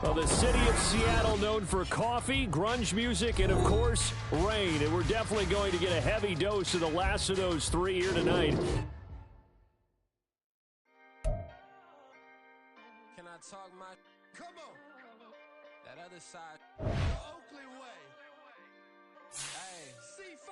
Well, the city of Seattle known for coffee, grunge music, and, of course, rain. And we're definitely going to get a heavy dose of the last of those three here tonight. Can I talk my... Come on. That other side. The Oakley way. Hey. C5.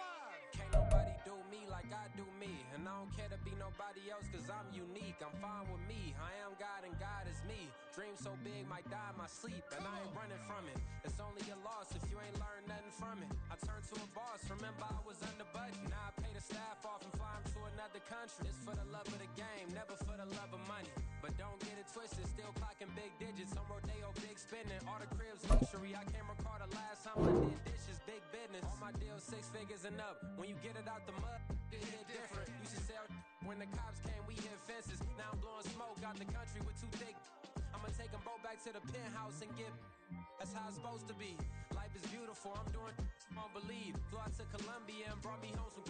Can't nobody do me like I do me. And I don't care to be nobody else because I'm unique. I'm fine with me. I am God and God is me. Dream so big, might die in my sleep. And I ain't running from it. It's only a loss if you ain't learned nothing from it. I turned to a boss. Remember I was under budget. Now I pay the staff off and fly them to another country. It's for the love of the game, never for the love of money. But don't get it twisted, still clocking big digits. On Rodeo, big spending. All the cribs luxury. I can't recall the last time I did dishes. Big business. All my deals 6 figures and up. When you get it out the mud, it hit different. Used to sell when the cops came, we hit fences. Now I'm blowing smoke out the country with 2 thick. I'ma take them both back to the penthouse and get. That's how it's supposed to be. Life is beautiful. I'm doing won't believe. Flew out to Colombia and brought me home some.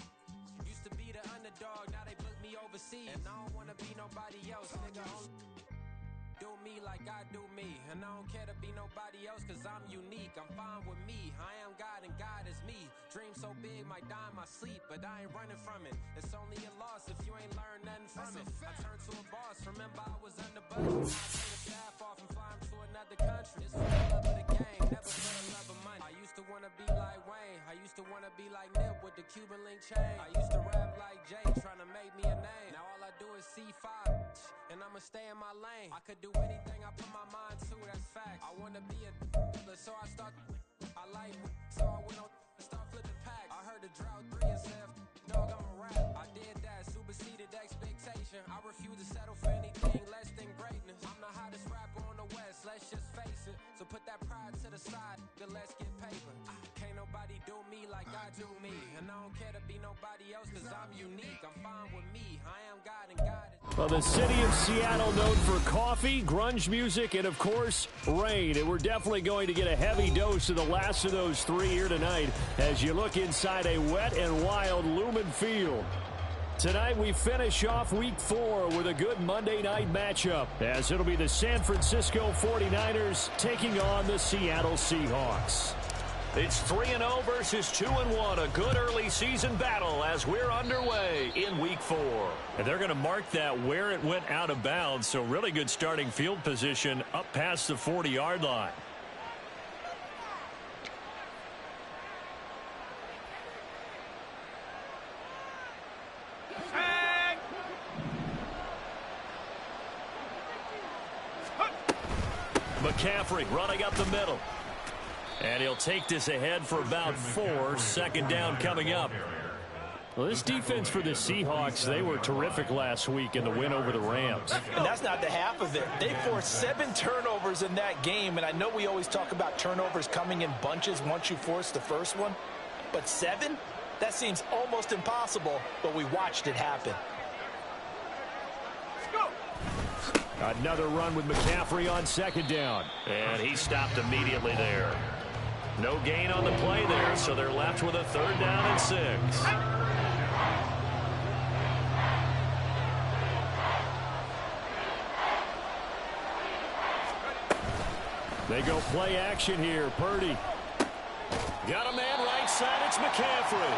Used to be the underdog, now they booked me overseas. And I don't wanna be nobody else, nigga. Do me like I do me. And I don't care to be nobody else cause I'm unique. I'm fine with me. I am God and God is me. Dream so big, might die in my sleep. But I ain't running from it. It's only a loss if you ain't learned nothing from it. I turned to a boss. Remember I was under budget. Now I pay the staff off and fly them to another country. It's for the love of the game, never for the love of money. I used to wanna be like Wayne. I used to wanna be like Nip with the Cuban link chain. I used to rap like Jay, trying to make me a name. Now all I do is C5, and I'ma stay in my lane. I could do anything I put my mind to, that's fact. I wanna be a so I start. I like so I went on and start flipping packs. I heard the drought 3 and said, dog, I'm a rap. I did that, superseded expectation. I refuse to settle for anything less than greatness. I'm the hottest rapper on the West, let's just face it. So put that pride to the side, then let's get paper. Can't nobody do me like I do me. And I don't care to be nobody else cause I'm unique. I'm fine with me. I am God and God is... Well, the city of Seattle known for coffee, grunge music, and, of course, rain. And we're definitely going to get a heavy dose of the last of those three here tonight as you look inside a wet and wild Lumen Field. Tonight we finish off Week 4 with a good Monday night matchup as it'll be the San Francisco 49ers taking on the Seattle Seahawks. It's 3-0 versus 2-1, a good early season battle as we're underway in Week 4. And they're going to mark that where it went out of bounds, so really good starting field position up past the 40-yard line. McCaffrey running up the middle. And he'll take this ahead for about 4. Second down coming up. Well, this defense for the Seahawks, they were terrific last week in the win over the Rams. And that's not the half of it. They forced 7 turnovers in that game. And I know we always talk about turnovers coming in bunches once you force the first one. But 7? That seems almost impossible, but we watched it happen. Another run with McCaffrey on second down. And he stopped immediately there. No gain on the play there, so they're left with a 3rd down and 6. They go play action here. Purdy. Got a man right side. It's McCaffrey.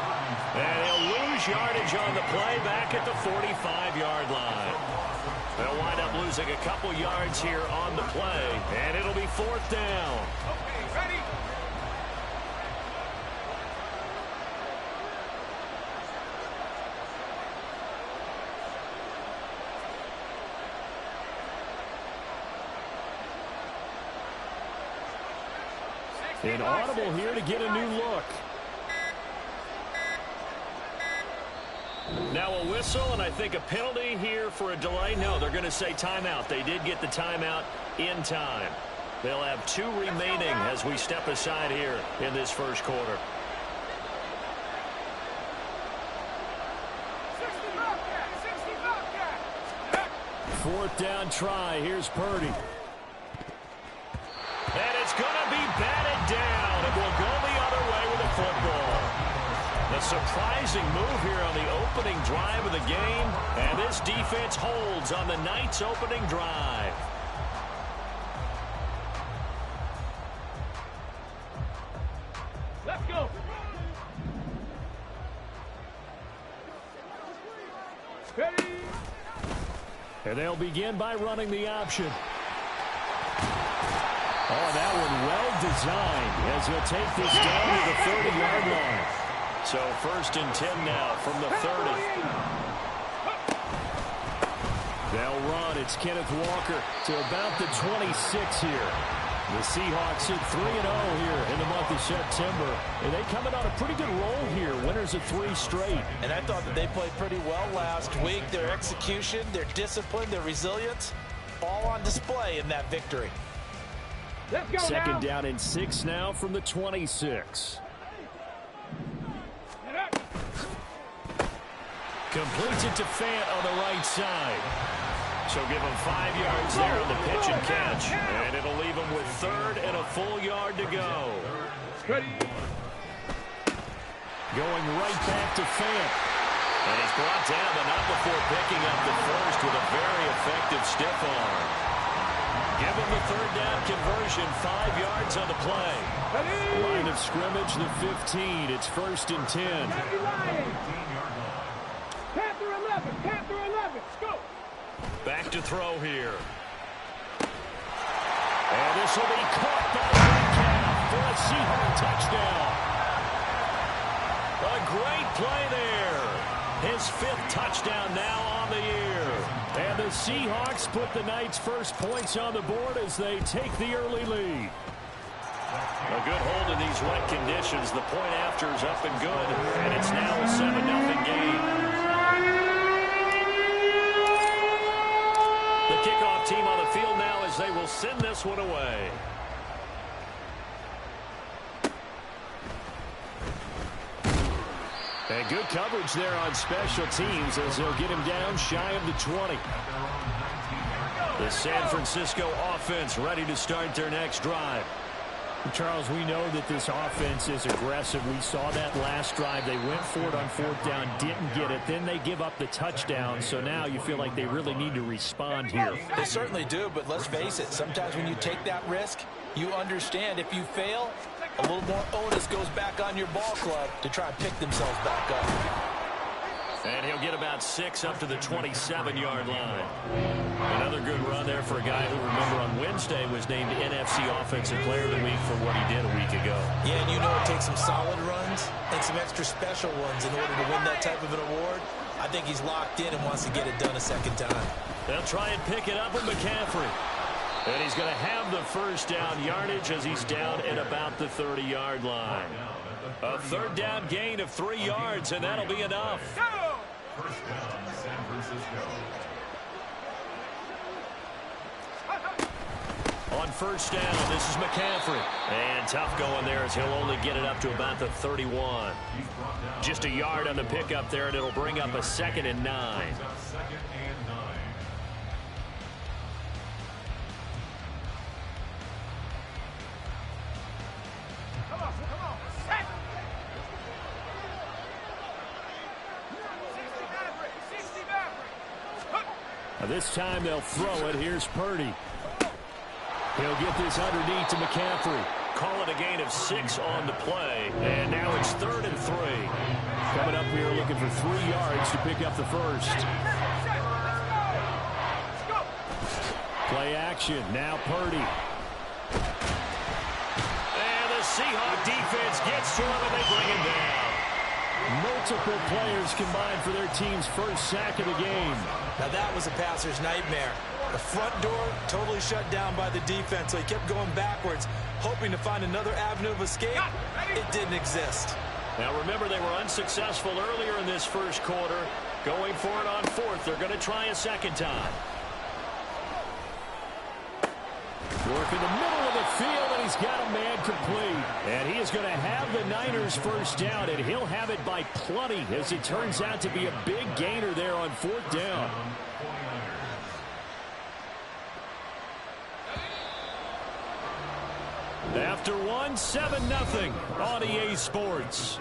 And he'll lose yardage on the play back at the 45-yard line. They'll wind up losing a couple yards here on the play, and it'll be 4th down. Okay, ready? An audible here to get a new look. Now a whistle, and I think a penalty here for a delay. No, they're going to say timeout. They did get the timeout in time. They'll have 2 remaining as we step aside here in this first quarter. 4th down try. Here's Purdy. And it's going to be batted down. It will go the other way with the football. A surprising move here on the opening drive of the game. And this defense holds on the night's opening drive. And they'll begin by running the option. Oh, that one well designed as he'll take this down to the 30-yard line. So 1st and 10 now from the 30. They'll run. It's Kenneth Walker to about the 26 here. The Seahawks at 3-0 here in the month of September. And they coming on a pretty good roll here. Winners of 3 straight. And I thought that they played pretty well last week. Their execution, their discipline, their resilience, all on display in that victory. Let's go. Second down and 6 now from the 26. Completes it to Fant on the right side. So give him 5 yards there on the pitch and catch. And it'll leave him with 3rd and a full yard to go. Going right back to Fant. And he's brought down, but not before picking up the first with a very effective stiff arm. Give him the 3rd down conversion, 5 yards on the play. Line of scrimmage, the 15. It's 1st and 10. Panther 11, go! Back to throw here. And this will be caught by Metcalf for a Seahawk touchdown. A great play there. His 5th touchdown now on the year. And the Seahawks put the night's first points on the board as they take the early lead. A good hold in these wet conditions. The point after is up and good, and it's now a 7-0 game. The kickoff team on the field now as they will send this one away. And good coverage there on special teams as they'll get him down shy of the 20. The San Francisco offense ready to start their next drive. Charles, we know that this offense is aggressive. We saw that last drive. They went for it on 4th down, didn't get it. Then they give up the touchdown. So now you feel like they really need to respond here. They certainly do, but let's face it. Sometimes when you take that risk, you understand if you fail, a little more onus goes back on your ball club to try and pick themselves back up. And he'll get about 6 up to the 27-yard line. Another good run there for a guy who, remember, on Wednesday was named NFC Offensive Player of the Week for what he did a week ago. Yeah, and you know it takes some solid runs and some extra special ones in order to win that type of an award. I think he's locked in and wants to get it done a second time. They'll try and pick it up with McCaffrey. And he's going to have the 1st down yardage as he's down at about the 30-yard line. A 3rd down gain of 3 yards, and that'll be enough. First down, San Francisco. On 1st down, this is McCaffrey. And tough going there as he'll only get it up to about the 31. Just a yard on the pickup there, and it'll bring up a 2nd and 9. This time they'll throw it. Here's Purdy. He'll get this underneath to McCaffrey. Call it a gain of 6 on the play. And now it's 3rd and 3. Coming up here looking for 3 yards to pick up the first. Play action. Now Purdy. And the Seahawk defense gets to him and they bring him down. Multiple players combined for their team's first sack of the game. Now that was a passer's nightmare. The front door totally shut down by the defense, so he kept going backwards, hoping to find another avenue of escape. It didn't exist. Now remember, they were unsuccessful earlier in this first quarter. Going for it on 4th. They're going to try a second time. Work in the middle of the field, and he's got a man complete. And he is going to have the Niners first down, and he'll have it by plenty, as it turns out to be a big gainer there on 4th down. After one, 7-0 on EA Sports.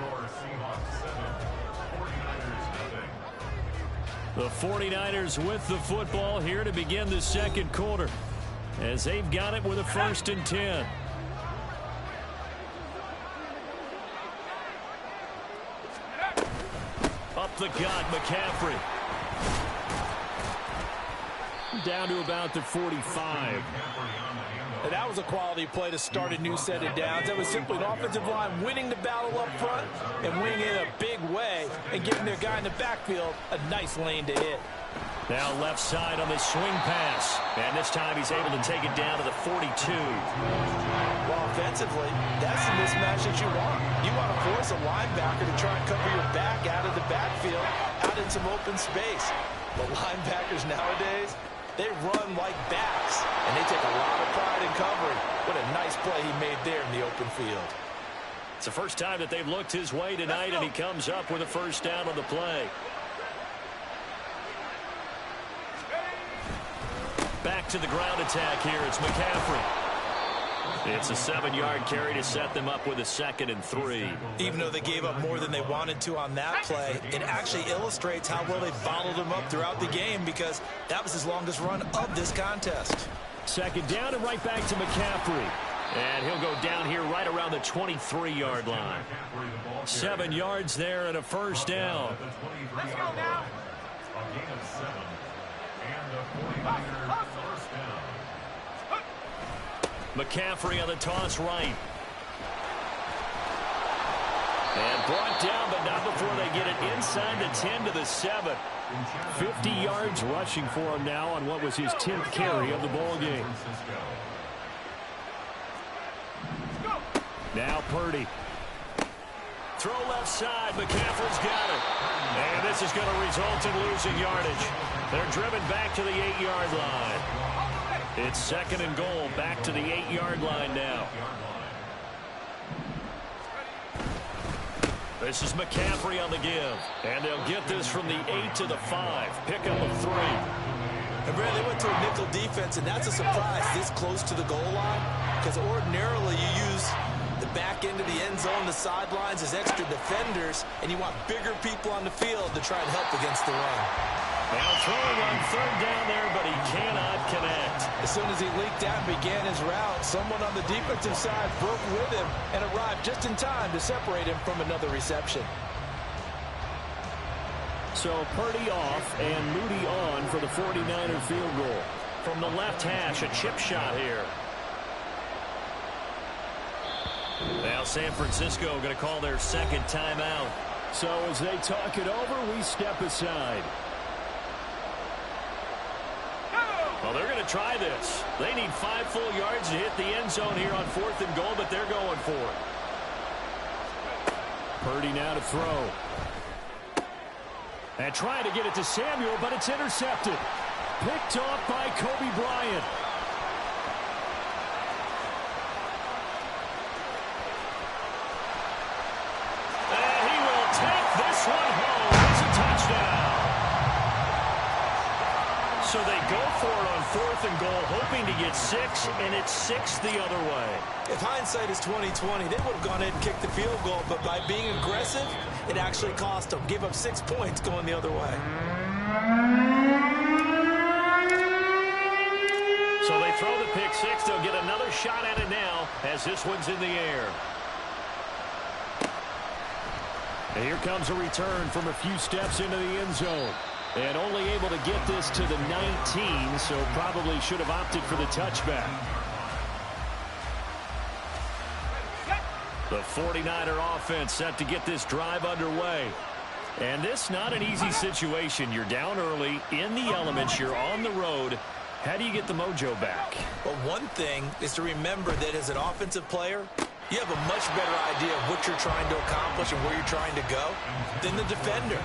The 49ers with the football here to begin the second quarter, as they've got it with a 1st and 10. Up the gut, McCaffrey. Down to about the 45. And that was a quality play to start a new set of downs. That was simply an offensive line winning the battle up front and winning it in a big way and giving their guy in the backfield a nice lane to hit. Now left side on this swing pass. And this time he's able to take it down to the 42. Well, offensively, that's the mismatch that you want. You want to force a linebacker to try and cover your back out of the backfield, out in some open space. The linebackers nowadays, they run like backs, and they take a lot of pride in covering. What a nice play he made there in the open field. It's the first time that they've looked his way tonight, and he comes up with a first down on the play. Back to the ground attack here. It's McCaffrey. It's a 7-yard carry to set them up with a 2nd and 3. Even though they gave up more than they wanted to on that play, it actually illustrates how well they bottled him up throughout the game because that was his longest run of this contest. 2nd down and right back to McCaffrey. And he'll go down here right around the 23-yard line. 7 yards there and a first down. Let's go now. A gain of 7. And a 49er first down. McCaffrey on the toss right. And brought down, but not before they get it inside the 10 to the 7. 50 yards rushing for him now on what was his 10th carry of the ball game. Now Purdy. Throw left side. McCaffrey's got it. And this is going to result in losing yardage. They're driven back to the 8-yard line. It's 2nd and goal. Back to the 8-yard line now. This is McCaffrey on the give. And they'll get this from the 8 to the 5. Pickup of 3. And Brad, they went to a nickel defense, and that's a surprise this close to the goal line because ordinarily you use the back end of the end zone, the sidelines as extra defenders, and you want bigger people on the field to try and help against the run. Now throwing on 3rd down there, but he cannot connect. As soon as he leaked out and began his route, someone on the defensive side broke with him and arrived just in time to separate him from another reception. So Purdy off and Moody on for the 49er field goal. From the left hash, a chip shot here. Now San Francisco going to call their 2nd timeout. So as they talk it over, we step aside. Well, they're going to try this. They need 5 full yards to hit the end zone here on 4th and goal, but they're going for it. Purdy now to throw. And trying to get it to Samuel, but it's intercepted. Picked off by Kobe Bryant. And he will take this one home. It's a touchdown. So they go for it on 4th and goal, hoping to get 6, and it's 6 the other way. If hindsight is 20/20, they would have gone in and kicked the field goal, but by being aggressive, it actually cost them. Give up 6 points going the other way. So they throw the pick 6. They'll get another shot at it now as this one's in the air. And here comes a return from a few steps into the end zone. And only able to get this to the 19, so probably should have opted for the touchback. The 49er offense set to get this drive underway. And this not an easy situation. You're down early, in the elements, you're on the road. How do you get the mojo back? Well, one thing is to remember that as an offensive player, you have a much better idea of what you're trying to accomplish and where you're trying to go than the defender.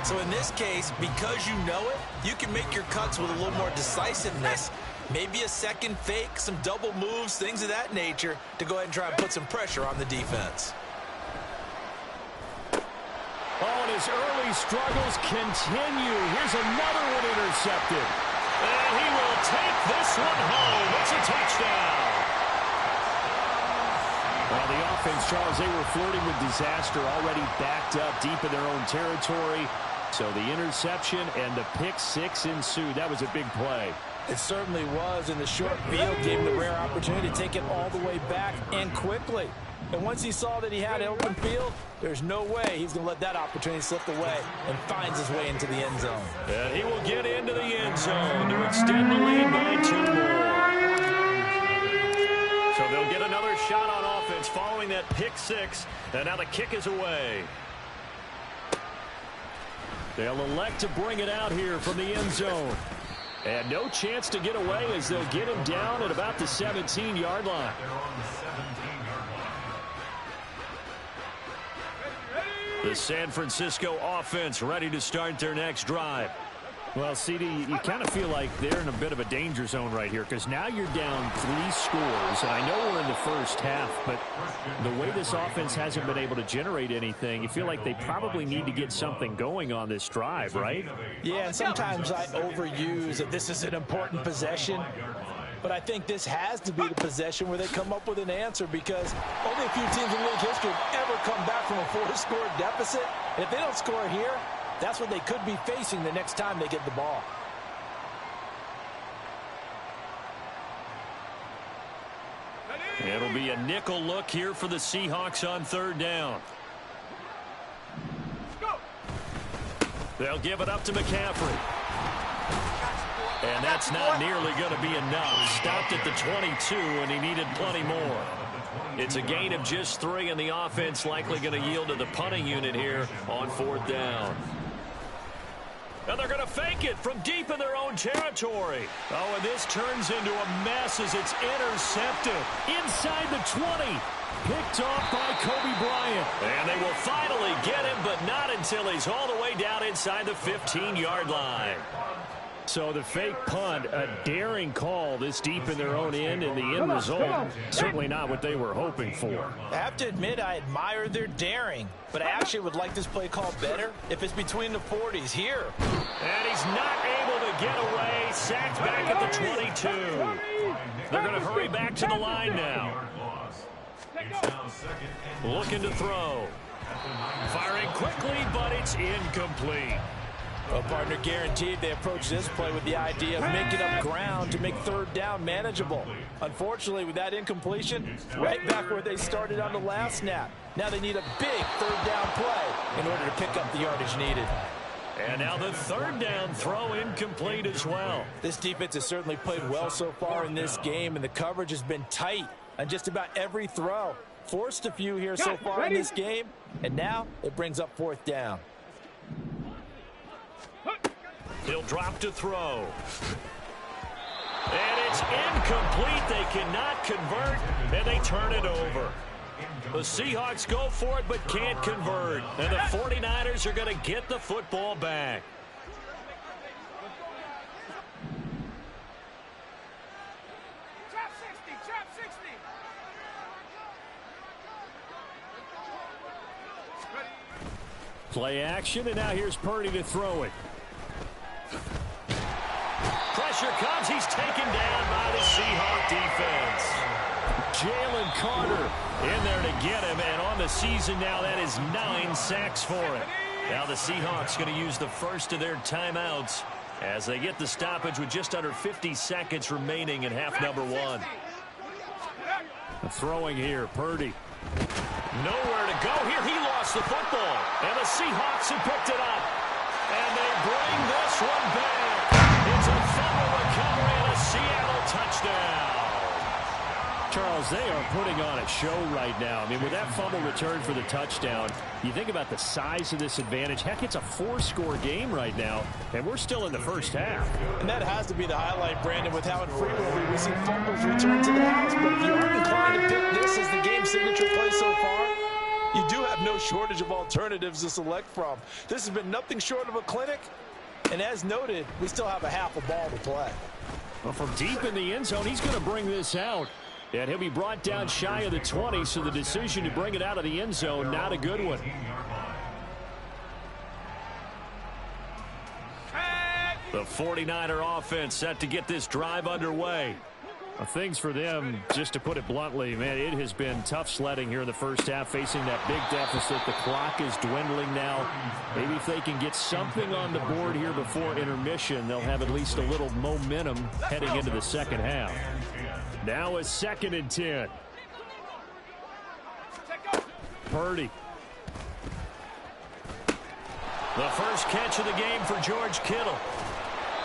So in this case, because you know it, you can make your cuts with a little more decisiveness, maybe a second fake, some double moves, things of that nature, to go ahead and try and put some pressure on the defense. Oh, and his early struggles continue. Here's another one intercepted. And he will take this one home. It's a touchdown. Well, the offense, Charles, they were flirting with disaster, already backed up deep in their own territory. So the interception and the pick 6 ensued. That was a big play. It certainly was, and the short field gave them the rare opportunity to take it all the way back and quickly. And once he saw that he had open field, there's no way he's going to let that opportunity slip away, and finds his way into the end zone. And he will get into the end zone to extend the lead by 2 more. So they'll get another shot on offense following that pick six, and now the kick is away. They'll elect to bring it out here from the end zone. And no chance to get away as they'll get him down at about the 17-yard line. The San Francisco offense ready to start their next drive. Well, CD, you kind of feel like they're in a bit of a danger zone right here because now you're down 3 scores. And I know we're in the first half, but the way this offense hasn't been able to generate anything, you feel like they probably need to get something going on this drive, right? Yeah, and sometimes I overuse that this is an important possession. But I think this has to be the possession where they come up with an answer, because only a few teams in league history have ever come back from a 4-score deficit. And if they don't score here, that's what they could be facing the next time they get the ball. It'll be a nickel look here for the Seahawks on 3rd down. They'll give it up to McCaffrey. And that's not nearly going to be enough. Stopped at the 22, and he needed plenty more. It's a gain of just 3, and the offense likely going to yield to the punting unit here on 4th down. And they're going to fake it from deep in their own territory. Oh, and this turns into a mess as it's intercepted. Inside the 20. Picked off by Kobe Bryant. And they will finally get him, but not until he's all the way down inside the 15-yard line. So the fake punt, a daring call this deep in their own end, and the end result, certainly not what they were hoping for. I have to admit, I admire their daring, but I actually would like this play called better if it's between the 40s here. And he's not able to get away. Sacked back at the 22. They're going to hurry back to the line now. Looking to throw. Firing quickly, but it's incomplete. Well, partner, guaranteed they approach this play with the idea of making up ground to make 3rd down manageable. Unfortunately, with that incompletion, right back where they started on the last snap. Now they need a big 3rd down play in order to pick up the yardage needed. And now the 3rd down throw incomplete as well. This defense has certainly played well so far in this game, and the coverage has been tight on just about every throw. Forced a few here so far in this game, and now it brings up 4th down. He'll drop to throw. And it's incomplete. They cannot convert, and they turn it over. The Seahawks go for it but can't convert. And the 49ers are going to get the football back. Trap 60. Play action, and now here's Purdy to throw it. Pressure comes. He's taken down by the Seahawk defense. Jalen Carter in there to get him, and on the season now, that is 9 sacks for him. Now the Seahawks going to use the first of their timeouts as they get the stoppage with just under 50 seconds remaining in half number 1. Throwing here, Purdy. Nowhere to go here. He lost the football, and the Seahawks have picked it up. And they bring this one back. It's a fumble recovery and a Seattle touchdown. Charles, they are putting on a show right now. I mean, with that fumble return for the touchdown, you think about the size of this advantage. Heck, it's a 4-score game right now, and we're still in the first half. And that has to be the highlight, Brandon, with how infrequently we see fumbles return to the house. But if you aren't inclined to pick this as the game signature play so far, you do have no shortage of alternatives to select from. This has been nothing short of a clinic. And as noted, we still have a half a ball to play. Well, from deep in the end zone, he's going to bring this out. And he'll be brought down shy of the 20, so the decision to bring it out of the end zone, not a good one. The 49er offense set to get this drive underway. Well, things for them, just to put it bluntly, man, it has been tough sledding here in the first half, facing that big deficit. The clock is dwindling now. Maybe if they can get something on the board here before intermission, they'll have at least a little momentum heading into the second half. Now a 2nd and 10. Purdy. The first catch of the game for George Kittle.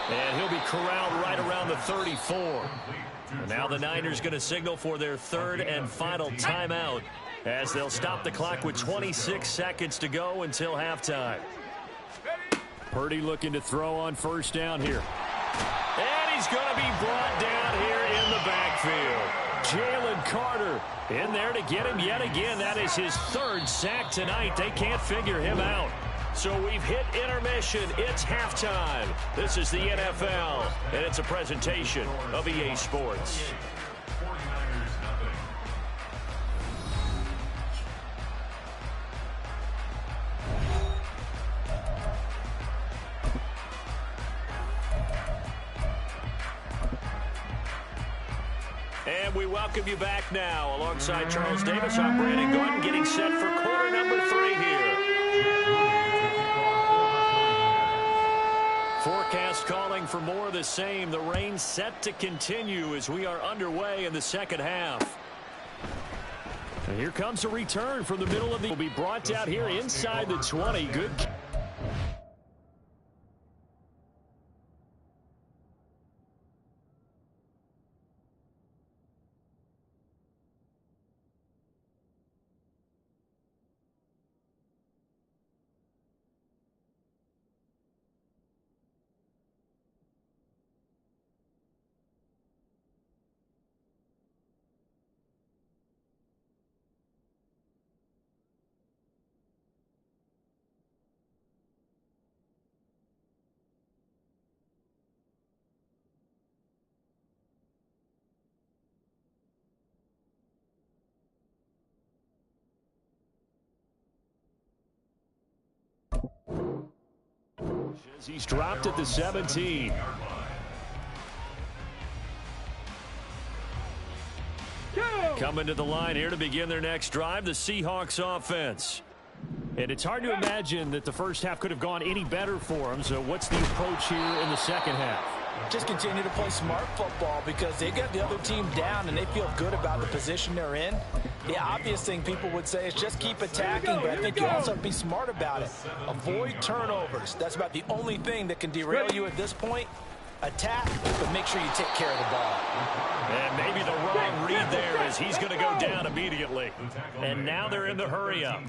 And he'll be corralled right around the 34. And now the Niners going to signal for their third and final timeout as they'll stop the clock with 26 seconds to go until halftime. Purdy looking to throw on first down here. And he's going to be brought down here in the backfield. Jalen Carter in there to get him yet again. That is his third sack tonight. They can't figure him out. So we've hit intermission. It's halftime. This is the NFL, and it's a presentation of EA Sports. And we welcome you back now. Alongside Charles Davis, I'm Brandon Gordon, getting set for quarter number 3 here. Forecast calling for more of the same. The rain set to continue as we are underway in the second half. And here comes a return from the middle of the... will be brought out here inside the 20. Good. He's dropped at the 17. Coming to the line here to begin their next drive, the Seahawks offense. And it's hard to imagine that the first half could have gone any better for them. So what's the approach here in the second half? Just continue to play smart football because they got the other team down and they feel good about the position they're in. The obvious thing people would say is just keep attacking, but I think you also have to be smart about it. Avoid turnovers. That's about the only thing that can derail you at this point. Attack, but make sure you take care of the ball. And maybe the wrong read there as he's going to go down immediately. And now they're in the hurry up.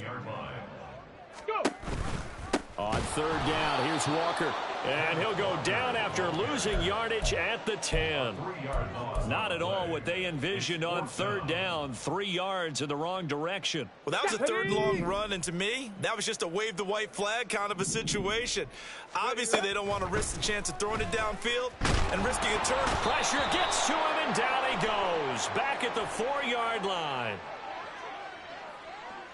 On third down, here's Walker. And he'll go down after losing yardage at the 10. Not at all what they envisioned on third down. 3 yards in the wrong direction. Well, that was a third and long run, and to me, that was just a wave the white flag kind of a situation. Obviously, they don't want to risk the chance of throwing it downfield and risking a turn. Pressure gets to him, and down he goes. Back at the 4-yard line.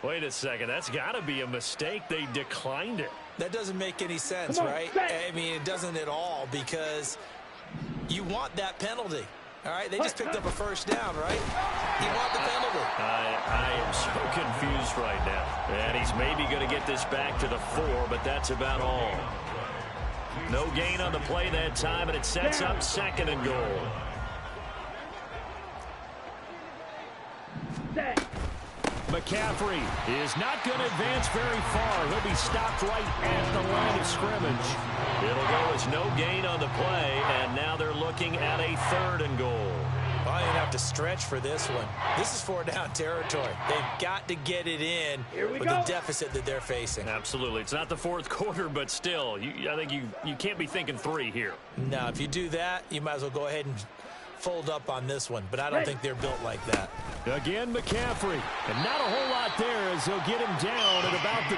Wait a second. That's got to be a mistake. They declined it. That doesn't make any sense, right? I mean, it doesn't at all because you want that penalty. All right, they just picked up a first down, right? You want the penalty. I am so confused right now. And he's maybe going to get this back to the 4, but that's about all. No gain on the play that time, and it sets up second and goal. McCaffrey is not going to advance very far. He'll be stopped right at the line of scrimmage. It'll go as no gain on the play, and now they're looking at a third and goal. Well, you have to stretch for this one. This is 4-down territory. They've got to get it in with the deficit that they're facing. Absolutely. It's not the fourth quarter, but still, I think you can't be thinking 3 here. No, if you do that, you might as well go ahead and fold up on this one, but I don't think they're built like that. Again, McCaffrey, and not a whole lot there as they'll get him down at about the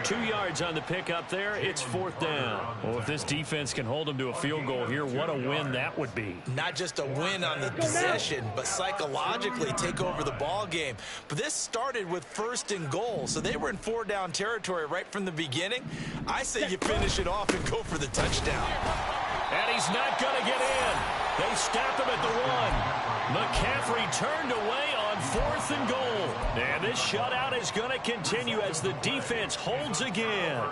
2. 2 yards on the pickup there. It's 4th down. Well, if this defense can hold them to a field goal here, what a win that would be. Not just a win on the possession, but psychologically take over the ball game. But this started with 1st and goal, so they were in 4-down territory right from the beginning. I say you finish it off and go for the touchdown. And he's not going to get in. They stop him at the 1. McCaffrey turned away on 4th and goal. And this shutout is going to continue as the defense holds again.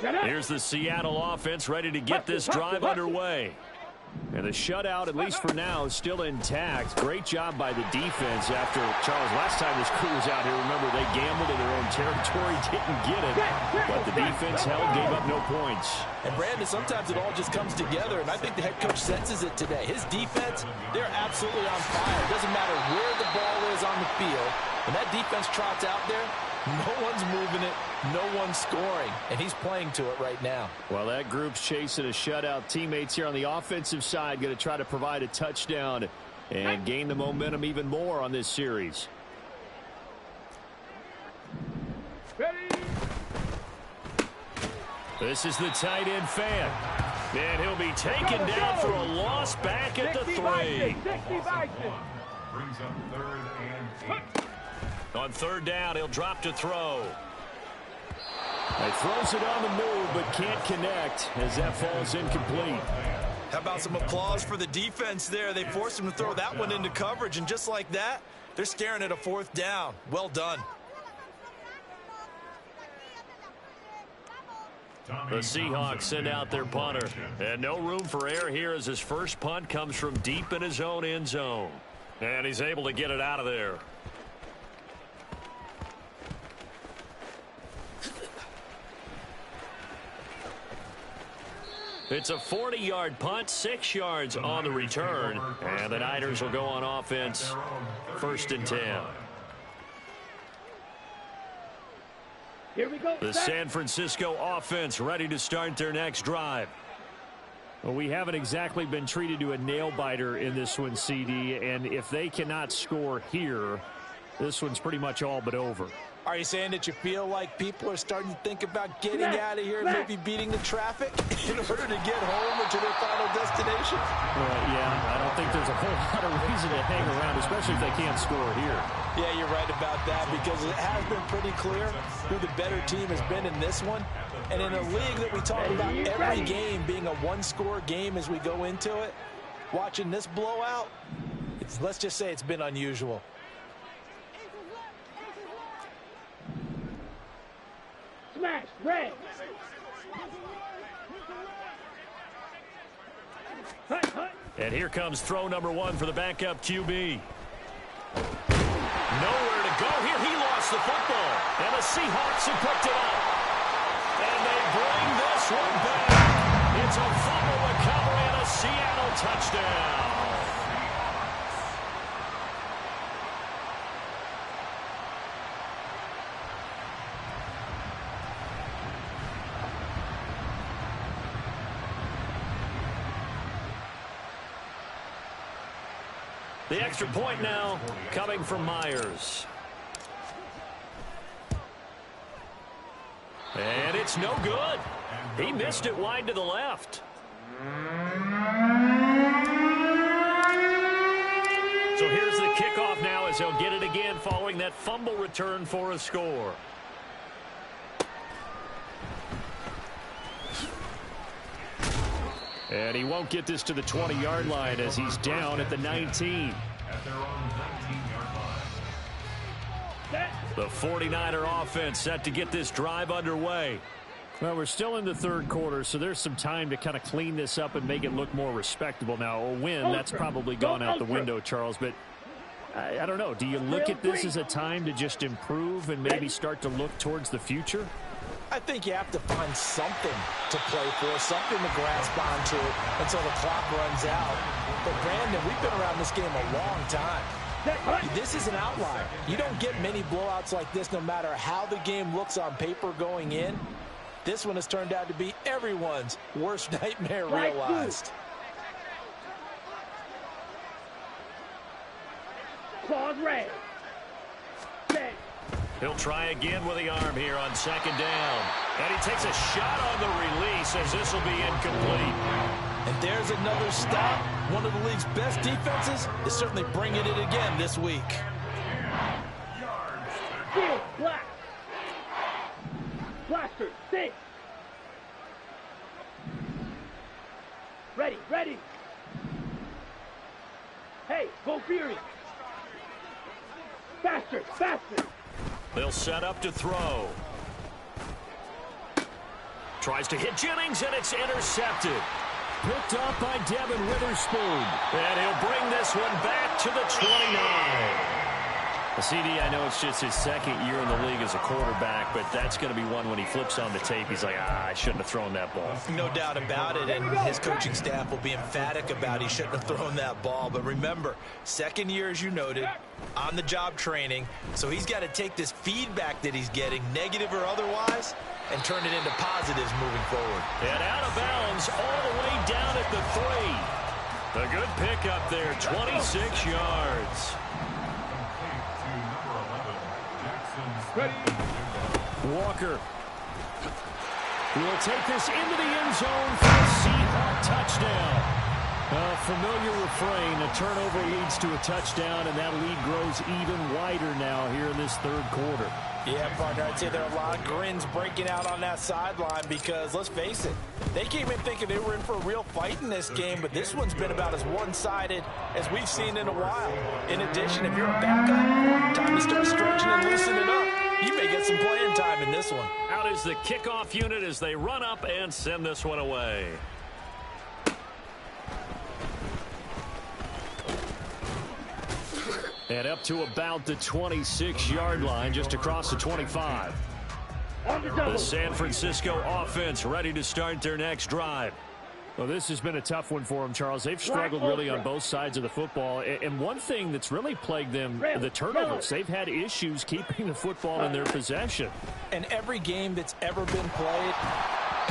Here's the Seattle offense ready to get this drive underway. And the shutout, at least for now, is still intact. Great job by the defense after, Charles, last time this crew was out here, remember, they gambled in their own territory, didn't get it. But the defense held, gave up no points. And, Brandon, sometimes it all just comes together, and I think the head coach senses it today. His defense, they're absolutely on fire. It doesn't matter where the ball is on the field. When that defense trots out there, no one's moving it, no one's scoring, and he's playing to it right now. Well, that group's chasing a shutout. Teammates here on the offensive side going to try to provide a touchdown and gain the momentum even more on this series. This is the tight end fan. And he'll be taken down for a loss back at the 3. Brings up 3rd and 8. On 3rd down, he'll drop to throw. He throws it on the move, but can't connect as that falls incomplete. How about some applause for the defense there? They forced him to throw that one into coverage, and just like that, they're staring at a 4th down. Well done. The Seahawks send out their punter. And no room for error here as his first punt comes from deep in his own end zone. And he's able to get it out of there. It's a 40-yard punt, 6 yards on the return. And the Niners will go on offense, 1st and 10. Here we go. The San Francisco offense ready to start their next drive. Well, we haven't exactly been treated to a nail-biter in this one, CD. And if they cannot score here, this one's pretty much all but over. Are you saying that you feel like people are starting to think about getting out of here and maybe beating the traffic in order to get home or to their final destination? Yeah, I don't think there's a whole lot of reason to hang around, especially if they can't score here. Yeah, you're right about that because it has been pretty clear who the better team has been in this one. And in a league that we talk about every game being a one-score game as we go into it, watching this blowout, let's just say it's been unusual. Smash, red. And here comes throw number 1 for the backup QB. Nowhere to go here. He lost the football. And the Seahawks have picked it up. And they bring this one back. It's a fumble recovery and a Seattle touchdown. The extra point now coming from Myers. And it's no good. He missed it wide to the left. So here's the kickoff now as he'll get it again following that fumble return for a score. And he won't get this to the 20-yard line as he's down at the 19. At their own 19-yard line. The 49er offense set to get this drive underway. Well, we're still in the 3rd quarter, so there's some time to kind of clean this up and make it look more respectable. Now, a win, that's probably gone out the window, Charles, but I don't know. Do you look at this as a time to just improve and maybe start to look towards the future? I think you have to find something to play for, something to grasp onto until the clock runs out. But, Brandon, we've been around this game a long time. This is an outlier. You don't get many blowouts like this no matter how the game looks on paper going in. This one has turned out to be everyone's worst nightmare realized. Claws red. He'll try again with the arm here on 2nd down. And he takes a shot on the release as this will be incomplete. And there's another stop. One of the league's best defenses is certainly bringing it again this week. Field, black. Blaster, 6. Ready, ready. Hey, go Fury. Faster, faster. They'll set up to throw. Tries to hit Jennings, and it's intercepted. picked up by Devin Witherspoon. And he'll bring this one back to the 29. CD, I know it's just his second year in the league as a quarterback, but that's going to be one when he flips on the tape. He's like, I shouldn't have thrown that ball. No doubt about it, and his coaching staff will be emphatic about he shouldn't have thrown that ball. But remember, second year, as you noted, on-the-job training, so he's got to take this feedback that he's getting, negative or otherwise, and turn it into positives moving forward. And out of bounds all the way down at the 3. A good pickup there, 26 yards. Walker will take this into the end zone for a Seahawk touchdown. A familiar refrain, a turnover leads to a touchdown, and that lead grows even wider now here in this third quarter. Yeah, partner, I'd say there are a lot of grins breaking out on that sideline because, let's face it, they came in thinking they were in for a real fight in this game, but this one's been about as one-sided as we've seen in a while. In addition, if you're a backup, time to start stretching and loosening up. You may get some playing time in this one. Out is the kickoff unit as they run up and send this one away. And up to about the 26-yard line, just across the 25. The San Francisco offense ready to start their next drive. Well, this has been a tough one for them, Charles. They've struggled really on both sides of the football. And one thing that's really plagued them, the turnovers. They've had issues keeping the football in their possession. And every game that's ever been played,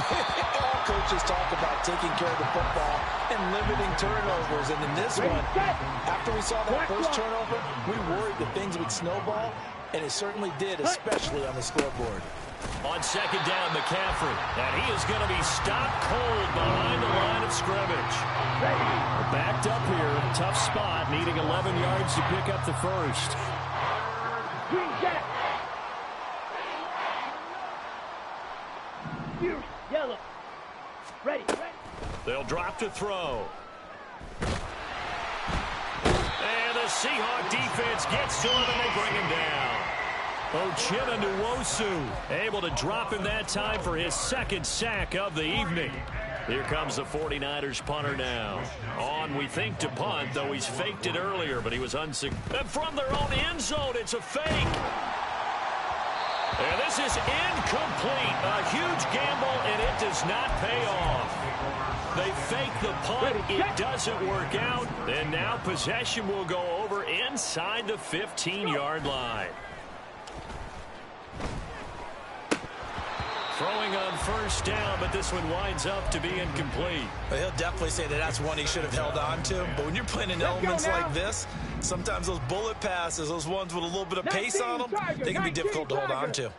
all coaches talk about taking care of the football and limiting turnovers. And in this one, after we saw that first turnover, we worried that things would snowball, and it certainly did, especially on the scoreboard. On second down, McCaffrey, and he is going to be stopped cold behind the line of scrimmage. Backed up here, tough spot, needing 11 yards to pick up the first. Yellow. Ready. They'll drop to throw. And the Seahawk defense gets to him, and they bring him down. Uchenna Nwosu able to drop him that time for his second sack of the evening. Here comes the 49ers punter now. On, we think, to punt, though he's faked it earlier, but he was unsuccessful. And from their own end zone, it's a fake. And this is incomplete. A huge gamble, and it does not pay off. They fake the punt. It doesn't work out. And now possession will go over inside the 15-yard line. Throwing on first down, but this one winds up to be incomplete. Well, he'll definitely say that that's one he should have held on to. But when you're playing in elements like this, sometimes those bullet passes, those ones with a little bit of pace on them, they can be difficult to hold on to.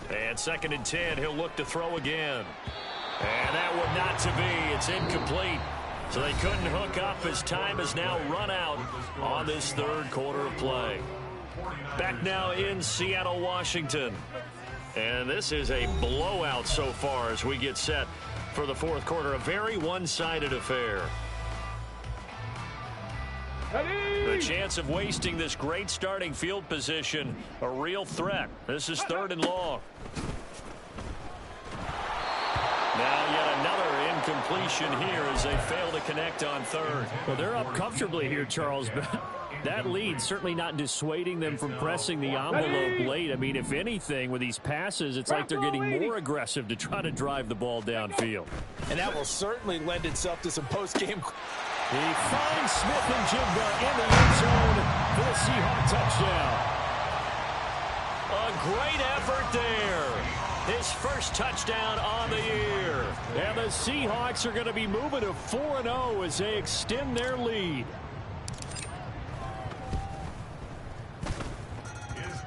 And 2nd and 10, he'll look to throw again. And that one not to be. It's incomplete. So they couldn't hook up as time has now run out on this third quarter of play. Back now in Seattle, Washington. And this is a blowout so far as we get set for the fourth quarter. A very one-sided affair. The chance of wasting this great starting field position, a real threat. This is 3rd and long. Now yet another incompletion here as they fail to connect on 3rd. Well, they're up comfortably here, Charles, but that lead certainly not dissuading them from pressing the envelope late. I mean, if anything, with these passes, it's like they're getting more aggressive to try to drive the ball downfield. And that will certainly lend itself to some post-game. He finds Smith-Njigba in the end zone for the Seahawk touchdown. A great effort there. His first touchdown on the year. And the Seahawks are going to be moving to 4-0 as they extend their lead.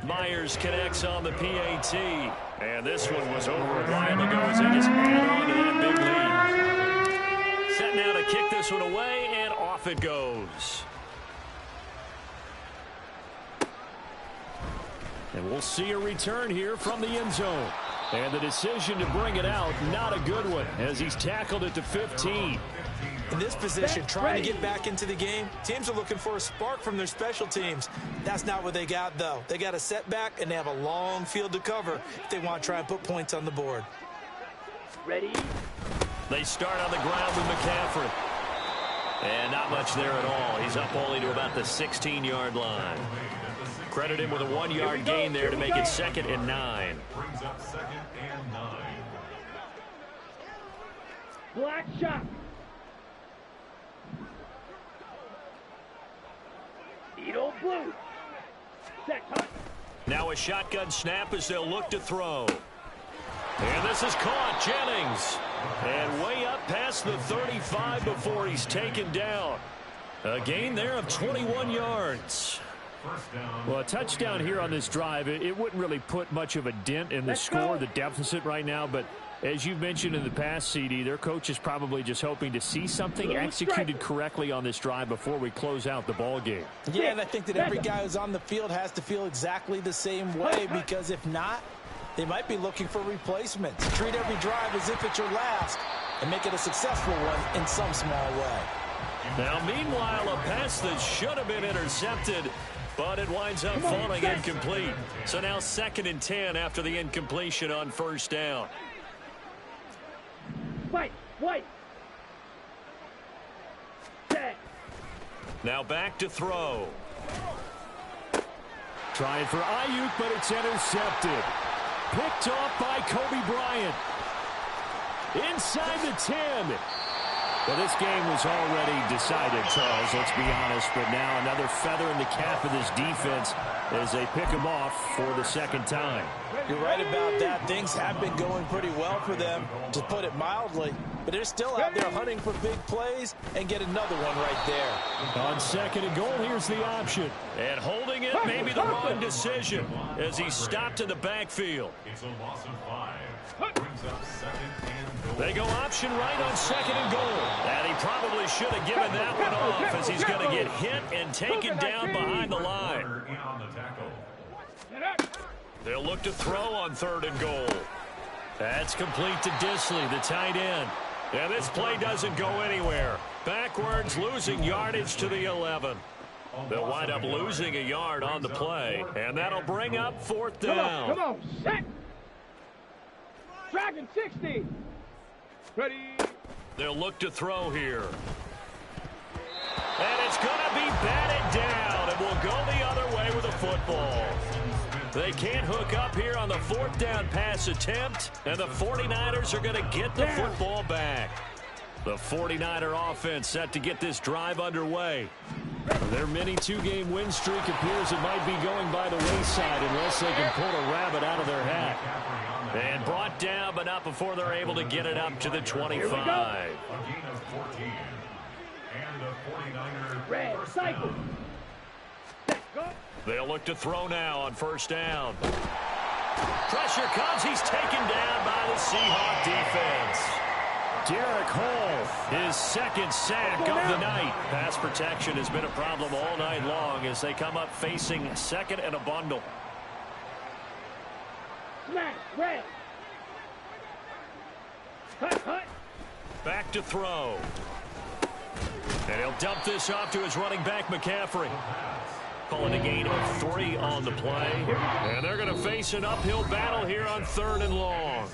Myers connects on the PAT. And this one was over a while ago as they just add on to that big lead. Set now to kick this one away, and off it goes. And we'll see a return here from the end zone. And the decision to bring it out, not a good one, as he's tackled it to 15. In this position, trying to get back into the game, teams are looking for a spark from their special teams. That's not what they got, though. They got a setback, and they have a long field to cover if they want to try and put points on the board. Ready? They start on the ground with McCaffrey. And not much there at all. He's up only to about the 16-yard line. Credit him with a 1-yard gain there to make it 2nd and 9. Brings up 2nd and 9. Black shot. Edo blue. Set hunt. Now a shotgun snap as they'll look to throw. And this is caught. Jennings. And way up past the 35 before he's taken down. A gain there of 21 yards. Well, a touchdown here on this drive, it wouldn't really put much of a dent in the score, the deficit right now. But as you've mentioned in the past, CD, their coach is probably just hoping to see something executed correctly on this drive before we close out the ball game. Yeah, and I think that every guy who's on the field has to feel exactly the same way, because if not, they might be looking for replacements. Treat every drive as if it's your last and make it a successful one in some small way. Now, meanwhile, a pass that should have been intercepted, but it winds up falling incomplete. So now 2nd and 10 after the incompletion on 1st down. White. Set. Now back to throw. Trying for Ayuk, but it's intercepted. Picked off by Kobe Bryant. Inside the 10. Well, this game was already decided, Charles, let's be honest. But now another feather in the cap of this defense as they pick him off for the 2nd time. You're right about that. Things have been going pretty well for them, to put it mildly. But they're still out there hunting for big plays and get another one right there. On 2nd and goal, here's the option. And holding it may be the wrong decision as he stopped in the backfield. It's a loss of 5. Brings up 2nd and goal. They go option right on 2nd and goal. And he probably should have given that one off as he's going to get hit and taken down behind the line. In on the tackle. They'll look to throw on 3rd and goal. That's complete to Disley, the tight end. And this play doesn't go anywhere. Backwards, losing yardage to the 11. They'll wind up losing a yard on the play. And that'll bring up 4th down. Come on, set. Dragon 60. Ready. They'll look to throw here. And it's going to be batted down. And will go the other way with the football. They can't hook up here on the 4th down pass attempt, and the 49ers are going to get the football back. The 49er offense set to get this drive underway. Their mini 2-game win streak appears it might be going by the wayside unless they can pull a rabbit out of their hat. And brought down, but not before they're able to get it up to the 25. A gain of 14. And the 49ers. Red cycle. Go. They'll look to throw now on 1st down. Pressure comes. He's taken down by the Seahawk defense. Derek Hall, his 2nd sack of the night. Pass protection has been a problem all night long as they come up facing 2nd and a bundle. Smash. Red. Hut. Back to throw. And he'll dump this off to his running back, McCaffrey. Calling a gain of 3 on the play. And they're going to face an uphill battle here on 3rd and long.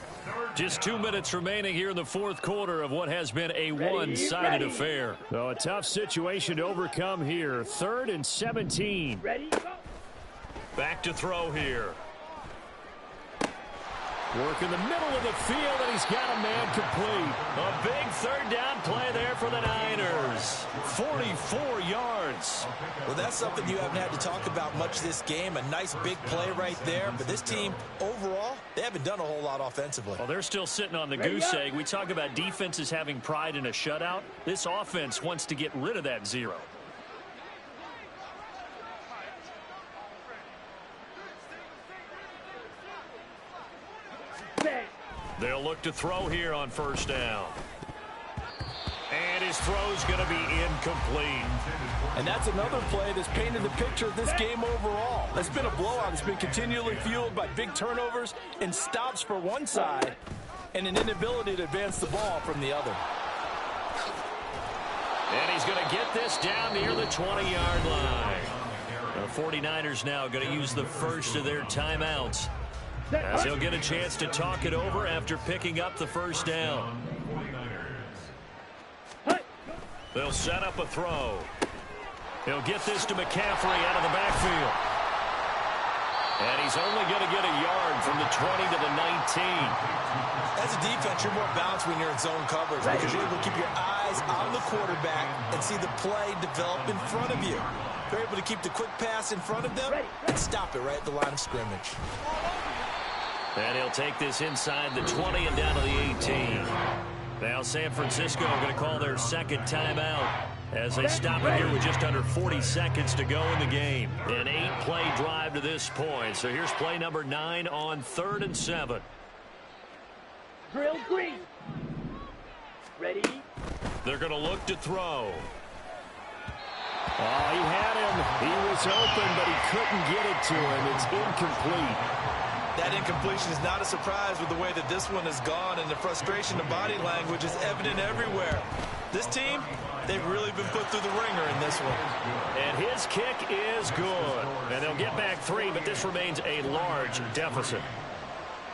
Just 2 minutes remaining here in the 4th quarter of what has been a one-sided affair. So a tough situation to overcome here. 3rd and 17. Ready, go. Back to throw here. Work in the middle of the field, and he's got a man complete. A big 3rd down play there for the Niners. 44 yards. Well, that's something you haven't had to talk about much this game. A nice big play right there. But this team, overall, they haven't done a whole lot offensively. Well, they're still sitting on the goose egg. We talk about defenses having pride in a shutout. This offense wants to get rid of that 0. They'll look to throw here on 1st down. And his throw's going to be incomplete. And that's another play that's painted the picture of this game overall. It's been a blowout. It's been continually fueled by big turnovers and stops for one side and an inability to advance the ball from the other. And he's going to get this down near the 20-yard line. The 49ers now going to use the first of their timeouts, as he'll get a chance to talk it over after picking up the 1st down. They'll set up a throw. He'll get this to McCaffrey out of the backfield. And he's only going to get a yard from the 20 to the 19. As a defense, you're more balanced when you're in zone coverage because you're able to keep your eyes on the quarterback and see the play develop in front of you. You're able to keep the quick pass in front of them and stop it right at the line of scrimmage. And he'll take this inside the 20 and down to the 18. Now San Francisco are going to call their second timeout as they stop it here with just under 40 seconds to go in the game. An 8-play drive to this point. So here's play number 9 on 3rd and 7. Drill green. Ready? They're going to look to throw. Oh, he had him. He was open, but he couldn't get it to him. It's incomplete. That incompletion is not a surprise with the way that this one has gone, and the frustration of body language is evident everywhere. This team, they've really been put through the ringer in this one. And his kick is good. And they'll get back 3, but this remains a large deficit.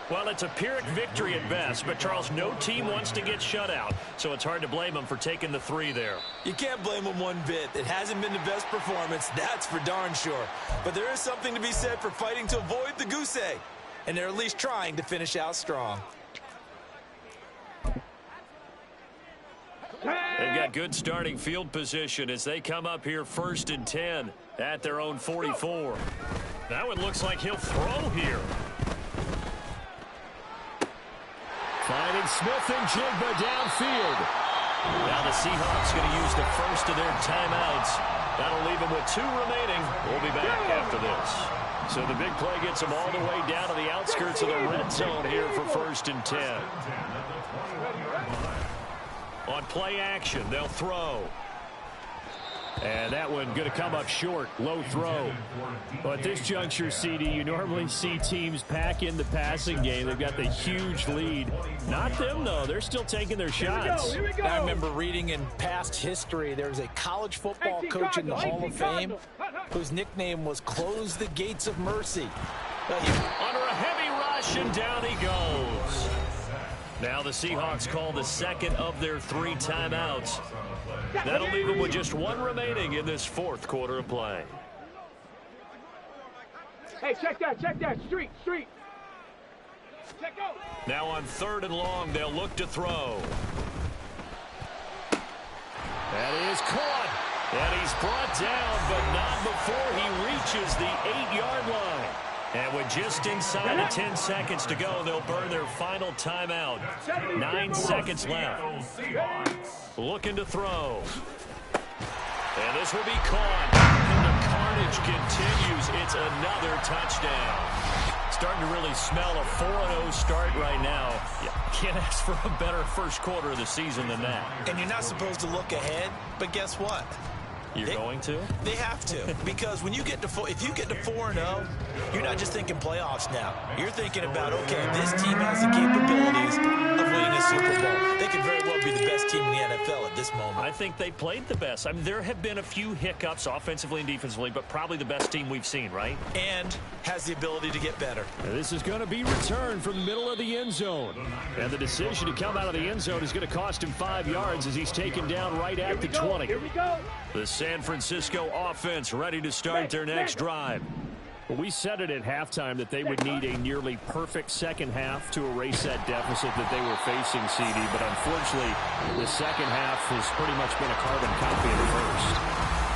Well, it's a Pyrrhic victory at best, but, Charles, no team wants to get shut out, so it's hard to blame them for taking the 3 there. You can't blame them one bit. It hasn't been the best performance, that's for darn sure. But there is something to be said for fighting to avoid the goose egg, and they're at least trying to finish out strong. They've got good starting field position as they come up here 1st and 10 at their own 44. Now it looks like he'll throw here. Finding Smith and Jigba downfield. Now the Seahawks going to use the first of their timeouts. That'll leave them with 2 remaining. We'll be back after this. So the big play gets them all the way down to the outskirts of the red zone here for 1st and 10. On play action, they'll throw. And that one going to come up short. Low throw. Well, at this juncture, CD, you normally see teams pack in the passing game. They've got the huge lead. Not them, though. They're still taking their shots. Here we go. I remember reading in past history there was a college football coach in the Hall of Fame whose nickname was Close the Gates of Mercy. Under a heavy rush, and down he goes. Now the Seahawks call the second of their 3 timeouts. That'll leave them with just 1 remaining in this 4th quarter of play. Hey, check that. Street. Check out. Now on 3rd and long, they'll look to throw. That is caught. And he's brought down, but not before he reaches the 8-yard line. And with just inside of 10 seconds to go, they'll burn their final timeout. 9 seconds left. Looking to throw. And this will be caught. And the carnage continues. It's another touchdown. Starting to really smell a 4-0 start right now. You can't ask for a better first quarter of the season than that. And you're not supposed to look ahead, but guess what? You're going to? They have to, because when you get to if you get to 4-0, you're not just thinking playoffs now. You're thinking about, okay, this team has the capabilities of winning a Super Bowl. They could very well be the best team in the NFL at this moment. I think they played the best. I mean, there have been a few hiccups offensively and defensively, but probably the best team we've seen, right? And has the ability to get better. This is going to be returned from the middle of the end zone. And the decision to come out of the end zone is going to cost him 5 yards as he's taken down right at the 20. Here we go. The San Francisco offense ready to start their next drive. Well, we said it at halftime that they would need a nearly perfect second half to erase that deficit that they were facing, CD. But unfortunately, the second half has pretty much been a carbon copy of the first.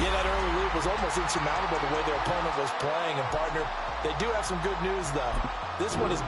Yeah, that early lead was almost insurmountable the way their opponent was playing. And, partner, they do have some good news, though. This one is...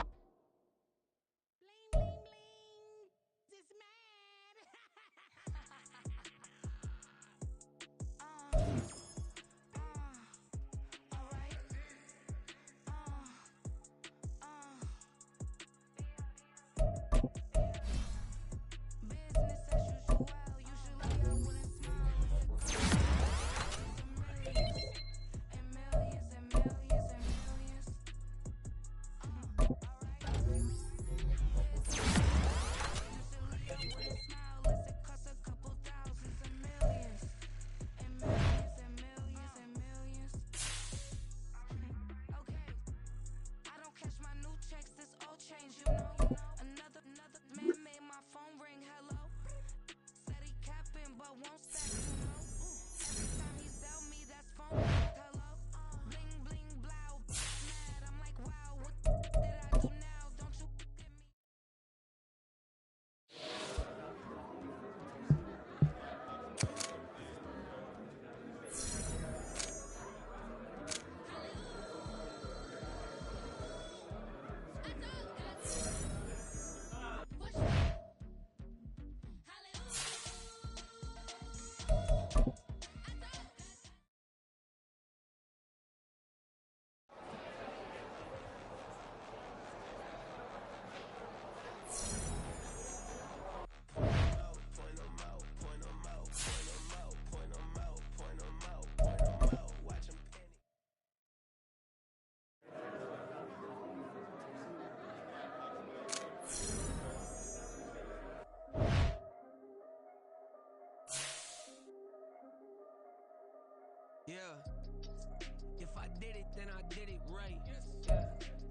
did it, then I did it right. Yeah,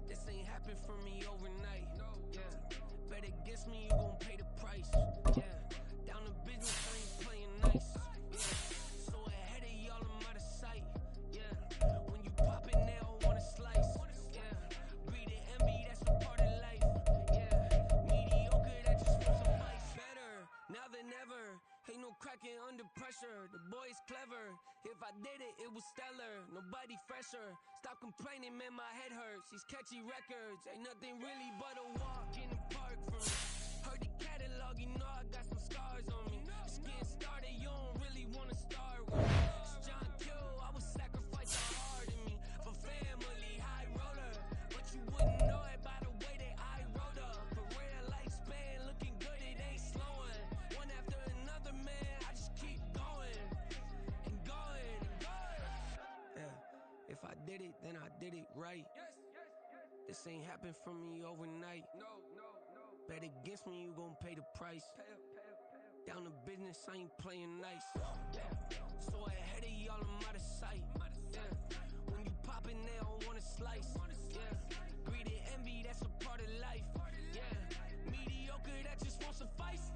this ain't happened for me overnight. Yeah, bet against me, you gon' pay the price. Yeah, down to business, I ain't playing nice. Yeah, so ahead of y'all, I'm out of sight. Yeah, when you pop it, they don't wanna slice. Yeah, greed and envy, that's a part of life. Yeah, mediocre, that just won't suffice. Better now than ever. Ain't no cracking under pressure. The boy's clever. If I did it, it was stellar. Nobody fresher. Stop complaining, man, my head hurts. These catchy records ain't nothing really but a walk in the park for me. Heard the catalog, you know I got some scars on me. Just getting started, you don't really wanna start with me. It's John Kill, I would sacrifice a heart in me for family, high roller. But you wouldn't know it by the way that I wrote up. A real lifespan, looking good, it ain't slowing. One after another, man, I just keep going and going and going. Yeah, if I did it, then I did it right. This ain't happened for me overnight. Bet against me, you gon' pay the price. Down to business, I ain't playing nice. Yeah, so ahead of y'all, I'm out of sight. Yeah, when you poppin', they don't wanna slice. Yeah, greed and envy, that's a part of life. Yeah, mediocre, that just won't suffice.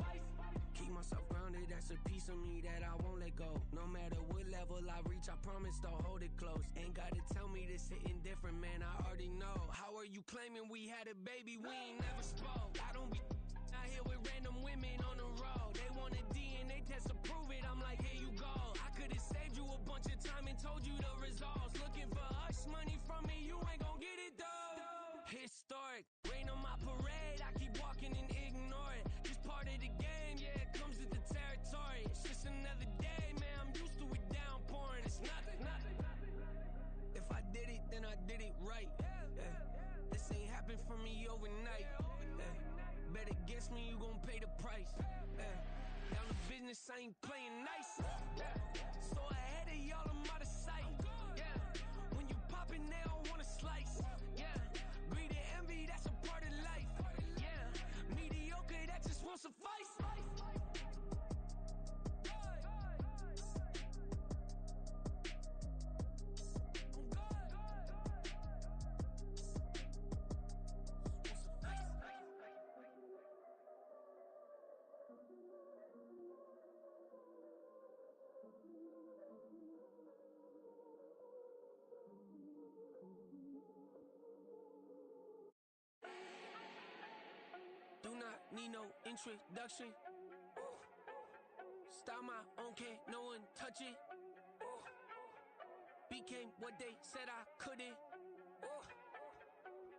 Keep myself grounded, that's a piece of me that I won't let go. No matter what level I reach, I promise to hold it close. Ain't gotta tell me this hitting different, man, I already know. How are you claiming we had a baby, we ain't never spoke? I don't be out here with random women on the road. They want a DNA test to prove it, I'm like, here you go. I could've saved you a bunch of time and told you the results. Looking for hush money from me, you ain't gon' get it though. Historic, rain on my parade, I keep walking and ignore it. Just part of the game, yeah, it comes with the territory. It's just another day, man, I'm used to it downpouring. It's nothing. If I did it, then I did it right. Yeah. This ain't happened for me overnight. Yeah. Bet against me, you gon' pay the price. Yeah. Down to business, I ain't playing nice. Yeah. So ahead of y'all, I'm out of sight. Yeah. When you poppin', they don't wanna slice. Yeah. Greed and envy, that's a part of life. Yeah. Mediocre, that just won't suffice. Do not need no introduction. Style my own, can't no one touch it. Became what they said I couldn't.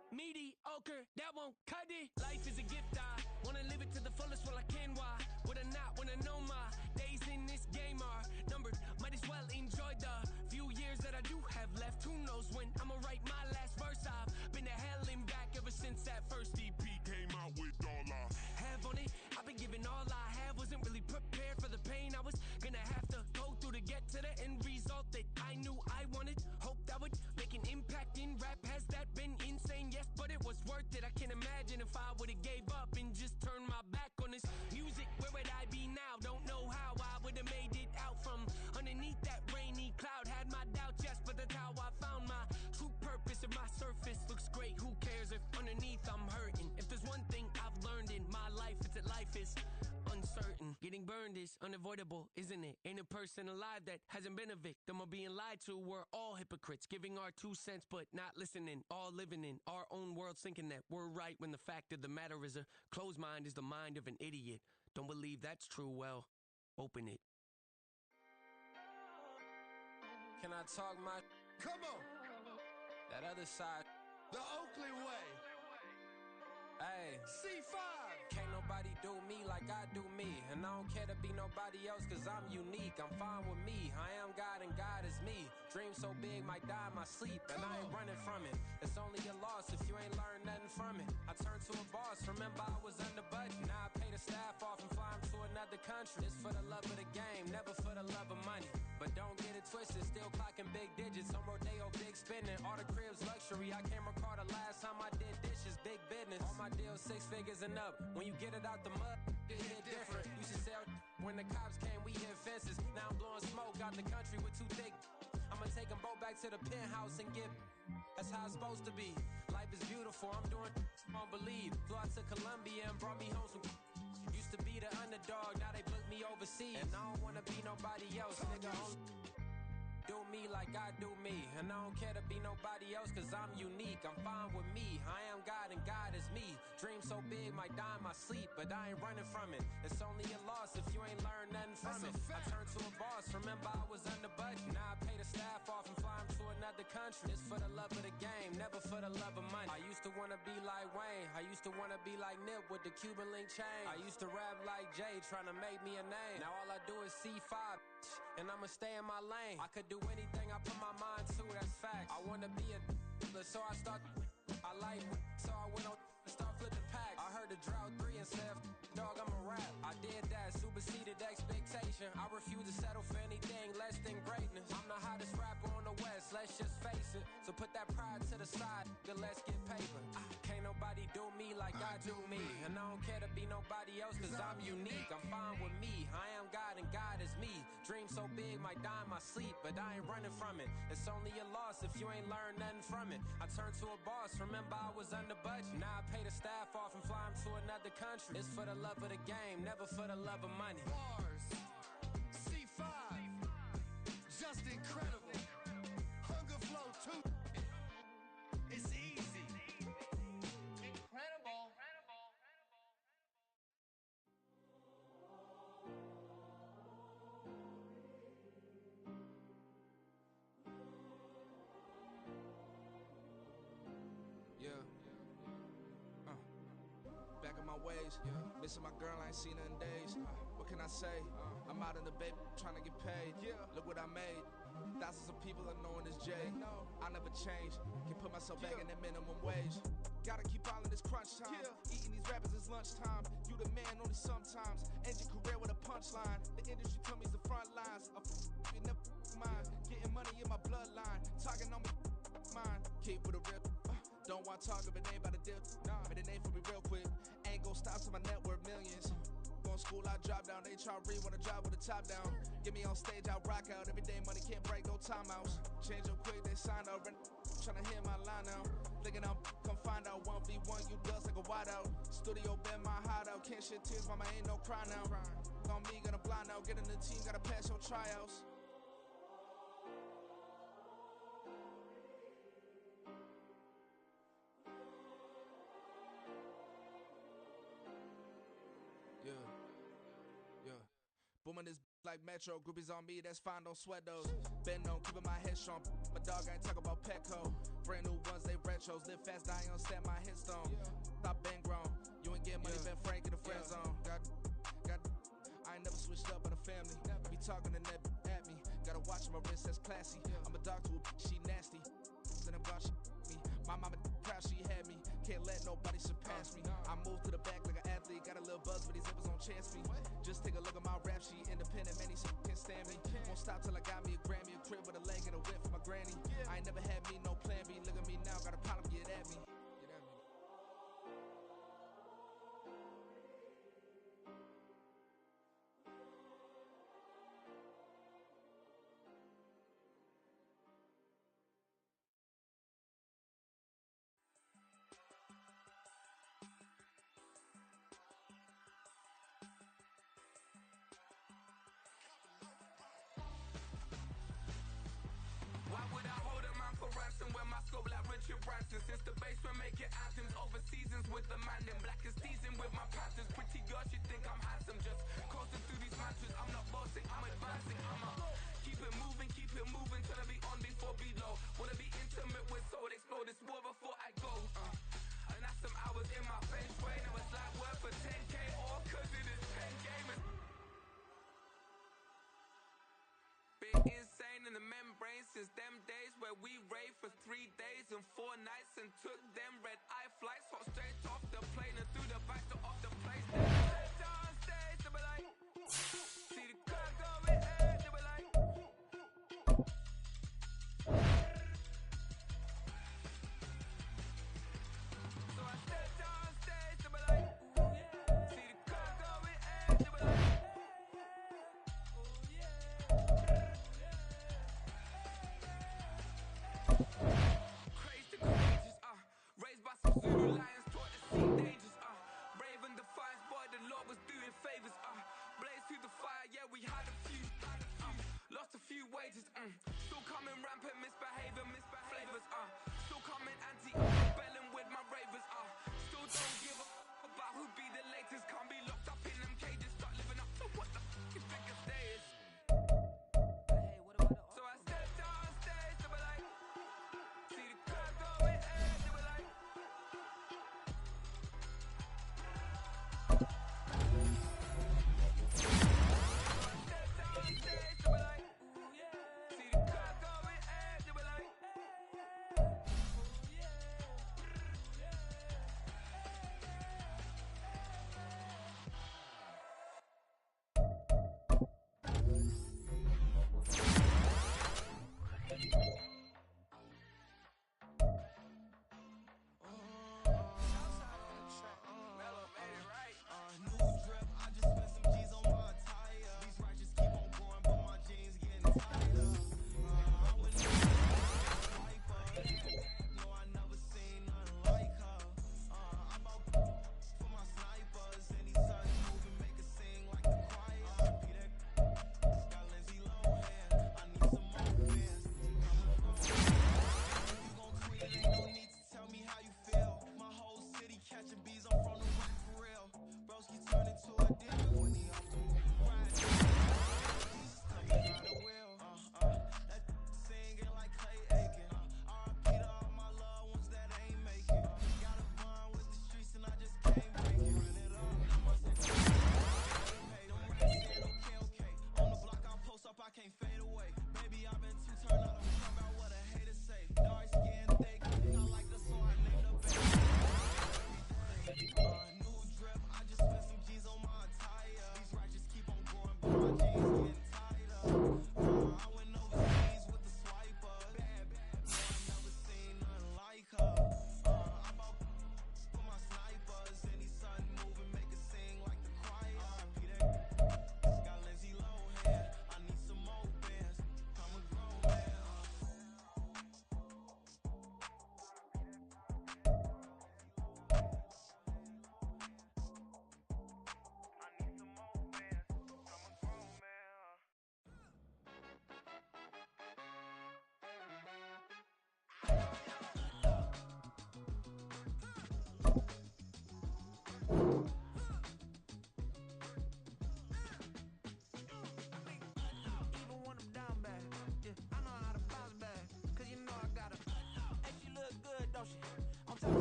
Mediocre, that won't cut it. Life is a gift, I wanna live it to the fullest while I can. Why would I not wanna know my days in this game are numbered? Might as well enjoy the few years that I do have left. Who knows when I'ma write my last verse? I've been to hell and back ever since that first EP came out with all I have on it. I've been giving all I have, wasn't really prepared for the pain I was gonna have to go through to get to the end result that I knew I wanted. Hoped I would make an impact in rap. Has that been insane? Yes, but it was worth it. I can't imagine if I would've gave up and just turned my back on this music. Where would I be now? Don't know how I would've made it out from underneath that rainy cloud. Had my doubts, yes, but that's how I found my true purpose. If my surface looks great, who cares if underneath I'm hurting? If there's one thing I've learned in my life, it's that life is uncertain. Getting burned is unavoidable, isn't it? Ain't a person alive that hasn't been a victim of being lied to. We're all hypocrites, giving our 2 cents but not listening. All living in our own world, thinking that we're right when the fact of the matter is a closed mind is the mind of an idiot. Don't believe that's true? Well, open it. Can I talk my... Come on! That other side. The Oakland way. Hey, C5. Can't nobody do me like I do me. And I don't care to be nobody else cause I'm unique. I'm fine with me. I am God and God is me. Dream so big might die in my sleep. And I ain't running from it. It's only a loss if you ain't learned nothing from it. I turned to a boss. Remember I was under budget. Now I pay the staff off and fly them to another country. It's for the love of the game, never for the love of money. But don't get it twisted, still clocking big digits. On Rodeo, big spending. All the cribs luxury. I can't recall the last time I did dishes, big business. All my deals 6 figures and up. When you get it out the mud, it hit different. Used to sell when the cops came, we hit fences. Now I'm blowing smoke out the country with 2 thick. I'm I'ma take them both back to the penthouse and get. That's how it's supposed to be. Life is beautiful, I'm doing won't believe. Flew out to Colombia and brought me home some. Used to be the underdog, now they book me overseas. And I don't wanna be nobody else, nigga. Do me like I do me. And I don't care to be nobody else, cause I'm unique. I'm fine with me, I am God and God is me. Dream so big, might die in my sleep, but I ain't running from it. It's only a loss if you ain't learned nothing from it. I turned to a boss, remember I was under budget. Now I pay the staff off and fly 'em to another country. It's for the love of the game, never for the love of money. I used to wanna be like Wayne, I used to wanna be like Nip with the Cuban link chain. I used to rap like Jay, trying to make me a name. Now all I do is C5, and I'ma stay in my lane. I could do anything I put my mind to, that's fact. I wanna be a so I start. I like so I went on and start flipping packs. I heard the drought 3 and said, dog, I'm a rap. I did that, superseded expectation. I refuse to settle for anything less than greatness. I'm the hottest rapper on the West, let's just face it. So put that pride to the side, then let's get paper. Can't nobody do me like I do me. And I don't care to be nobody else, cause I'm unique. I'm fine with me, I am God and God is me. Dream so big, might die in my sleep, but I ain't running from it. It's only a loss if you ain't learned nothing from it. I turned to a boss, remember I was under budget. Now I pay the staff off and fly 'em to another country. It's for the love of the game, never for the love of money. Bars, C5, just incredible. Hunger flow too. It's easy. Incredible. Back in my ways, missing my girl, I ain't seen her in days. What can I say? I'm out in the baby, trying to get paid. Look what I made. Thousands of people are knowing this Jay. I never change. Can put myself back in that minimum wage. Gotta keep all in this crunch time. Eating these rappers is lunchtime. You the man only sometimes. End your career with a punchline. The industry told me's the front lines. You never mind. Getting money in my bloodline. Talking on me, mine. Keep with a rip. Don't want to talk if it ain't about a dip. But it ain't for me real quick. Ain't gon' stop till my net worth millions. Going school, I drop down. They try to read when I drop with the top down. Get me on stage, I rock out. Every day money can't break, no timeouts. Change up quick, they sign up. Tryna hit my line now. Thinking I'm come find out 1v1, you dust like a wideout. Studio been my hideout. Can't shed tears, mama ain't no cry now. On me, gonna blind out. Get in the team, gotta pass your tryouts. Booming this like Metro, groupies on me, that's fine, don't sweat those. Been on, keeping my head strong. My dog ain't talking about Petco. Brand new ones, they retros. Live fast, dying on set, my headstone. Stop been grown. You ain't getting money, been Frank in the friend zone. Got, I ain't never switched up on the family. Be talking to that at me. Gotta watch my wrist, that's classy. I'm a dog to a she nasty. Then I'm gone, she me. My mama proud she had me. Can't let nobody surpass me. I moved to the back like an athlete. Got a little buzz, but these zippers don't chance me. Just take a look at my rap sheet. Independent, man, these can't stand me. Won't stop till I got me a Grammy. A crib with a leg and a whip for my granny. I ain't never had me no plan B. Look at me now, got a problem, get at me. Why would I hold a man for ransom when my scope like Richard Branson? Since the basement making anthems over seasons with the man in black is teasing with my patterns. Pretty girl, she think I'm handsome. Just coasting through these mantras. I'm not bossing, I'm advancing. I'ma keep it moving till I be on before below. Wanna be intimate with soul, explore this war before I go. And that's some hours in my bench way. Never slide work for 10K or cause it is 10 gamers. Been insane in the membrane since them days where we raved for 3 days and 4 nights and took them red eye flights, hot straight off the plane and through the back door of the place. Then down stage, they be like, see the crowd going ahead, they be like. So I stepped down stage, they be like, see the crowd going ahead, they be like.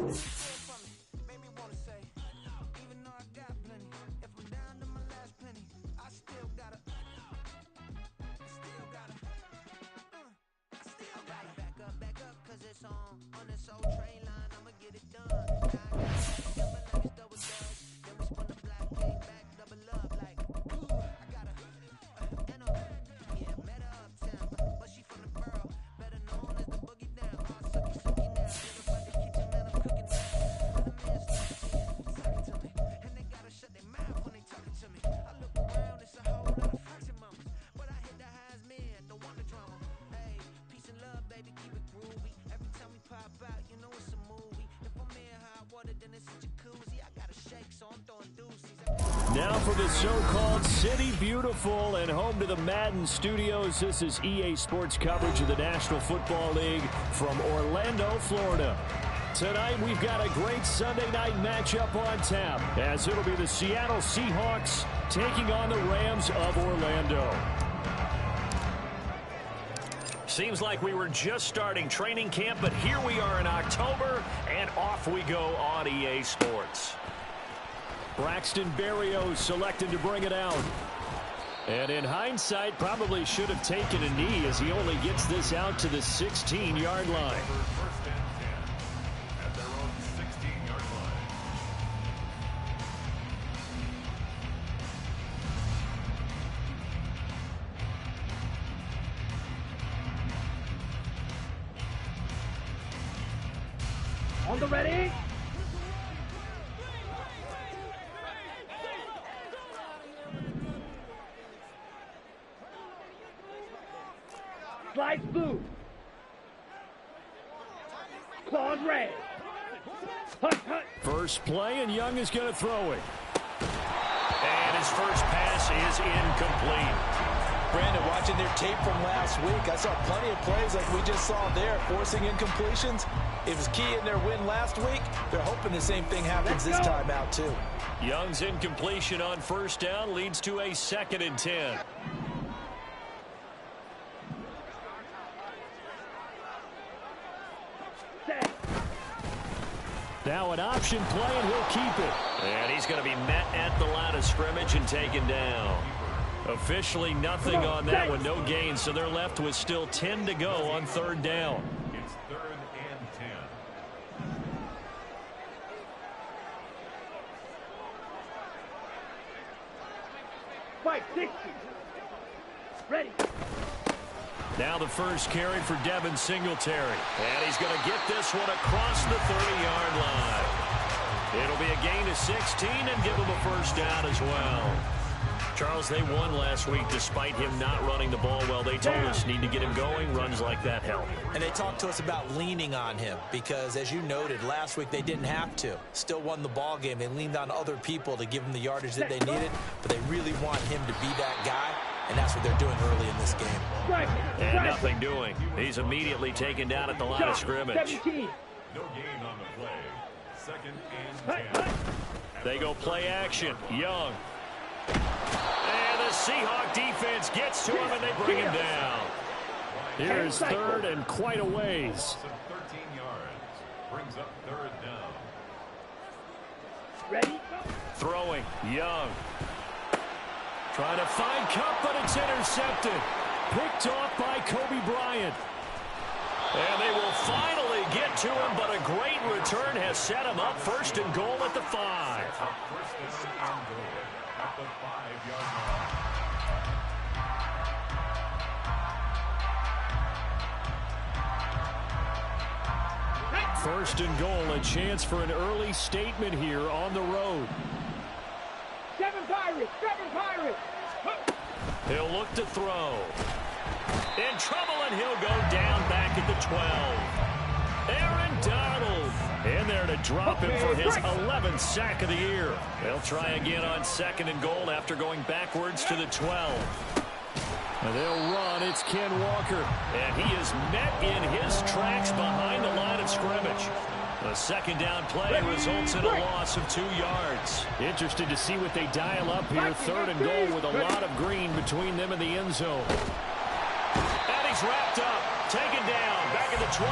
Made me wanna say, even though I got plenty, if I'm down to my last penny, I still gotta back up, cause it's on this old train line, I'ma get it done. Now I got it, double dubs, then we spun the block, came back, double up, like, ooh, I got a, yeah, met her uptown, but she from the borough, better known as the boogie down, sucky now, get up out the kitchen, man, I'm cooking now, when the man starts talking to me, and they gotta shut their mouth when they talking to me, I look around, it's a whole lot of flexing mamas, but I hit the highs, man, don't want the drama, hey, peace and love, baby, keep it groovy, every time we pop out, you know it's a movie, if I'm in hot water, then it's a jacuzzi, I got a shake, so I'm throwing deuces. Now for the so-called City Beautiful and home to the Madden studios, this is EA Sports coverage of the National Football League from Orlando, Florida. Tonight we've got a great Sunday night matchup on tap, as it'll be the Seattle Seahawks taking on the Rams of Orlando. Seems like we were just starting training camp, but here we are in October, and off we go on EA Sports. Braxton Berrios selected to bring it out. And in hindsight, probably should have taken a knee as he only gets this out to the 16-yard line. First and 10 at their own 16-yard line. On the ready. Slice blue. Claws red. Hunt, hunt. First play, and Young is going to throw it. And his first pass is incomplete. Brandon, watching their tape from last week, I saw plenty of plays like we just saw there, forcing incompletions. It was key in their win last week. They're hoping the same thing happens this time out, too. Young's incompletion on first down leads to a 2nd and 10. Now an option play, and he'll keep it. And he's going to be met at the line of scrimmage and taken down. Officially nothing on that one, no gain, so they're left with still 10 to go on 3rd down. It's 3rd and 10. Fight 60. Ready. Now the first carry for Devin Singletary. And he's going to get this one across the 30-yard line. It'll be a gain of 16 and give him a first down as well. Charles, they won last week despite him not running the ball well. They told us need to get him going. Runs like that help. And they talked to us about leaning on him because, as you noted, last week they didn't have to. Still won the ball game. They leaned on other people to give them the yardage that they needed, but they really want him to be that guy, and that's what they're doing early in this game. And nothing doing. He's immediately taken down at the line of scrimmage. 17. No gain on the play. 2nd and 10. They go play action. Young. And the Seahawk defense gets to him, and they bring him down. Here's 3rd and quite a ways. 13 yards. Brings up 3rd down. Ready. Throwing. Young. Trying to find Cup, but it's intercepted. Picked off by Kobe Bryant. And they will finally get to him, but a great return has set him up 1st and goal at the 5. First down and goal at the 5-yard line. First and goal, a chance for an early statement here on the road. 7 Pirates, 7 Pirates. He'll look to throw. In trouble, and he'll go down back at the 12. Aaron Donald in there to drop him for his 11th sack of the year. They'll try again on 2nd and goal after going backwards to the 12. And they'll run. It's Ken Walker. And he is met in his tracks behind the line of scrimmage. The 2nd down play results in a loss of 2 yards. Interested to see what they dial up here. 3rd and goal with a lot of green between them and the end zone. And he's wrapped up. Taken down, back at the 25.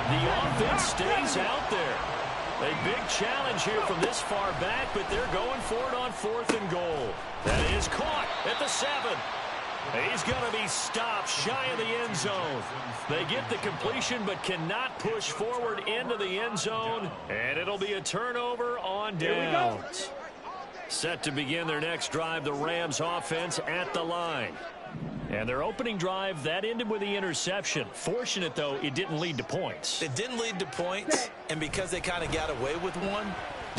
The offense stays out there. A big challenge here from this far back, but they're going for it on 4th and goal. That is caught at the 7. He's going to be stopped shy of the end zone. They get the completion but cannot push forward into the end zone, and it'll be a turnover on downs. Set to begin their next drive, the Rams offense at the line. And their opening drive, that ended with the interception. Fortunate, though, it didn't lead to points. It didn't lead to points, and because they kind of got away with one,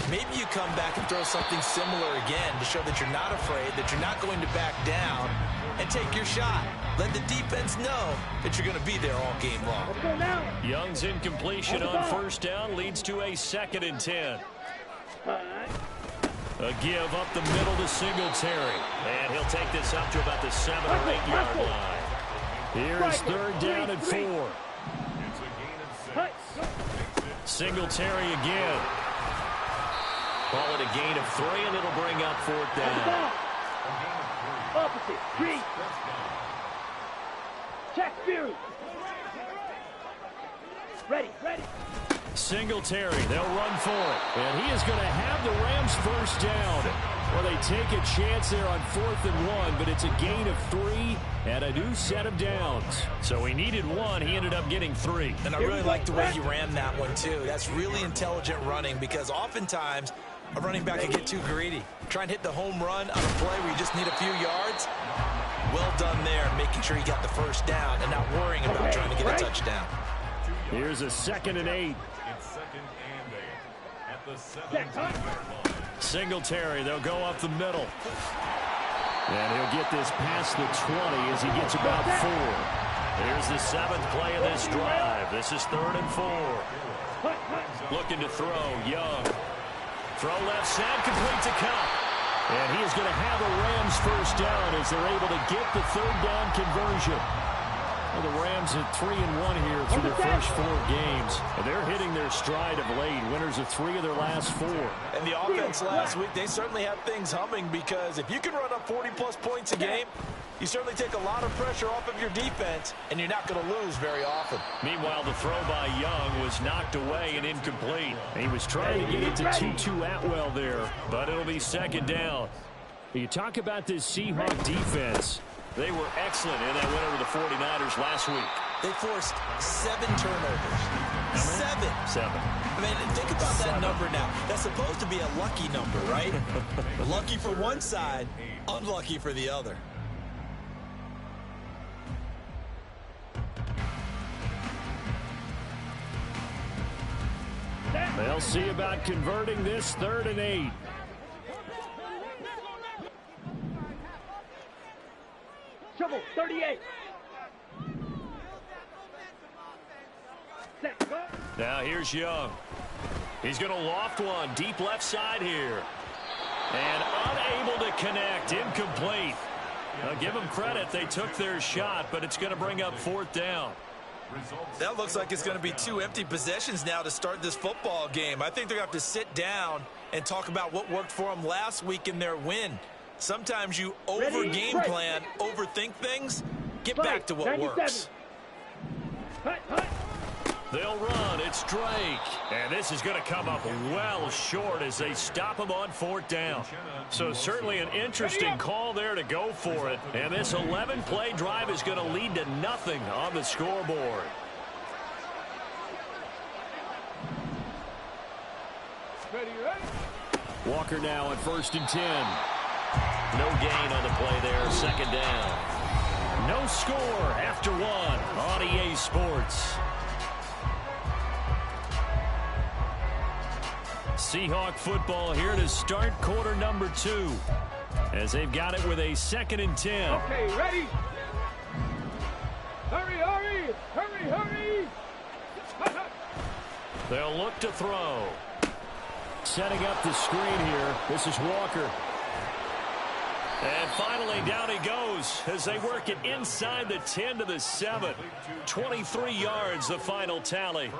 maybe you come back and throw something similar again to show that you're not afraid, that you're not going to back down, and take your shot. Let the defense know that you're going to be there all game long. Young's incompletion on 1st down leads to a 2nd and 10. A give up the middle to Singletary. And he'll take this up to about the 7 or 8 yard line. Here's 3rd down and 4. Singletary again. Call it a gain of 3, and it'll bring up 4th down. Opposite, 3. Check Fury. Ready. Singletary, they'll run for it. And he is going to have the Rams 1st down. Well, they take a chance there on 4th and 1, but it's a gain of 3 and a new set of downs. So he needed 1. He ended up getting 3. And I really like the way he ran that one, too. That's really intelligent running because oftentimes a running back can get too greedy. Try and hit the home run on a play where you just need a few yards. Well done there, making sure you got the 1st down and not worrying about trying to get a touchdown. Here's a 2nd and 8. It's 2nd and 8 at the 7-yard line. Singletary, they'll go up the middle. And he'll get this past the 20 as he gets about 4. Here's the 7th play of this drive. This is 3rd and 4. Looking to throw, Young. Throw left side, complete to Cup. And he is going to have a Rams 1st down as they're able to get the 3rd down conversion. Well, the Rams at 3-1 here through their first 4 games. And they're hitting their stride of late. Winners of 3 of their last 4. And the offense last week, they certainly have things humming because if you can run up 40-plus points a game, you certainly take a lot of pressure off of your defense, and you're not going to lose very often. Meanwhile, the throw by Young was knocked away and incomplete. He was trying to get it to Tutu Atwell there, but it'll be 2nd down. You talk about this Seahawk defense. They were excellent in that win over the 49ers last week. They forced 7 turnovers. 7. I mean, think about that number now. That's supposed to be a lucky number, right? Lucky for one side, unlucky for the other. They'll see about converting this 3rd and 8. Trouble, 38. Now here's Young. He's going to loft one deep left side here. And unable to connect, incomplete. Now give them credit, they took their shot, but it's going to bring up 4th down. That looks like it's going to be 2 empty possessions now to start this football game. I think they're going to have to sit down and talk about what worked for them last week in their win. Sometimes you over-game plan, overthink things, get back to what works. They'll run, it's Drake. And this is going to come up well short as they stop him on 4th down. So certainly an interesting call there to go for it. And this 11-play drive is going to lead to nothing on the scoreboard. Walker now at 1st and 10. No gain on the play there, 2nd down. No score after 1 on EA Sports. Seahawk football here to start quarter number 2 as they've got it with a 2nd and 10. Okay, ready? Hurry! They'll look to throw. Setting up the screen here. This is Walker. And finally, down he goes as they work it inside the 10 to the 7. 23 yards, the final tally.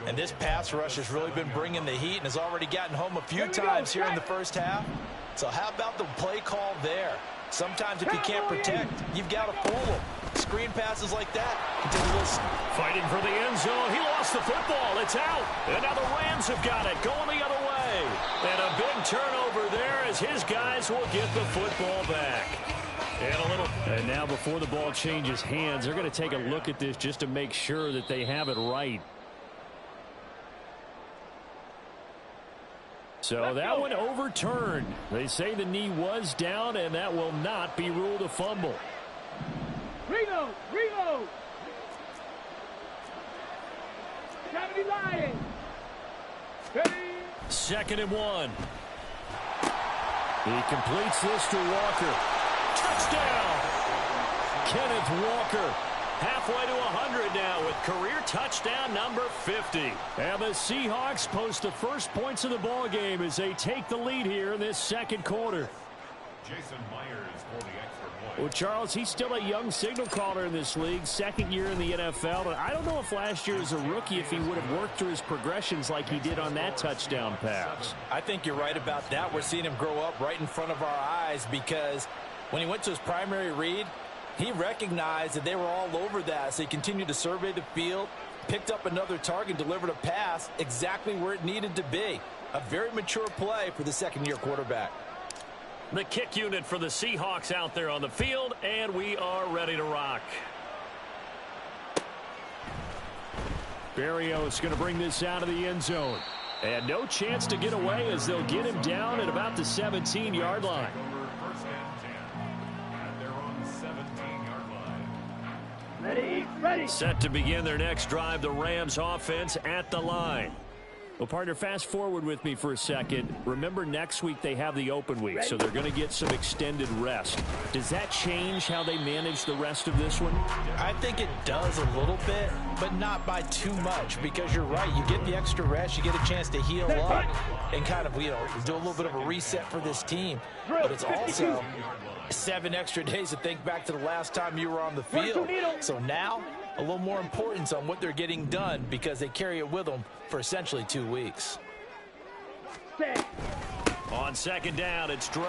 And this pass rush has really been bringing the heat and has already gotten home a few times here in the first half. So how about the play call there? Sometimes if you can't protect, you've got to pull them. screen passes like that can take a little... Fighting for the end zone. He lost the football. It's out. And now the Rams have got it. Going the other way. And a big turnover there as his guys will get the football back. And now before the ball changes hands, they're going to take a look at this just to make sure that they have it right. So that one overturned. They say the knee was down, and that will not be ruled a fumble. Reload! Reload! 70 Lions! 2nd and 1. He completes this to Walker. Touchdown! Kenneth Walker. Halfway to 100 now with career touchdown number 50. And the Seahawks post the first points of the ball game as they take the lead here in this second quarter. Jason Myers for the extra point. Well, Charles, he's still a young signal caller in this league, second year in the NFL. And I don't know if last year as a rookie if he would have worked through his progressions like he did on that touchdown pass. I think you're right about that. We're seeing him grow up right in front of our eyes because when he went to his primary read, he recognized that they were all over that, so he continued to survey the field, picked up another target, delivered a pass exactly where it needed to be. A very mature play for the second-year quarterback. The kick unit for the Seahawks out there on the field, and we are ready to rock. Berrios going to bring this out of the end zone. And no chance to get away as they'll get him down at about the 17-yard line. Ready. Set to begin their next drive, the Rams offense at the line. Well, partner, fast forward with me for a second. Remember, next week they have the open week, so they're going to get some extended rest. Does that change how they manage the rest of this one? I think it does a little bit, but not by too much, because you're right. You get the extra rest, you get a chance to heal up and kind of, do a little bit of a reset for this team. But it's also 7 extra days to think back to the last time you were on the field. So now, a little more importance on what they're getting done because they carry it with them for essentially 2 weeks. On second down, it's Drake.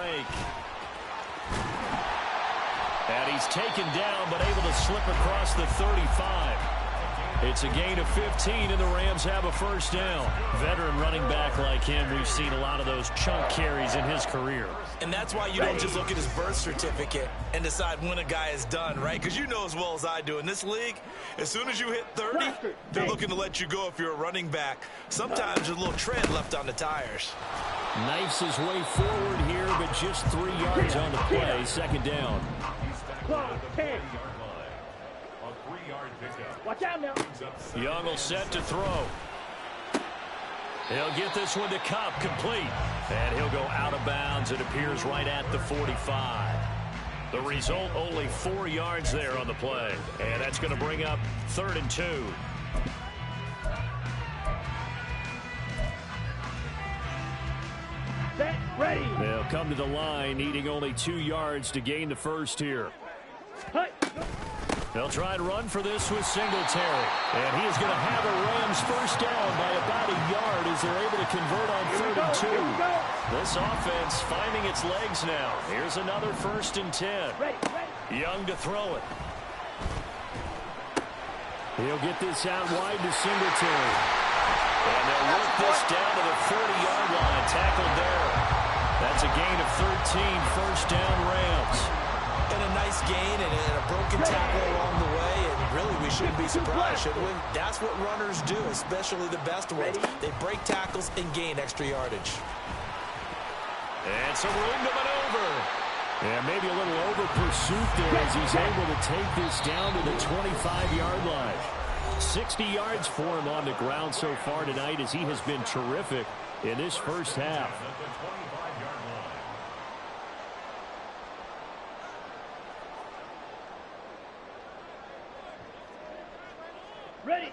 And he's taken down but able to slip across the 35. It's a gain of 15, and the Rams have a first down. Veteran running back like him, we've seen a lot of those chunk carries in his career. And that's why you don't just look at his birth certificate and decide when a guy is done, right? Because you know as well as I do, in this league, as soon as you hit 30, they're looking to let you go if you're a running back. Sometimes there's a little tread left on the tires. Knifes his way forward here, but just 3 yards on the play. Second down. Watch out now. Young will set to throw. He'll get this one to Cup, complete. And he'll go out of bounds. It appears right at the 45. The result, only 4 yards there on the play. And that's going to bring up 3rd and 2. Set, ready. They'll come to the line, needing only 2 yards to gain the first here. They'll try and run for this with Singletary. And he is going to have a Rams first down by about a yard as they're able to convert on 3rd and 2. This offense finding its legs now. Here's another 1st and 10. Young to throw it. He'll get this out wide to Singletary. And they'll work this down to the 40-yard line. Tackled there. That's a gain of 13. First down, Rams. And a nice gain and a broken tackle along the way, and really we shouldn't be surprised, should we? That's what runners do, especially the best ones. They break tackles and gain extra yardage. And some room to maneuver. And maybe a little over pursuit there as he's able to take this down to the 25-yard line. 60 yards for him on the ground so far tonight as he has been terrific in this first half. Ready.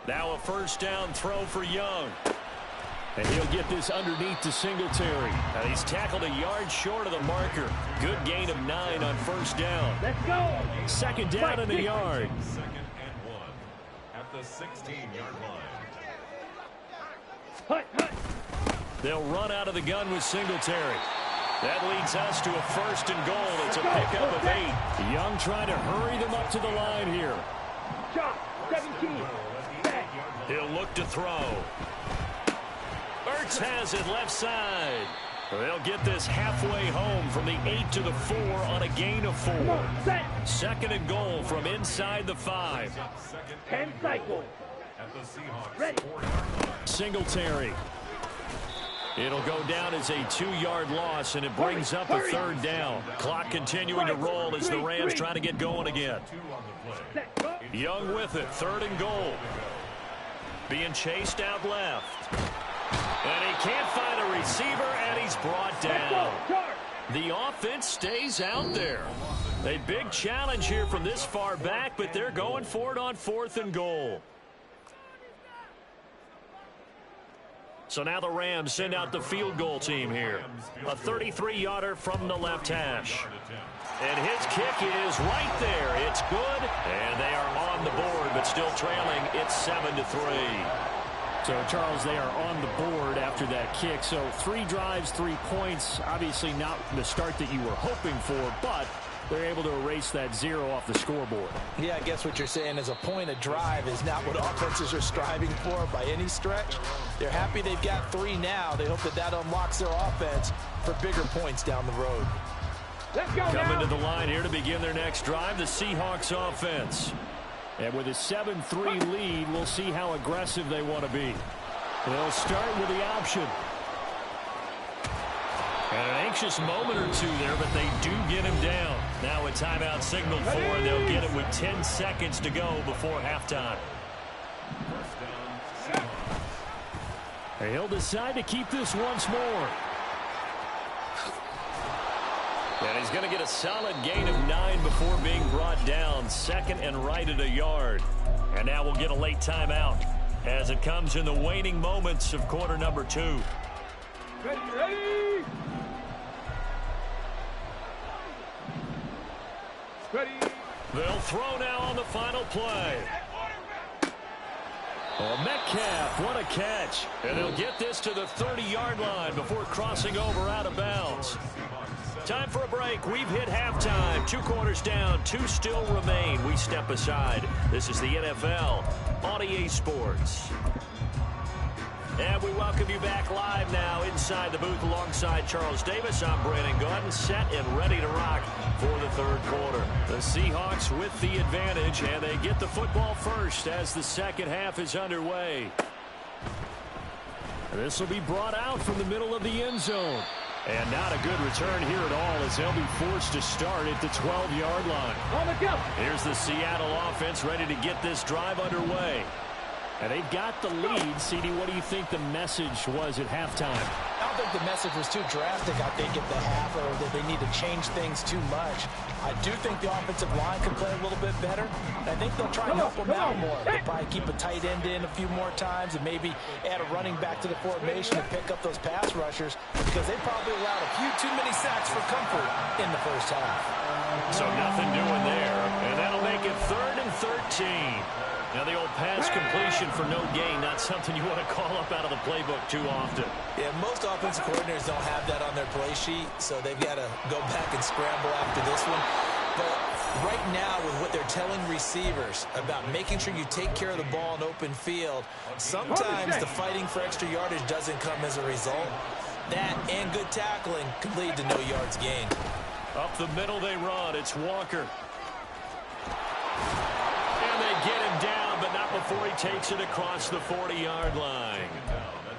Now a first down throw for Young. And he'll get this underneath to Singletary. And he's tackled a yard short of the marker. Good gain of 9 on first down. Let's go. Second down and a yard. 2nd and 1 at the 16-yard line. Hut. They'll run out of the gun with Singletary. That leads us to a 1st and goal. It's a pickup of 8. Young trying to hurry them up to the line here. Shot, 17. Back. He'll look to throw. Ertz has it left side. They'll get this halfway home from the 8 to the 4 on a gain of 4. 2nd and goal from inside the 5. 10 cycles. Ready. Singletary. It'll go down as a 2-yard loss, and it brings up a 3rd down. Clock continuing to roll as the Rams try to get going again. Young with it, 3rd and goal. Being chased out left. And he can't find a receiver, and he's brought down. The offense stays out there. A big challenge here from this far back, but they're going for it on 4th and goal. So now the Rams send out the field goal team here. A 33-yarder from the left hash. And his kick is right there. It's good, and they are on the board, but still trailing. It's 7-3. So, Charles, they are on the board after that kick. So 3 drives, 3 points. Obviously not the start that you were hoping for, but they're able to erase that 0 off the scoreboard. Yeah, I guess what you're saying is a point of drive is not what offenses are striving for by any stretch. They're happy they've got 3 now. They hope that that unlocks their offense for bigger points down the road. Let's go Coming now. to the line here to begin their next drive, the Seahawks offense. And with a 7-3 lead, we'll see how aggressive they want to be. They'll start with the option. And an anxious moment or two there, but they do get him down. Now a timeout signaled for, and they'll get it with 10 seconds to go before halftime. And he'll decide to keep this once more. And he's going to get a solid gain of 9 before being brought down. 2nd and right at a yard. And now we'll get a late timeout as it comes in the waning moments of quarter number 2. Ready, ready. Ready. They'll throw now on the final play. Oh, Metcalf, what a catch. And they'll get this to the 30-yard line before crossing over out of bounds. Time for a break. We've hit halftime. 2 quarters down. 2 still remain. We step aside. This is the NFL on EA Sports. And we welcome you back live now inside the booth alongside Charles Davis. I'm Brandon Gordon, set and ready to rock for the 3rd quarter. The Seahawks with the advantage, and they get the football first as the 2nd half is underway. This will be brought out from the middle of the end zone. And not a good return here at all as they'll be forced to start at the 12-yard line. On the go. Here's the Seattle offense ready to get this drive underway. And they've got the lead. CD, what do you think the message was at halftime? I don't think the message was too drastic, I think, at the half, or that they need to change things too much. I do think the offensive line can play a little bit better. I think they'll try and help them out more. They'll probably keep a tight end in a few more times and maybe add a running back to the formation and pick up those pass rushers because they probably allowed a few too many sacks for comfort in the first half. So nothing doing there. And that'll make it 3rd and 13. Now the old pass completion for no gain, not something you want to call up out of the playbook too often. Yeah, most offensive coordinators don't have that on their play sheet, so they've got to go back and scramble after this one. But right now, with what they're telling receivers about making sure you take care of the ball in open field, sometimes the fighting for extra yardage doesn't come as a result. That and good tackling could lead to no yards gained. Up the middle they run. It's Walker. And they get him down, but not before he takes it across the 40-yard line.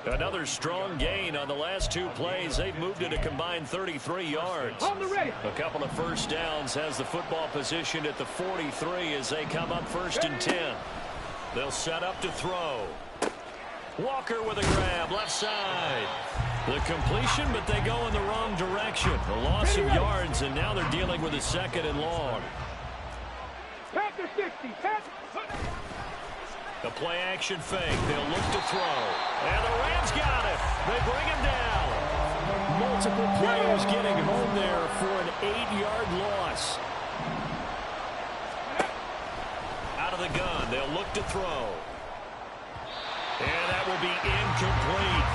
Another strong gain on the last 2 plays. They've moved it a combined 33 yards. On the ready. A couple of first downs, has the football position at the 43 as they come up 1st and 10. They'll set up to throw. Walker with a grab, left side. The completion, but they go in the wrong direction. A loss of yards, and now they're dealing with a 2nd and long. Panther 60. The play action fake. They'll look to throw. And the Rams got it. They bring him down. Multiple players getting home there for an 8-yard loss. Out of the gun. They'll look to throw. And that will be incomplete.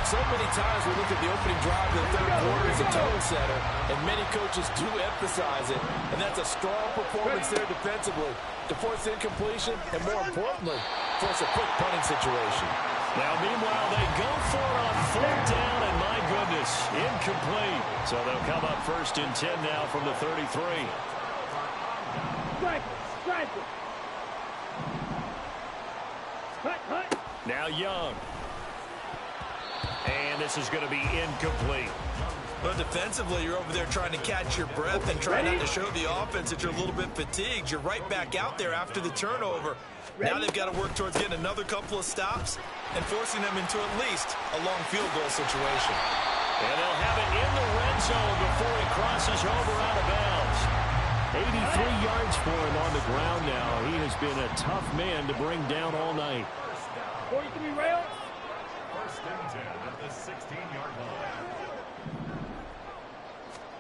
So many times we look at the opening drive of the third quarter as a total setter, and many coaches do emphasize it, and that's a strong performance there defensively to force incompletion and, more importantly, force a quick punting situation. Now, meanwhile, they go for it on fourth down, and my goodness, incomplete. So they'll come up first and 10 now from the 33. Strike it. Hut. Now Young. And this is going to be incomplete. But defensively, you're over there trying to catch your breath and trying not to show the offense that you're a little bit fatigued. You're right back out there after the turnover. Now they've got to work towards getting another couple of stops and forcing them into at least a long field goal situation. And they'll have it in the red zone before he crosses over out of bounds. 83 yards for him on the ground now. He has been a tough man to bring down all night. 43 rail. First and 10 at the 16-yard line.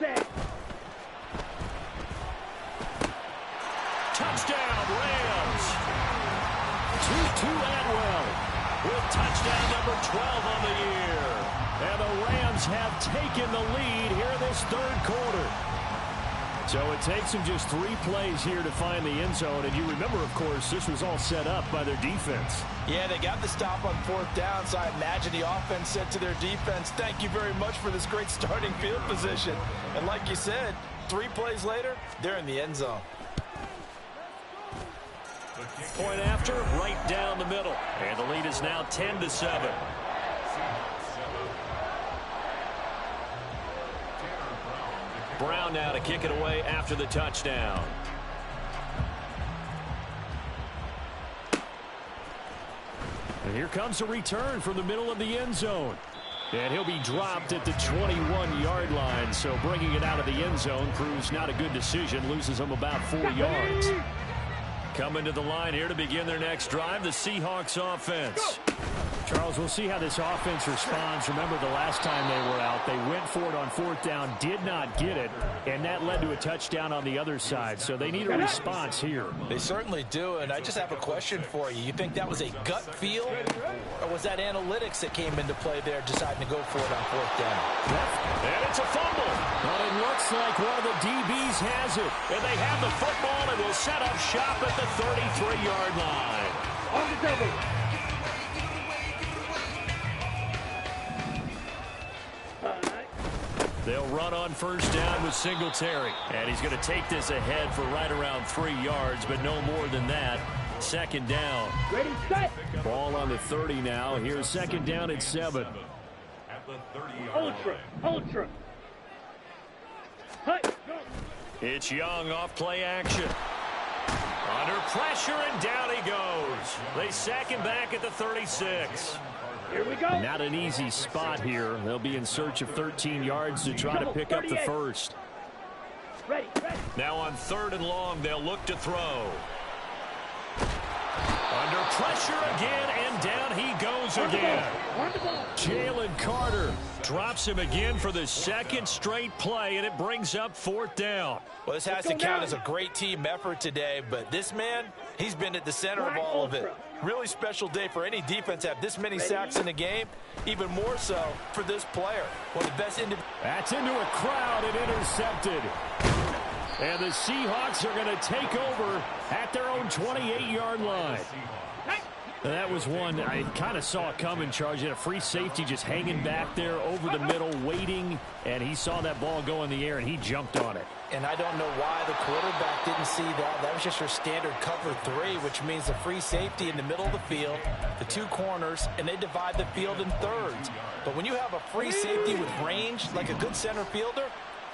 Set. Touchdown, Rams. Tutu Atwell with touchdown number 12 on the year. And the Rams have taken the lead here in this third quarter. So it takes them just 3 plays here to find the end zone. And you remember, of course, this was all set up by their defense. Yeah, they got the stop on fourth down, so I imagine the offense said to their defense, thank you very much for this great starting field position. And like you said, 3 plays later, they're in the end zone. Point after, right down the middle. And the lead is now 10-7. Brown now to kick it away after the touchdown. And here comes a return from the middle of the end zone. And he'll be dropped at the 21-yard line. So bringing it out of the end zone proves not a good decision. Loses them about 4 yards. Coming to the line here to begin their next drive, the Seahawks offense. Charles, we'll see how this offense responds. Remember the last time they were out, they went for it on fourth down, did not get it, and that led to a touchdown on the other side. So they need a response here. They certainly do, and I just have a question for you. You think that was a gut feel, or was that analytics that came into play there deciding to go for it on fourth down? And it's a fumble. But it looks like one of the DBs has it. And they have the football and will set up shop at the 33-yard line. On the double. They'll run on first down with Singletary. And he's going to take this ahead for right around 3 yards, but no more than that. Second down. Ready, set. Ball on the 30 now. Here's second down at 7. At the 30-yard Ultra. Hut. Go. It's Young off play action. Under pressure, and down he goes. They sack him back at the 36. Here we go. Not an easy spot here. They'll be in search of 13 yards to try to pick up the first. Ready. Now on third and long, they'll look to throw. Under pressure again, and down he goes again. Jalen Carter drops him again for the second straight play, and it brings up fourth down. Well, this has to count as a great team effort today, but this man, he's been at the center of all of it. Really special day for any defense to have this many sacks in a game, even more so for this player. One of the best That's into a crowd and intercepted. And the Seahawks are going to take over at their own 28-yard line. And that was one I kind of saw it coming, Charge. He had a free safety just hanging back there over the middle, waiting, and he saw that ball go in the air, and he jumped on it. And I don't know why the quarterback didn't see that. That was just your standard cover 3, which means the free safety in the middle of the field, the 2 corners, and they divide the field in thirds. But when you have a free safety with range, like a good center fielder,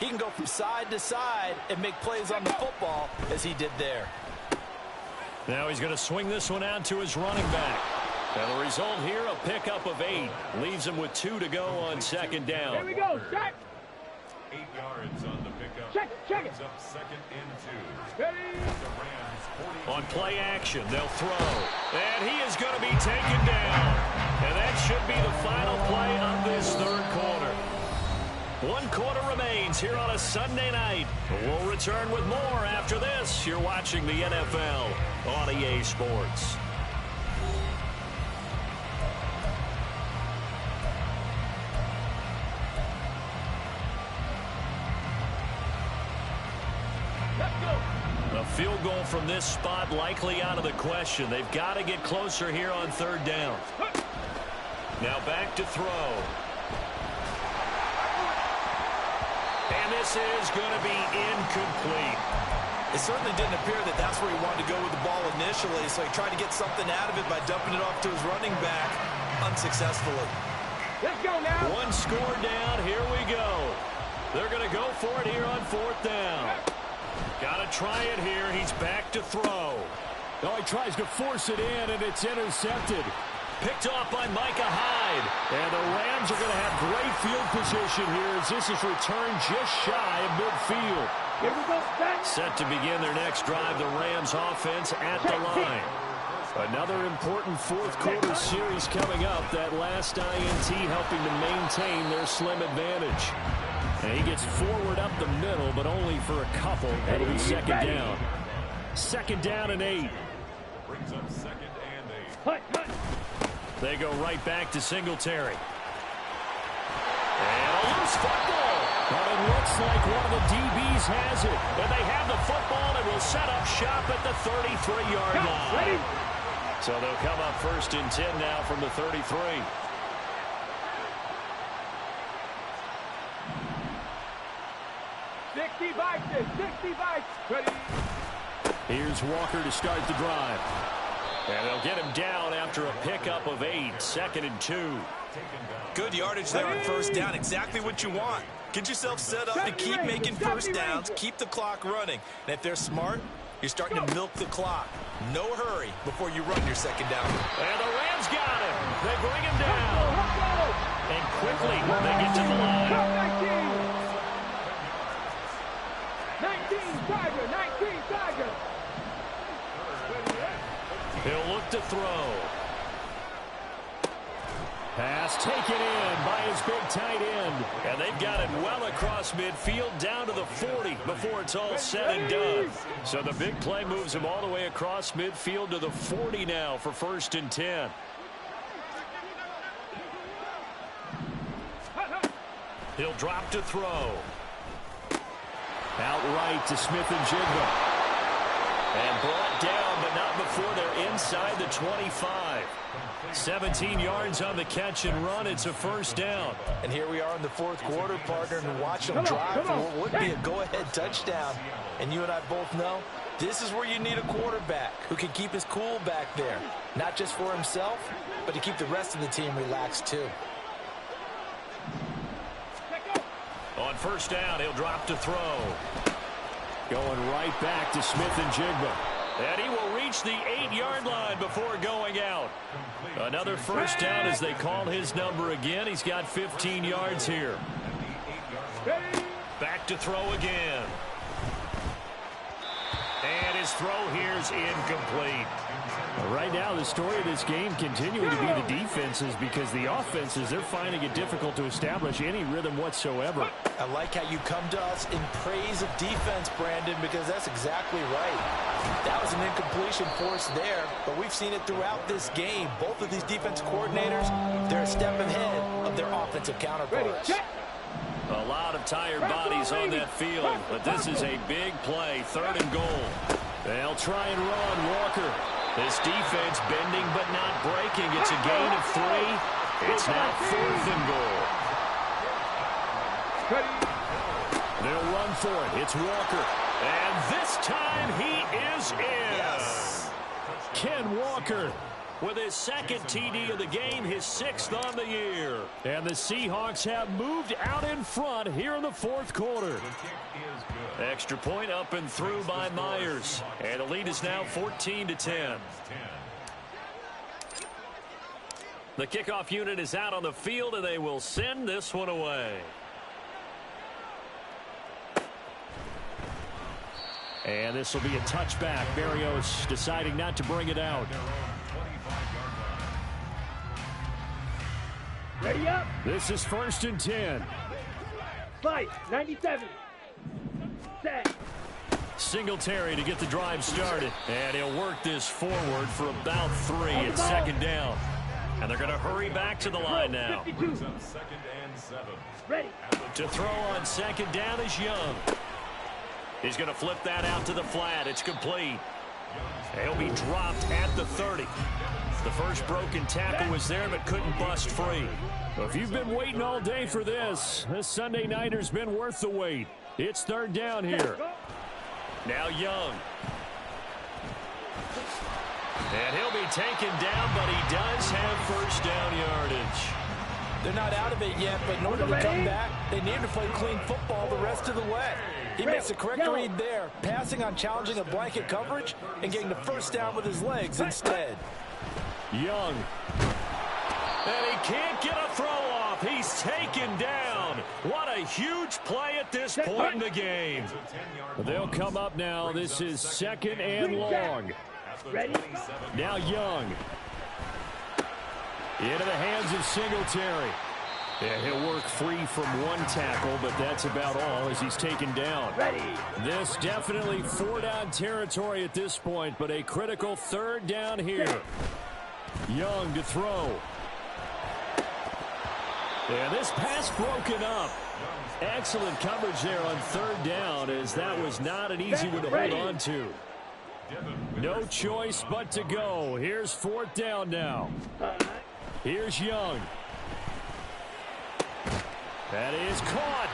he can go from side to side and make plays on the football as he did there. Now he's going to swing this one out to his running back. And the result here, a pickup of 8. Leaves him with 2 to go on second down. Here we go. Check. 8 yards on the pickup. Check it. Up second and 2. Ready. The Rams 40. On play action, they'll throw. And he is going to be taken down. And that should be the final play of this third quarter. 1 quarter remains here on a Sunday night. We'll return with more after this. You're watching the NFL on EA Sports. field goal from this spot likely out of the question. They've got to get closer here on third down. Now back to throw. And this is going to be incomplete. It certainly didn't appear that that's where he wanted to go with the ball initially, so he tried to get something out of it by dumping it off to his running back unsuccessfully. Let's go now. One score down. Here we go. They're going to go for it here on fourth down. Got to try it here. He's back to throw. Oh, he tries to force it in, and it's intercepted. Picked off by Micah Hyde. And the Rams are going to have great field position here as this is returned just shy of midfield. Here we go, set to begin their next drive, the Rams offense at the line. Another important fourth quarter series coming up. That last INT helping to maintain their slim advantage. And he gets forward up the middle, but only for a couple. It'll be second down. Second down and 8. Brings up second and 8. They go right back to Singletary. And a loose football. But it looks like one of the DBs has it. And they have the football and will set up shop at the 33-yard line. So they'll come up first and 10 now from the 33. Here's Walker to start the drive. And they'll get him down after a pickup of 8. Second and 2. Good yardage there on first down. Exactly what you want. Get yourself set up to keep making first downs, keep the clock running. And if they're smart, you're starting to milk the clock. No hurry before you run your second down. And the Rams got him. They bring him down. And quickly they get to the line. 19 Tiger. He'll look to throw. Pass taken in by his big tight end. And they've got it well across midfield down to the 40 before it's all said and done. So the big play moves him all the way across midfield to the 40 now for first and 10. He'll drop to throw. Outright to Smith and Jigba. And brought down, but not before they're inside the 25. 17 yards on the catch and run. It's a first down. And here we are in the fourth quarter, partner, and watch them drive for what would be a go-ahead touchdown. And you and I both know this is where you need a quarterback who can keep his cool back there. Not just for himself, but to keep the rest of the team relaxed too. On first down, he'll drop to throw. Going right back to Smith and Jigba. And he will reach the 8-yard line before going out. Another first down as they call his number again. He's got 15 yards here. Back to throw again. And his throw here's incomplete. Right now, the story of this game continuing to be the defenses, because the offenses, they're finding it difficult to establish any rhythm whatsoever. I like how you come to us in praise of defense, Brandon, because that's exactly right. That was an incompletion force there, but we've seen it throughout this game. Both of these defense coordinators, they're a step ahead of their offensive counterparts. A lot of tired bodies on that field, but this is a big play, third and goal. They'll try and run Walker. This defense bending but not breaking. It's a gain of 3. It's now fourth and goal. They'll run for it. It's Walker. And this time he is in. Yes. Ken Walker with his second TD of the game, his 6th on the year. And the Seahawks have moved out in front here in the fourth quarter. Extra point up and through by Myers. And the lead is now 14-10. The kickoff unit is out on the field, and they will send this one away. And this will be a touchback. Berrios deciding not to bring it out. Ready up. This is first and 10. Fight. 97. Set. Singletary to get the drive started. And he'll work this forward for about 3. It's second down. And they're going to hurry back to the line now. 52. Second and 7. Ready. To throw on second down is Young. He's going to flip that out to the flat. It's complete. He'll be dropped at the 30. The first broken tackle was there, but couldn't bust free. If you've been waiting all day for this Sunday nighter's been worth the wait. It's third down here. Now Young. And he'll be taken down, but he does have first down yardage. They're not out of it yet, but in order to come back, they need to play clean football the rest of the way. He makes the correct read there, passing on challenging a blanket coverage and getting the first down with his legs instead. Young. And he can't get a throw off. He's taken down. What a huge play at this point in the game. They'll come up now. This is second and long. Ready? Now Young. Into the hands of Singletary. Yeah, he'll work free from one tackle, but that's about all as he's taken down. Ready. This definitely four-down territory at this point, but a critical third down here. Young to throw. And this pass broken up. Excellent coverage there on third down, as that was not an easy one to hold on to. No choice but to go. Here's fourth down now. Here's Young. That is caught.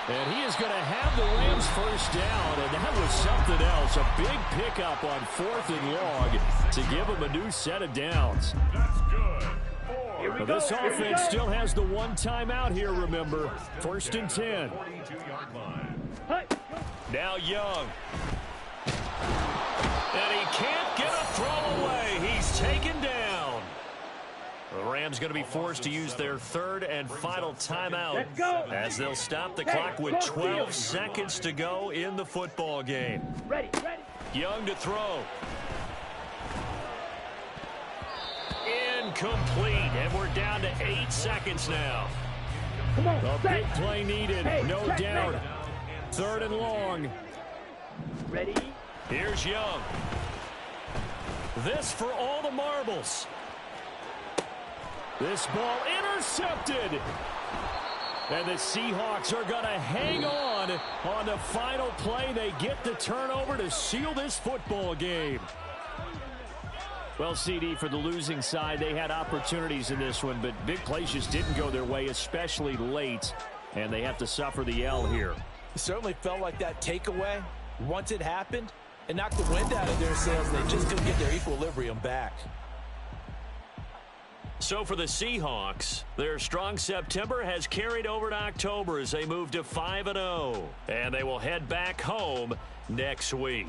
And he is going to have the Rams first down, and that was something else. A big pickup on fourth and long to give them a new set of downs. That's good. But this offense still has the one timeout here, remember. First and 10. 42-yard line. Now Young. And he can't get a throw away. He's taken down. The Rams going to be forced to use their third and final timeout as they'll stop the clock with 12 seconds to go in the football game. Ready. Young to throw. Incomplete, and we're down to 8 seconds now. Come on. A big play needed, no doubt. Third and long. Ready. Here's Young. This for all the marbles. This ball intercepted. And the Seahawks are going to hang on the final play. They get the turnover to seal this football game. Well, CD, for the losing side, they had opportunities in this one, but big plays just didn't go their way, especially late, and they have to suffer the L here. It certainly felt like that takeaway, once it happened, and knocked the wind out of their sails. They just couldn't get their equilibrium back. So for the Seahawks, their strong September has carried over to October as they move to 5-0, and they will head back home next week.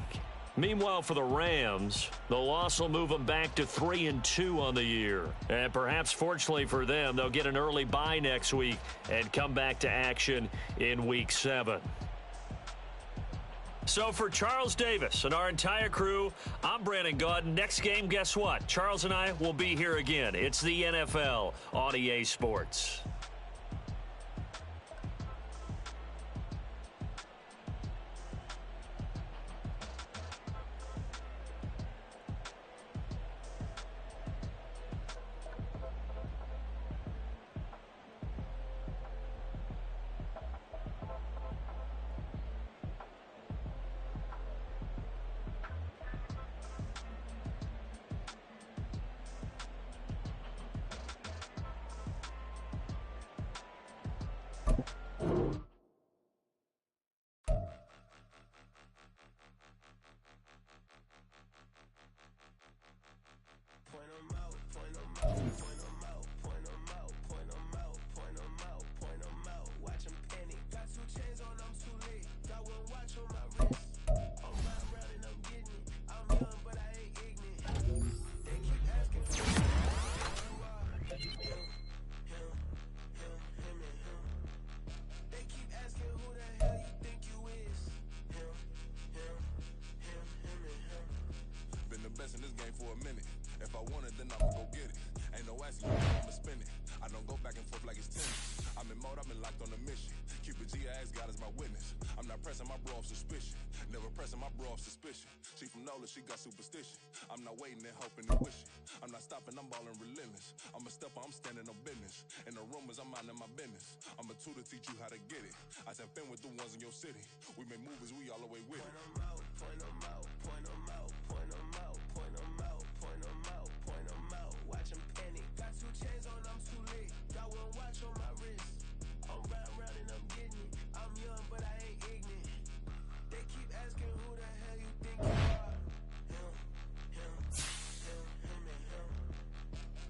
Meanwhile, for the Rams, the loss will move them back to 3-2 on the year. And perhaps fortunately for them, they'll get an early bye next week and come back to action in Week 7. So for Charles Davis and our entire crew, I'm Brandon Gaudin. Next game, guess what? Charles and I will be here again. It's the NFL on EA Sports. Keep it G, I ask God as my witness. I'm not pressing my bro off suspicion. Never pressing my bro off suspicion. She from Nola, she got superstition. I'm not waiting and hoping and wishing. I'm not stopping, I'm balling relentless. I'm a stepper, I'm standing on business. And the rumors, I'm minding my business. I'm a tutor, teach you how to get it. I said, fin with the ones in your city. We make movies, we all the way with it. Point them out, point them out, point them out, point them out, point them out, point them out. Watch them panic. Got 2 chains on, I'm too late. Got 1 watch on my wrist. I'm round and I'm getting it. I'm young, but I ain't ignorant. They keep asking who the hell you think you are. Him, and him.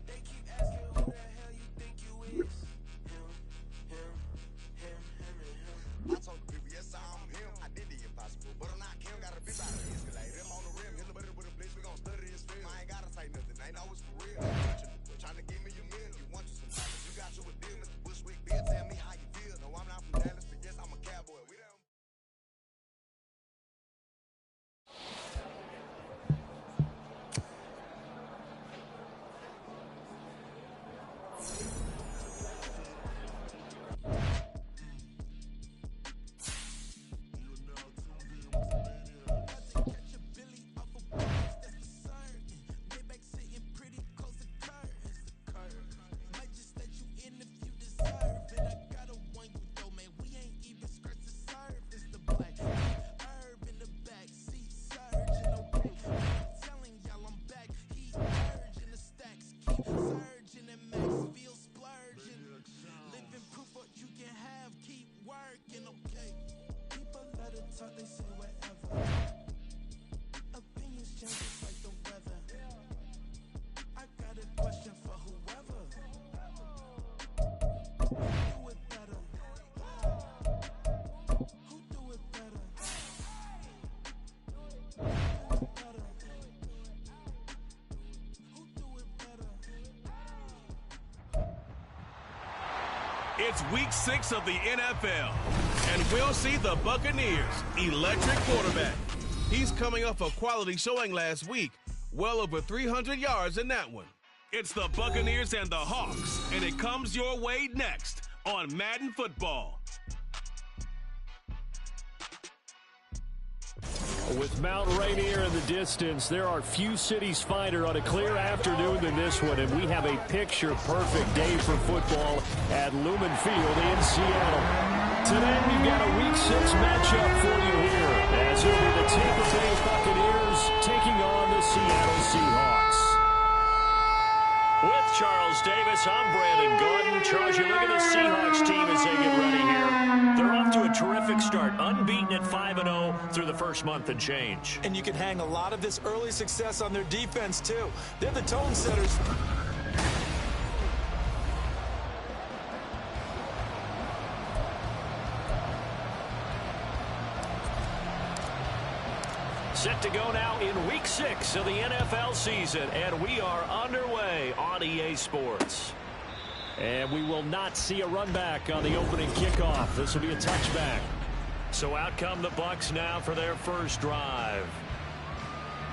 They keep asking who the hell you think you is. Him, and him. I told the people, yes, I'm him. I did the impossible, but I'm not Kim. Got a bitch out of the escalade. Him on the rim, hit the butter with a blitz. We gon' study his film. I ain't gotta say nothing. Ain't know it's for real. Trying to give me your meal. You want you some time. You got you a deal, Mr. Bushwick. Bill, tell me how you feel. No, I'm not from Dallas, but yes, I'm a cowboy. We don't. They say whatever. Opinions change just like the weather. I got a question for whoever. Who do it better? Who do it better? Who do it better? It's week 6 of the NFL. And we'll see the Buccaneers' electric quarterback. He's coming off a quality showing last week, well over 300 yards in that one. It's the Buccaneers and the Hawks, and it comes your way next on Madden Football. With Mount Rainier in the distance, there are few cities finer on a clear afternoon than this one, and we have a picture-perfect day for football at Lumen Field in Seattle. Today, we've got a Week 6 matchup for you here, as it'll be the Tampa Bay Buccaneers taking on the Seattle Seahawks. With Charles Davis, I'm Brandon Gordon. Charles, you look at the Seahawks team as they get ready here. They're off to a terrific start, unbeaten at 5-0 through the first month and change. And you can hang a lot of this early success on their defense, too. They're the tone setters. Set to go now in Week 6 of the NFL season, and we are underway on EA Sports. And we will not see a run back on the opening kickoff. This will be a touchback. So out come the Bucs now for their first drive.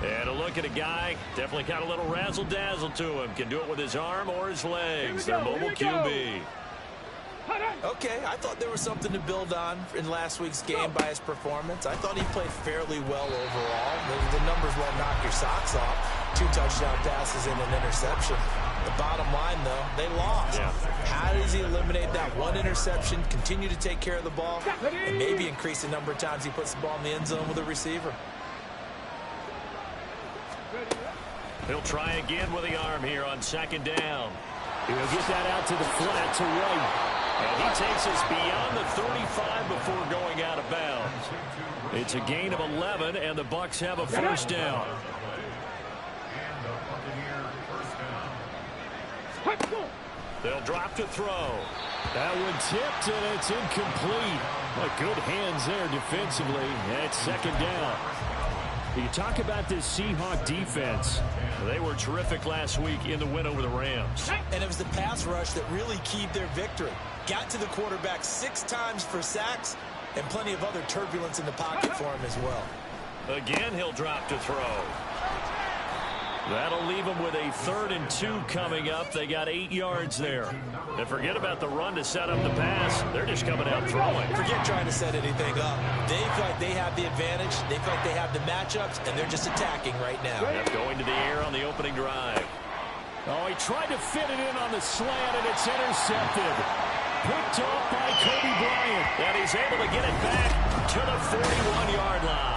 And a look at a guy, definitely got a little razzle-dazzle to him. Can do it with his arm or his legs. Their mobile QB. Okay, I thought there was something to build on in last week's game by his performance. I thought he played fairly well overall. The numbers won't knock your socks off. 2 touchdown passes and an interception. The bottom line, though, they lost. Yeah. How does he eliminate that 1 interception, continue to take care of the ball, and maybe increase the number of times he puts the ball in the end zone with a receiver? He'll try again with the arm here on 2nd down. He'll get that out to the flat to right. And he takes us beyond the 35 before going out of bounds. It's a gain of 11, and the Bucs have a first down. They'll drop to throw. That one tipped, and it's incomplete. But good hands there defensively. And it's 2nd down. You talk about this Seahawk defense. They were terrific last week in the win over the Rams. And it was the pass rush that really keyed their victory. Got to the quarterback 6 times for sacks, and plenty of other turbulence in the pocket for him as well. Again, he'll drop to throw. That'll leave them with a 3rd and 2 coming up. They got 8 yards there. And forget about the run to set up the pass. They're just coming out throwing. Forget trying to set anything up. They feel like they have the advantage. They feel like they have the matchups, and they're just attacking right now. Yep, going to the air on the opening drive. Oh, he tried to fit it in on the slant, and it's intercepted. Picked off by Kobe Bryant. And he's able to get it back to the 41-yard line.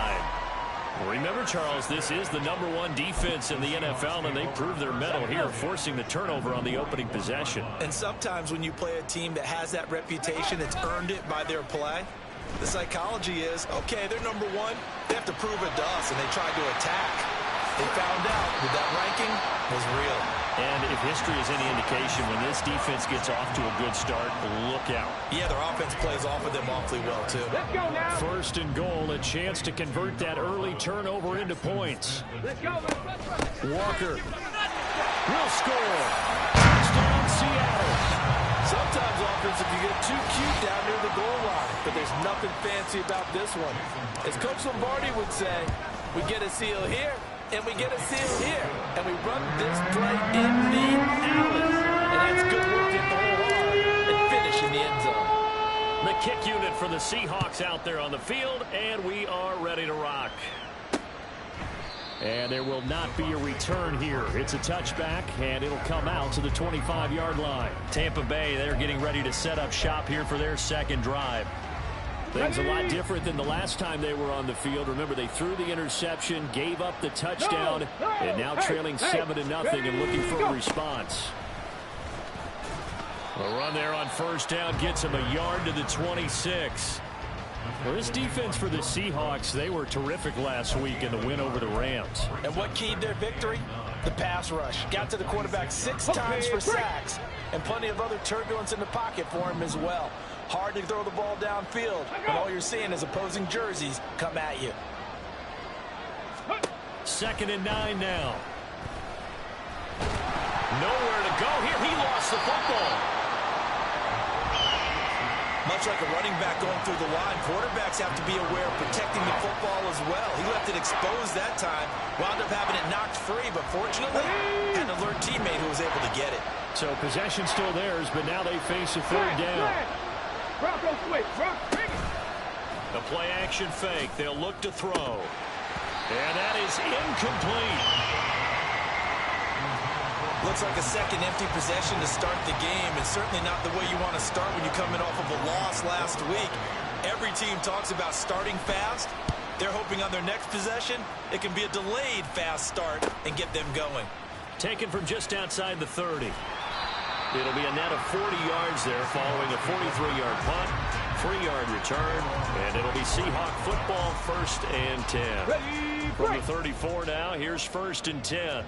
Remember, Charles, this is the #1 defense in the NFL, and they proved their mettle here, forcing the turnover on the opening possession. And sometimes when you play a team that has that reputation, it's earned it by their play. The psychology is, okay, they're #1. They have to prove it to us, and they tried to attack. They found out that that ranking was real. And if history is any indication, when this defense gets off to a good start, look out. Yeah, their offense plays off of them awfully well, too. Let's go now. 1st and goal, a chance to convert that early turnover into points. Let's go. Walker will score. Touchdown, Seattle. Sometimes offense, if you get too cute down near the goal line, but there's nothing fancy about this one. As Coach Lombardi would say, we get a seal here, and we get a seal here, and we run this play in the alleys. And that's good work in the whole hard and finish in the end zone. The kick unit for the Seahawks out there on the field, and we are ready to rock. And there will not be a return here. It's a touchback, and it'll come out to the 25-yard line. Tampa Bay, they're getting ready to set up shop here for their 2nd drive. Things a lot different than the last time they were on the field. Remember, they threw the interception, gave up the touchdown, and now trailing 7-0 and looking for a response. A run there on 1st down gets him a yard to the 26. Well, this defense for the Seahawks, they were terrific last week in the win over the Rams. And what keyed their victory? The pass rush. Got to the quarterback 6 times for sacks, and plenty of other turbulence in the pocket for him as well. Hard to throw the ball downfield, but all you're seeing is opposing jerseys come at you. 2nd and 9 now. Nowhere to go here. He lost the football. Much like a running back going through the line, quarterbacks have to be aware of protecting the football as well. He left it exposed that time, wound up having it knocked free, but fortunately, had an alert teammate who was able to get it. So possession still theirs, but now they face a 3rd down. Bronco switch. A play action fake. They'll look to throw. And that is incomplete. Looks like a second empty possession to start the game, and certainly not the way you want to start when you're coming off of a loss last week. Every team talks about starting fast. They're hoping on their next possession, it can be a delayed fast start and get them going. Taken from just outside the 30. It'll be a net of 40 yards there following a 43-yard punt, 3-yard return, and it'll be Seahawk football 1st and 10. From the 34 now, here's 1st and 10.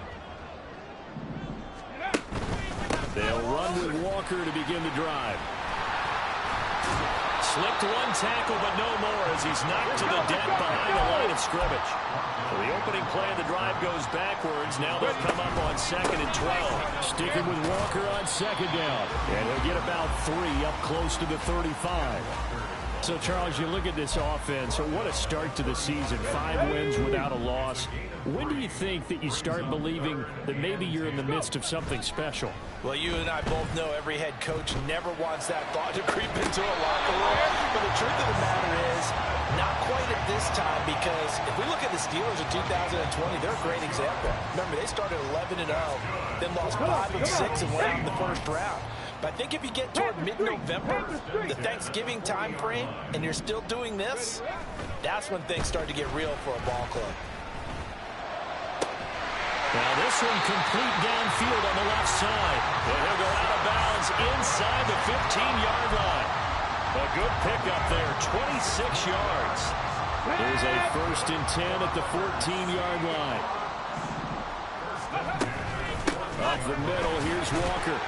They'll run with Walker to begin the drive. Slipped one tackle, but no more as he's knocked to the deck behind the line of scrimmage. The opening play of the drive goes backwards. Now they'll come up on 2nd and 12. Sticking with Walker on 2nd down. And he'll get about 3 up close to the 35. So, Charles, you look at this offense. What a start to the season. 5 wins without a loss. When do you think that you start believing that maybe you're in the midst of something special? Well, you and I both know every head coach never wants that thought to creep into a locker room. But the truth of the matter is, not quite at this time, because if we look at the Steelers in 2020, they're a great example. Remember, they started 11-0, then lost 5 of 6 and went out in the 1st round. But I think if you get toward mid-November, the Thanksgiving time frame, and you're still doing this, that's when things start to get real for a ball club. Now this one complete downfield on the left side. And he'll go out of bounds inside the 15-yard line. A good pickup there, 26 yards. There's a 1st and 10 at the 14-yard line. Up the middle, here's Walker.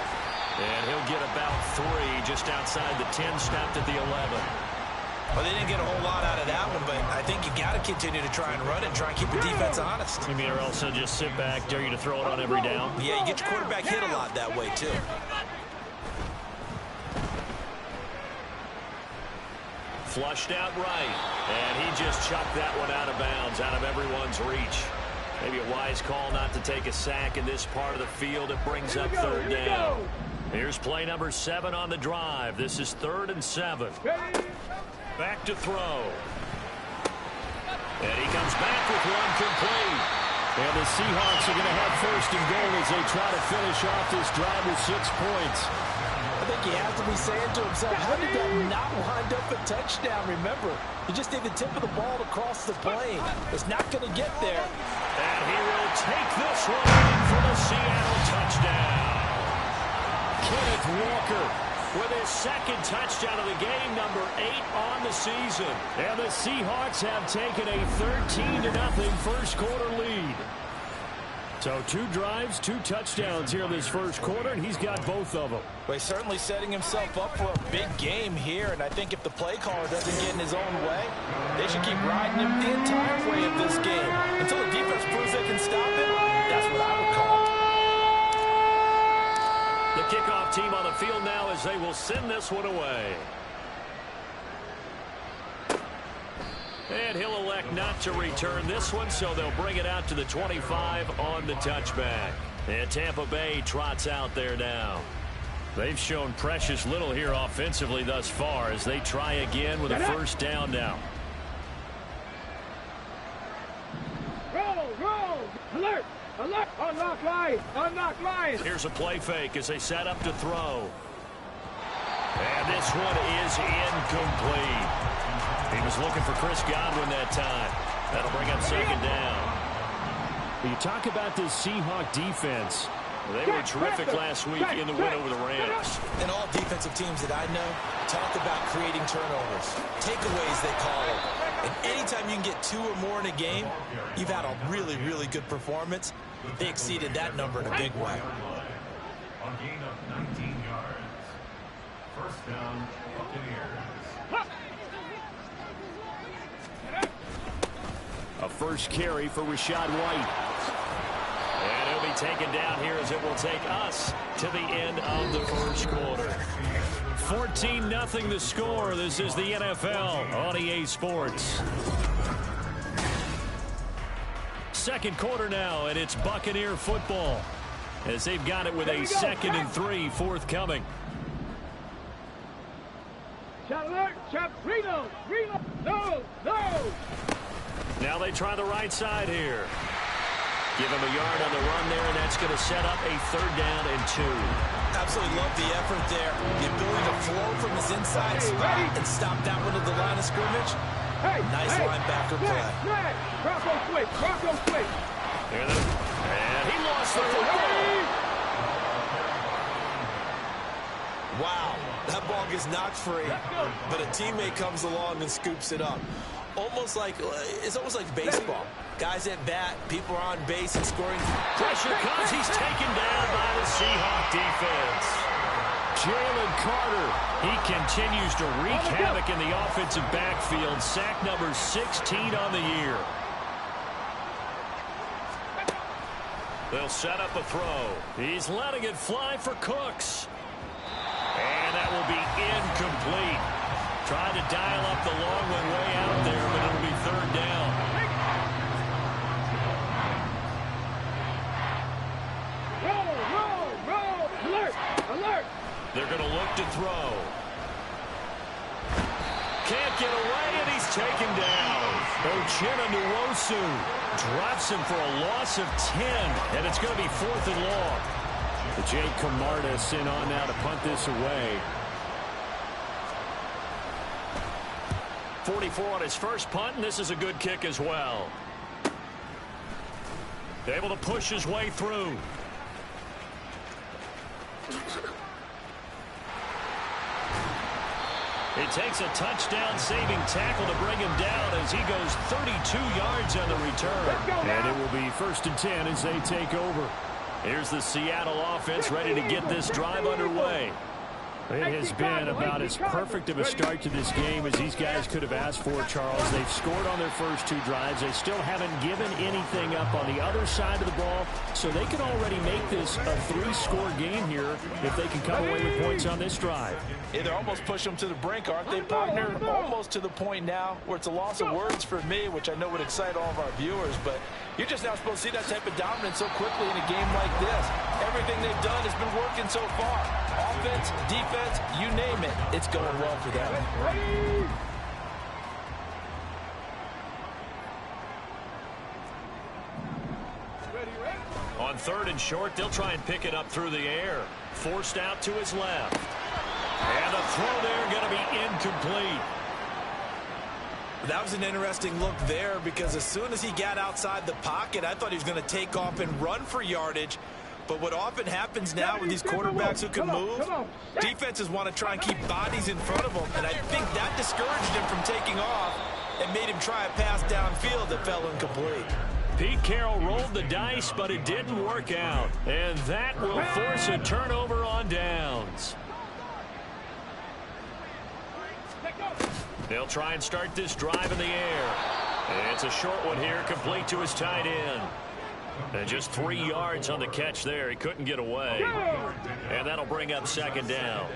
And he'll get about 3 just outside the 10, stopped at the 11. Well, they didn't get a whole lot out of that one, but I think you got to continue to try and run it and try and keep the defense honest. You mean, or else they'll just sit back, dare you to throw it on every down? Yeah, you get your quarterback hit a lot that way, too. Flushed out right, and he just chucked that one out of bounds, out of everyone's reach. Maybe a wise call not to take a sack in this part of the field. It brings up third down. Here's play number 7 on the drive. This is 3rd and 7. Back to throw. And he comes back with one complete. And the Seahawks are going to have 1st and goal as they try to finish off this drive with 6 points. I think he has to be saying to himself, how did that not wind up a touchdown? Remember, he just did the tip of the ball across the plane. It's not going to get there. And he will take this one in for the Seattle touchdown. Kenneth Walker with his 2nd touchdown of the game, number 8 on the season. And the Seahawks have taken a 13-0 first quarter lead. So 2 drives, 2 touchdowns here in this first quarter, and he's got both of them. Well, he's certainly setting himself up for a big game here, and I think if the play caller doesn't get in his own way, they should keep riding him the entire way of this game. Until the defense proves they can stop him, that's what I would call. The kickoff team on the field now as they will send this one away. And he'll elect not to return this one, so they'll bring it out to the 25 on the touchback. And Tampa Bay trots out there now. They've shown precious little here offensively thus far as they try again with a 1st down now. Roll! Alert! Alert! Unlock line! Unlock line! Here's a play fake as they set up to throw. And this one is incomplete. He was looking for Chris Godwin that time. That'll bring up 2nd down. You talk about this Seahawk defense. They were terrific last week in the win over the Rams. And all defensive teams that I know talk about creating turnovers. Takeaways, they call it. And anytime you can get 2 or more in a game, you've had a really, really good performance. They exceeded that number in a big way. On gain of 19 yards. 1st down, Buccaneers. A first carry for Rachaad White. And he'll be taken down here as it will take us to the end of the first quarter. 14-0 the score. This is the NFL on EA Sports. 2nd quarter now, and it's Buccaneer football as they've got it with a 2nd and 3 forthcoming. Shot alert! Shot! Reload! No! Now they try the right side here. Give him a yard on the run there, and that's going to set up a 3rd down and 2. Absolutely love the effort there. The ability to flow from his inside spot and stop that one at the line of scrimmage. Nice linebacker play. Bronco switch! And he lost the football. Wow, that ball gets knocked free, but a teammate comes along and scoops it up. It's almost like baseball. Guys at bat, people are on base and scoring. Pressure comes. He's taken down by the Seahawk defense. Jalen Carter, he continues to wreak havoc in the offensive backfield. Sack number 16 on the year. They'll set up a throw. He's letting it fly for Cooks. And that will be incomplete. Trying to dial up the long one way out there, but it'll be 3rd down. Roll! Alert! They're going to look to throw. Can't get away, and he's taken down. Uchenna Nwosu drops him for a loss of 10, and it's going to be 4th and long. Jake Camardas in on now to punt this away. 44 on his first punt, and this is a good kick as well. Able to push his way through. It takes a touchdown-saving tackle to bring him down as he goes 32 yards on the return. And it will be 1st and 10 as they take over. Here's the Seattle offense ready to get this drive underway. It has been about as perfect of a start to this game as these guys could have asked for, Charles. They've scored on their first 2 drives. They still haven't given anything up on the other side of the ball, so they can already make this a 3-score game here if they can come away with points on this drive. Yeah, they're almost pushing them to the brink, aren't they, partner? Almost to the point now where it's a loss of words for me, which I know would excite all of our viewers, but You're just not supposed to see that type of dominance so quickly in a game like this. Everything they've done has been working so far. Offense, defense, you name it, it's going well for them. On 3rd and short, they'll try and pick it up through the air. Forced out to his left. And the throw there going to be incomplete. That was an interesting look there because as soon as he got outside the pocket, I thought he was going to take off and run for yardage. But what often happens now with these quarterbacks who can move, defenses want to try and keep bodies in front of them. And I think that discouraged him from taking off and made him try a pass downfield that fell incomplete. Pete Carroll rolled the dice, but it didn't work out. And that will force a turnover on downs. They'll try and start this drive in the air. It's a short one here, complete to his tight end. And just 3 yards on the catch there. He couldn't get away. And that'll bring up 2nd down.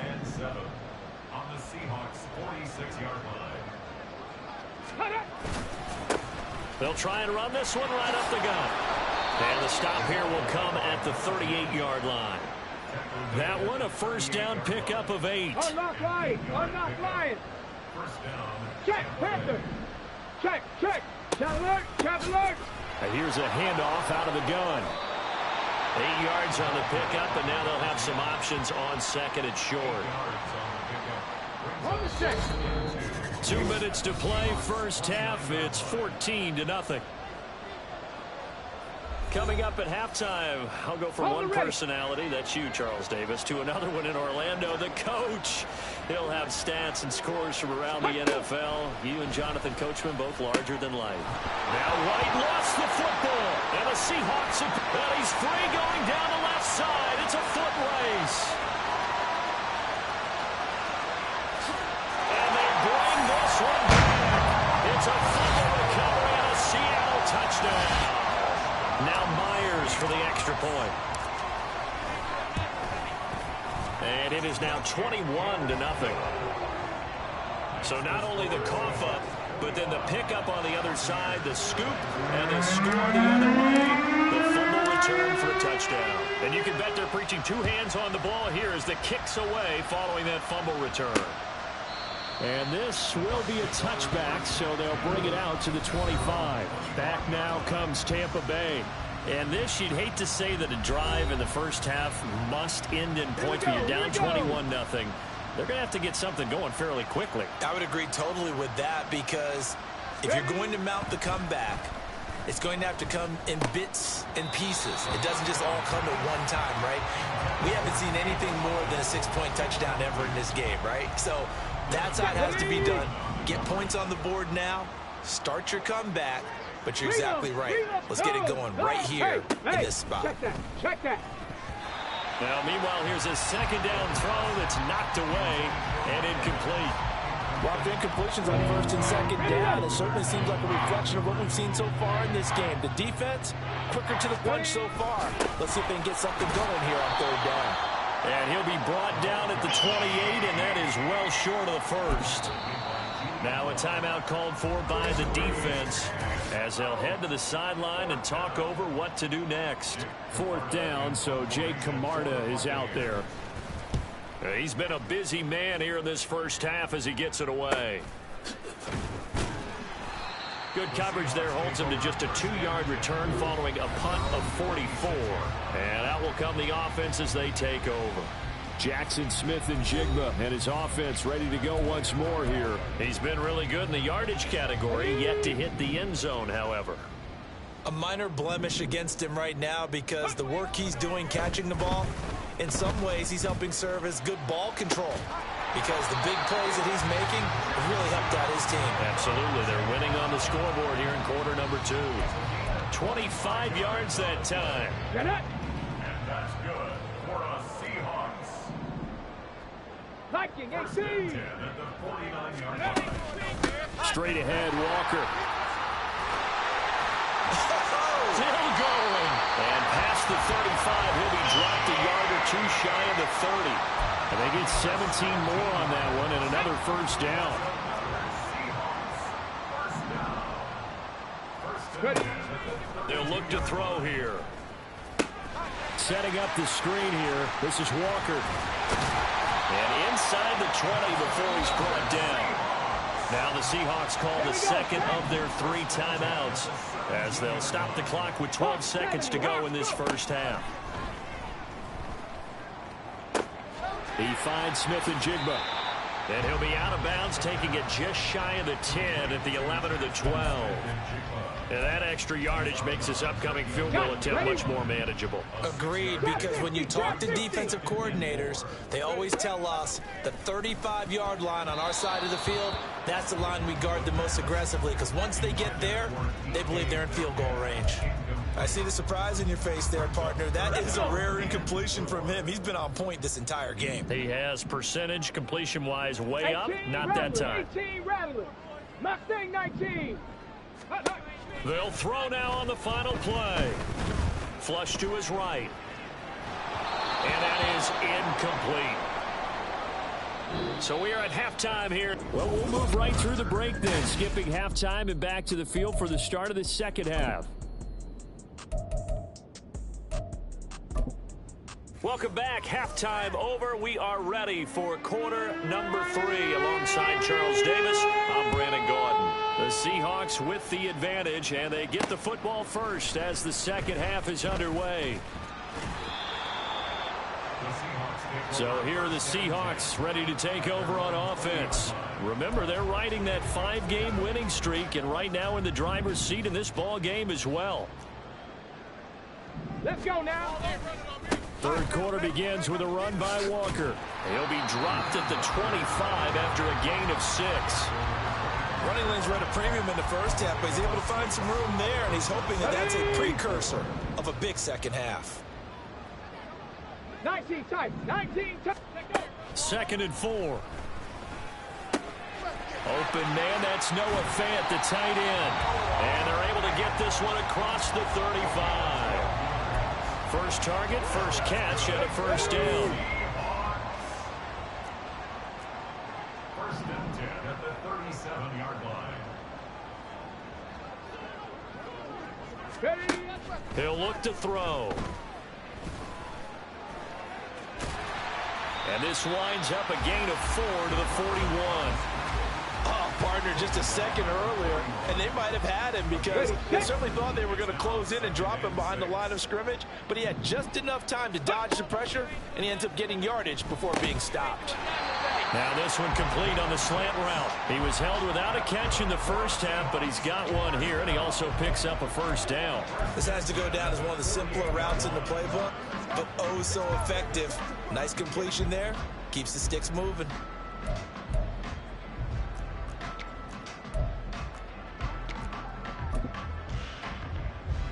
On the Seahawks 46-yard line. They'll try and run this one right up the gut. And the stop here will come at the 38-yard line. That one a 1st down pickup of 8. Unlock line. Unlock line. Check, Panther. Check. Cat alert. And here's a handoff out of the gun. 8 yards on the pickup, and now they'll have some options on 2nd and short. On the 6. 2 minutes to play, first half. It's 14-0. Coming up at halftime, I'll go from one personality, that's you, Charles Davis, to another one in Orlando, the coach. He'll have stats and scores from around the NFL. You and Jonathan Coachman both larger than life. Now White lost the football, and the Seahawks, and he's free going down the left side. It's a foot race. And they bring this one back. It's a fumble recovery and a Seattle touchdown. Now Myers for the extra point. And it is now 21-0. So not only the cough up, but then the pickup on the other side, the scoop, and the score the other way. The fumble return for a touchdown. And you can bet they're preaching 2 hands on the ball here as the kick's away following that fumble return. And this will be a touchback, so they'll bring it out to the 25. Back now comes Tampa Bay. And this, you'd hate to say that a drive in the first half must end in points, but you're down 21-0. They're going to have to get something going fairly quickly. I would agree totally with that because if you're going to mount the comeback, it's going to have to come in bits and pieces. It doesn't just all come at one time, right? We haven't seen anything more than a 6-point touchdown ever in this game, right? So that's how it has to be done. Get points on the board now. Start your comeback. But you're exactly right. Let's get it going right here in this spot. Check that. Now, meanwhile, here's a 2nd down throw that's knocked away and incomplete. Well, the incompletions on 1st and 2nd down, it certainly seems like a reflection of what we've seen so far in this game. The defense, quicker to the punch so far. Let's see if they can get something going here on 3rd down. And he'll be brought down at the 28, and that is well short of the 1st. Now a timeout called for by the defense as they'll head to the sideline and talk over what to do next. 4th down, so Jake Camarda is out there. He's been a busy man here in this first half as he gets it away. Good coverage there holds him to just a 2-yard return following a punt of 44. And out will come the offense as they take over. Jackson Smith and Jigba and his offense ready to go once more here. He's been really good in the yardage category, yet to hit the end zone, however. A minor blemish against him right now because the work he's doing catching the ball, in some ways he's helping serve as good ball control because the big plays that he's making have really helped out his team. Absolutely. They're winning on the scoreboard here in quarter number 2. 25 yards that time. And that's good for the Seahawks. Viking AC. Straight ahead, Walker. Still going. And past the 35, he'll be dropped a yard or 2 shy of the 30. And they get 17 more on that one and another 1st down. Ready. They'll look to throw here. Setting up the screen here. This is Walker. And inside the 20 before he's brought down. Now the Seahawks call the second of their 3 timeouts as they'll stop the clock with 12 seconds to go in this first half. He finds Smith and Jigba. And he'll be out of bounds, taking it just shy of the 10 at the 11 or the 12. And that extra yardage makes this upcoming field goal attempt much more manageable. Agreed, because when you talk to defensive coordinators, they always tell us the 35-yard line on our side of the field, that's the line we guard the most aggressively, because once they get there, they believe they're in field goal range. I see the surprise in your face there, partner. That is a rare incompletion from him. He's been on point this entire game. He has percentage completion-wise way up. Not that time. 18 rattling. Mustang 19. They'll throw now on the final play. Flush to his right. And that is incomplete. So we are at halftime here. Well, we'll move right through the break then, skipping halftime and back to the field for the start of the second half. Welcome back. Halftime over. We are ready for quarter number 3. Alongside Charles Davis, I'm Brandon Gordon. The Seahawks with the advantage, and they get the football first as the second half is underway. So here are the Seahawks ready to take over on offense. Remember, they're riding that 5-game winning streak, and right now in the driver's seat in this ball game as well. Let's go now. Third quarter begins with a run by Walker. He'll be dropped at the 25 after a gain of 6. Running lanes run a premium in the first half, but he's able to find some room there, and he's hoping that that's a precursor of a big second half. 19 tight. 19 tight. Second and 4. Open man, that's Noah Fant, the tight end. And they're able to get this one across the 35. First target, first catch, and a first down. First and 10 at the 37-yard line. He'll look to throw. And this winds up a gain of 4 to the 41. Oh, partner, just a second earlier, and they might have had him because they certainly thought they were going to close in and drop him behind the line of scrimmage, but he had just enough time to dodge the pressure, and he ends up getting yardage before being stopped. Now this one complete on the slant route. He was held without a catch in the first half, but he's got one here, and he also picks up a first down. This has to go down as one of the simpler routes in the playbook, but oh so effective. Nice completion there. Keeps the sticks moving.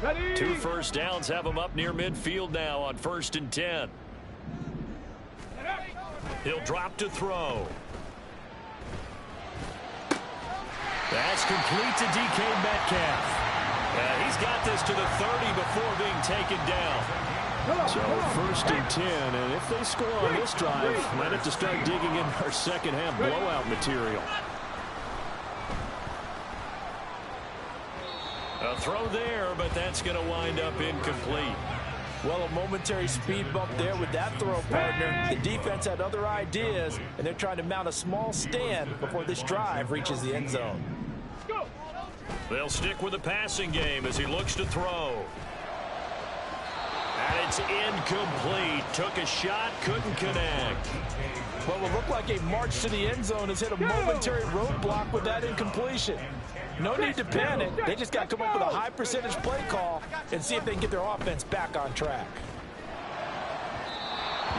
Ready. 2 first downs have him up near midfield now on 1st and 10. He'll drop to throw. That's complete to DK Metcalf. He's got this to the 30 before being taken down. So 1st and 10, and if they score on this drive, might have to start digging in our second half blowout material. A throw there, but that's going to wind up incomplete. Well, a momentary speed bump there with that throw, partner. The defense had other ideas, and they're trying to mount a small stand before this drive reaches the end zone. They'll stick with the passing game as he looks to throw. And it's incomplete. Took a shot, couldn't connect. Well, it looked like a march to the end zone has hit a momentary roadblock with that incompletion. No need to panic. They just got to come up with a high percentage play call and see if they can get their offense back on track.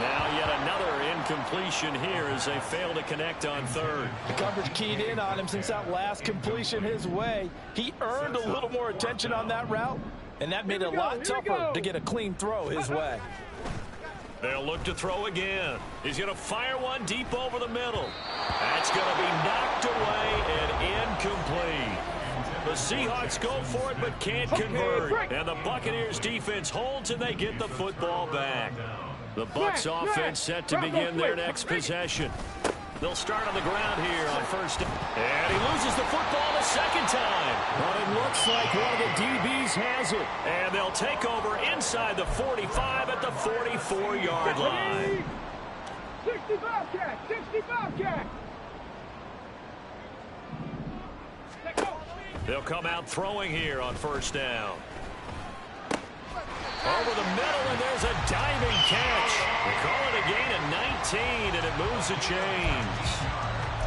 Now yet another incompletion here as they fail to connect on 3rd. The coverage keyed in on him since that last completion his way. He earned a little more attention on that route, and that made it a lot tougher to get a clean throw his way. They'll look to throw again. He's going to fire one deep over the middle. That's going to be knocked away and incomplete. The Seahawks go for it but can't convert. And the Buccaneers defense holds and they get the football back. The Bucs offense set to begin their next possession. They'll start on the ground here on first. And he loses the football the second time. But it looks like one of the DBs has it. And they'll take over inside the 45 at the 44-yard line. 65 catch, 65 catch. They'll come out throwing here on first down. Over the middle, and there's a diving catch. They call it a gain of 19, and it moves the chains.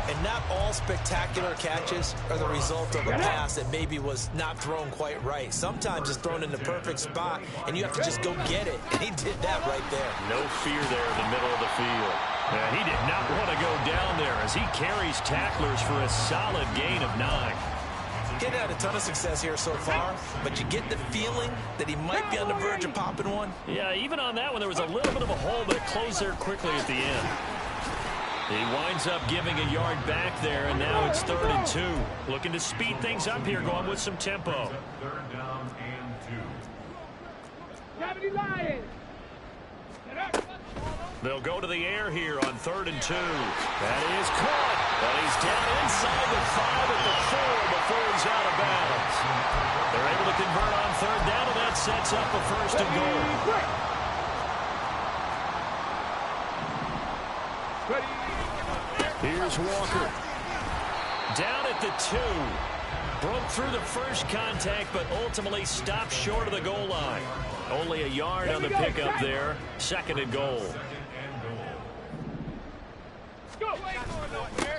And not all spectacular catches are the result of a pass that maybe was not thrown quite right. Sometimes it's thrown in the perfect spot, and you have to just go get it. And he did that right there. No fear there in the middle of the field. And he did not want to go down there as he carries tacklers for a solid gain of 9. He's had a ton of success here so far, but you get the feeling that he might be on the verge of popping one. Yeah, even on that one, there was a little bit of a hole, but it closed there quickly at the end. He winds up giving a yard back there, and now it's 3rd and 2. Looking to speed things up here, going with some tempo. 3rd down and 2. 70 Lions. They'll go to the air here on 3rd and 2. That is caught. But he's down inside the 5 at the 4 before he's out of bounds. They're able to convert on 3rd down, and that sets up a 1st and goal. Here's Walker. Down at the 2. Broke through the first contact, but ultimately stopped short of the goal line. Only a yard on the pickup there. 2nd and goal.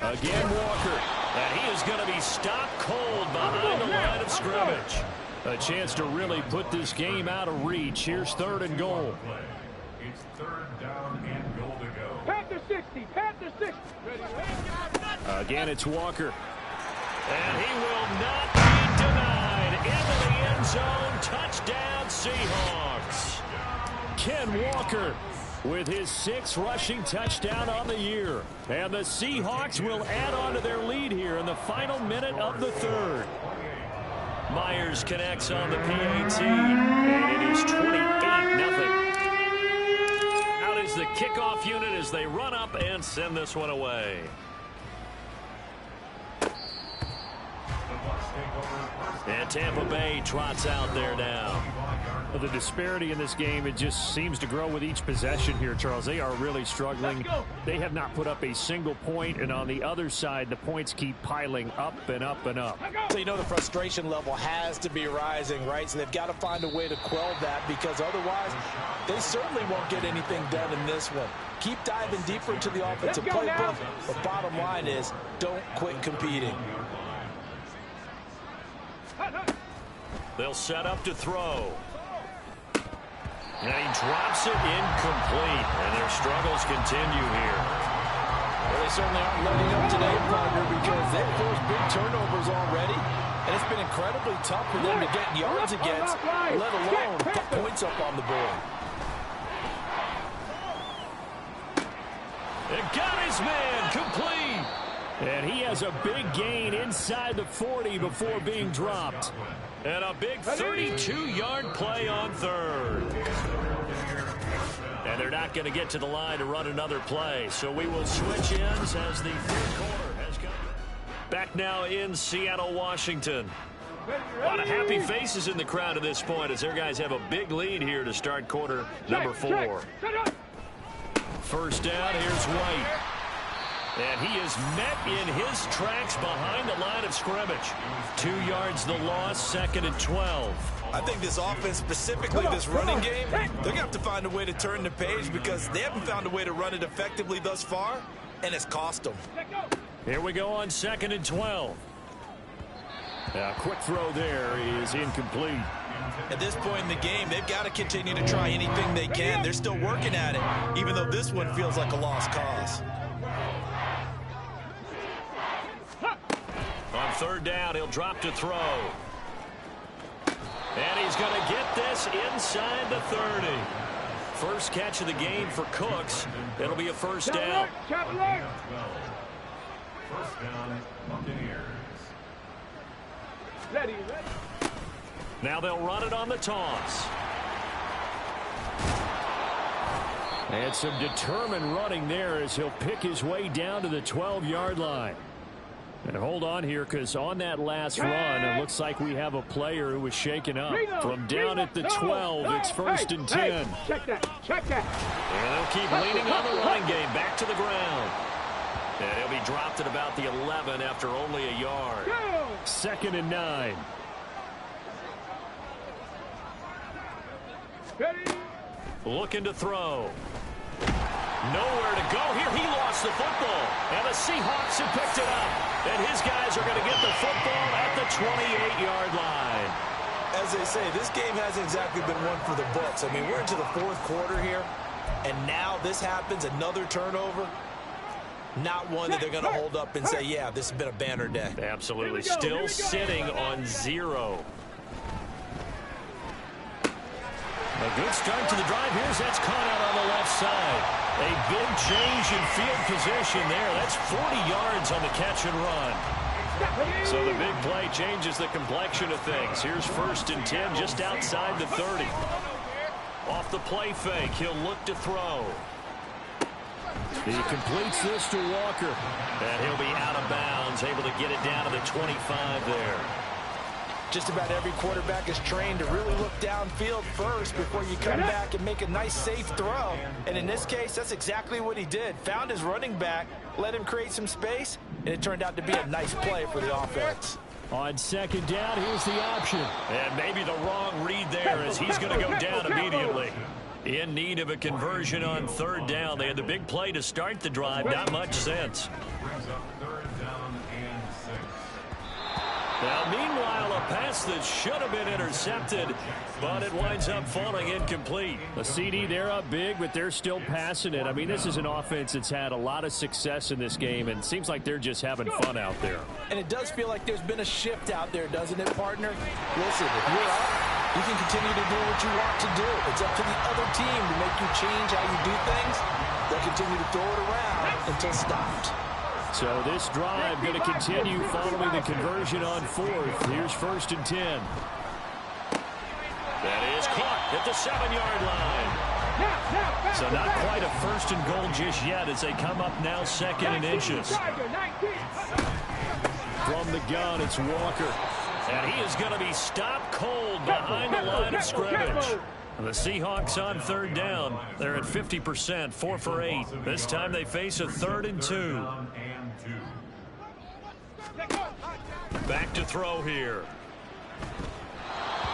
Again, Walker. And he is going to be stopped cold behind the line of scrimmage. A chance to really put this game out of reach. Here's 3rd and goal. It's 3rd down and goal to go. Panther 60, Panther 60. Again, it's Walker. And he will not be denied. Into the end zone. Touchdown, Seahawks. Ken Walker with his 6th rushing touchdown on the year. And the Seahawks will add on to their lead here in the final minute of the 3rd. Myers connects on the PAT, and it is 28-0. Out is the kickoff unit as they run up and send this one away. And Tampa Bay trots out there now. Well, the disparity in this game, it just seems to grow with each possession here, Charles. They are really struggling. They have not put up a single point, and on the other side, the points keep piling up and up and up. So you know the frustration level has to be rising, right? So they've got to find a way to quell that, because otherwise they certainly won't get anything done in this one. Keep diving deeper into the offensive playbook. The bottom line is don't quit competing. They'll set up to throw. And he drops it incomplete. And their struggles continue here. Well, they certainly aren't letting up today, partner, because they've forced big turnovers already. And it's been incredibly tough for them to get yards against, let alone put points up on the board. And got his man complete. And he has a big gain inside the 40 before being dropped. And a big 32-yard play on 3rd. And they're not going to get to the line to run another play. So we will switch ends as the 3rd quarter has come. Back now in Seattle, Washington. A lot of happy faces in the crowd at this point as their guys have a big lead here to start quarter number 4. First down, here's White. And he is met in his tracks behind the line of scrimmage. 2 yards the loss, 2nd and 12. I think this offense, specifically this running game, they're going to have to find a way to turn the page because they haven't found a way to run it effectively thus far, and it's cost them. Here we go on 2nd and 12. A quick throw there is incomplete. At this point in the game, they've got to continue to try anything they can. They're still working at it, even though this one feels like a lost cause. On 3rd down, he'll drop to throw. And he's going to get this inside the 30. First catch of the game for Cooks. It'll be a first down. First down, Buccaneers. Ready. Now they'll run it on the toss. And some determined running there as he'll pick his way down to the 12-yard line. And hold on here, because on that last run, it looks like we have a player who was shaken up. From down at the 12, it's 1st and 10. Check that. Check that. And they'll keep leaning on the running game. Back to the ground. And he'll be dropped at about the 11 after only a yard. 2nd and 9. Looking to throw. Nowhere to go here. He lost the football. And the Seahawks have picked it up. And his guys are going to get the football at the 28-yard line. As they say, this game hasn't exactly been one for the books. I mean, we're into the 4th quarter here. And now this happens, another turnover. Not one that they're going to hold up and say, yeah, this has been a banner day. Absolutely. Still sitting on 0. A good start to the drive. Here's that's caught out on the left side. A big change in field position there. That's 40 yards on the catch and run. So the big play changes the complexion of things. Here's 1st and 10 just outside the 30. Off the play fake, he'll look to throw. He completes this to Walker. And he'll be out of bounds, able to get it down to the 25 there. Just about every quarterback is trained to really look downfield first before you come back and make a nice, safe throw. And in this case, that's exactly what he did. Found his running back, let him create some space, and it turned out to be a nice play for the offense. On 2nd down, here's the option. And maybe the wrong read there as he's going to go down immediately. In need of a conversion on 3rd down. They had the big play to start the drive. Not much sense. Now, meanwhile, a pass that should have been intercepted, but it winds up falling incomplete. A CD, they're up big, but they're still passing it. I mean, this is an offense that's had a lot of success in this game, and it seems like they're just having fun out there. And it does feel like there's been a shift out there, doesn't it, partner? Listen, if you're up, you can continue to do what you want to do. It's up to the other team to make you change how you do things. They'll continue to throw it around until stopped. So this drive going to continue following the conversion on 4th. Here's 1st and 10. That is caught at the 7-yard line. So not quite a 1st and goal just yet as they come up now 2nd and inches. From the gun, it's Walker. And he is going to be stopped cold behind the line of scrimmage. And the Seahawks on 3rd down. They're at 50%, 4 for 8. This time they face a 3rd and 2. Back to throw here.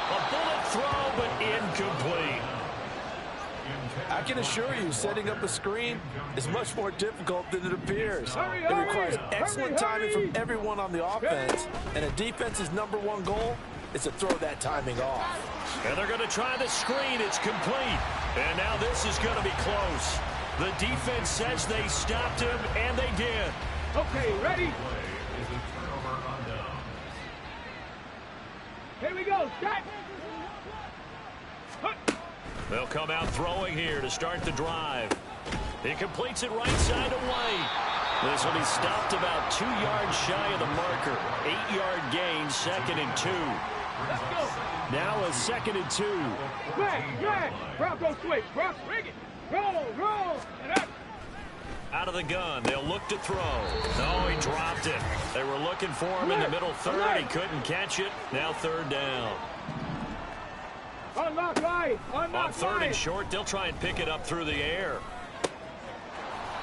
A bullet throw, but incomplete. I can assure you, setting up a screen is much more difficult than it appears. It requires excellent timing from everyone on the offense, and a defense's #1 goal is to throw that timing off. And they're going to try the screen. It's complete. And now this is going to be close. The defense says they stopped him, and they did. Okay, ready? Here we go. Set. They'll come out throwing here to start the drive. He completes it right side away. This will be stopped about 2 yards shy of the marker. 8-yard gain, 2nd and 2. Let's go. Now a 2nd and 2. Drag. Bronco switch. Bronco, bring it. Roll. And up. Out of the gun, they'll look to throw. No, he dropped it. They were looking for him in the middle third. He couldn't catch it. Now 3rd down. Unlock line. On 3rd and short, they'll try and pick it up through the air.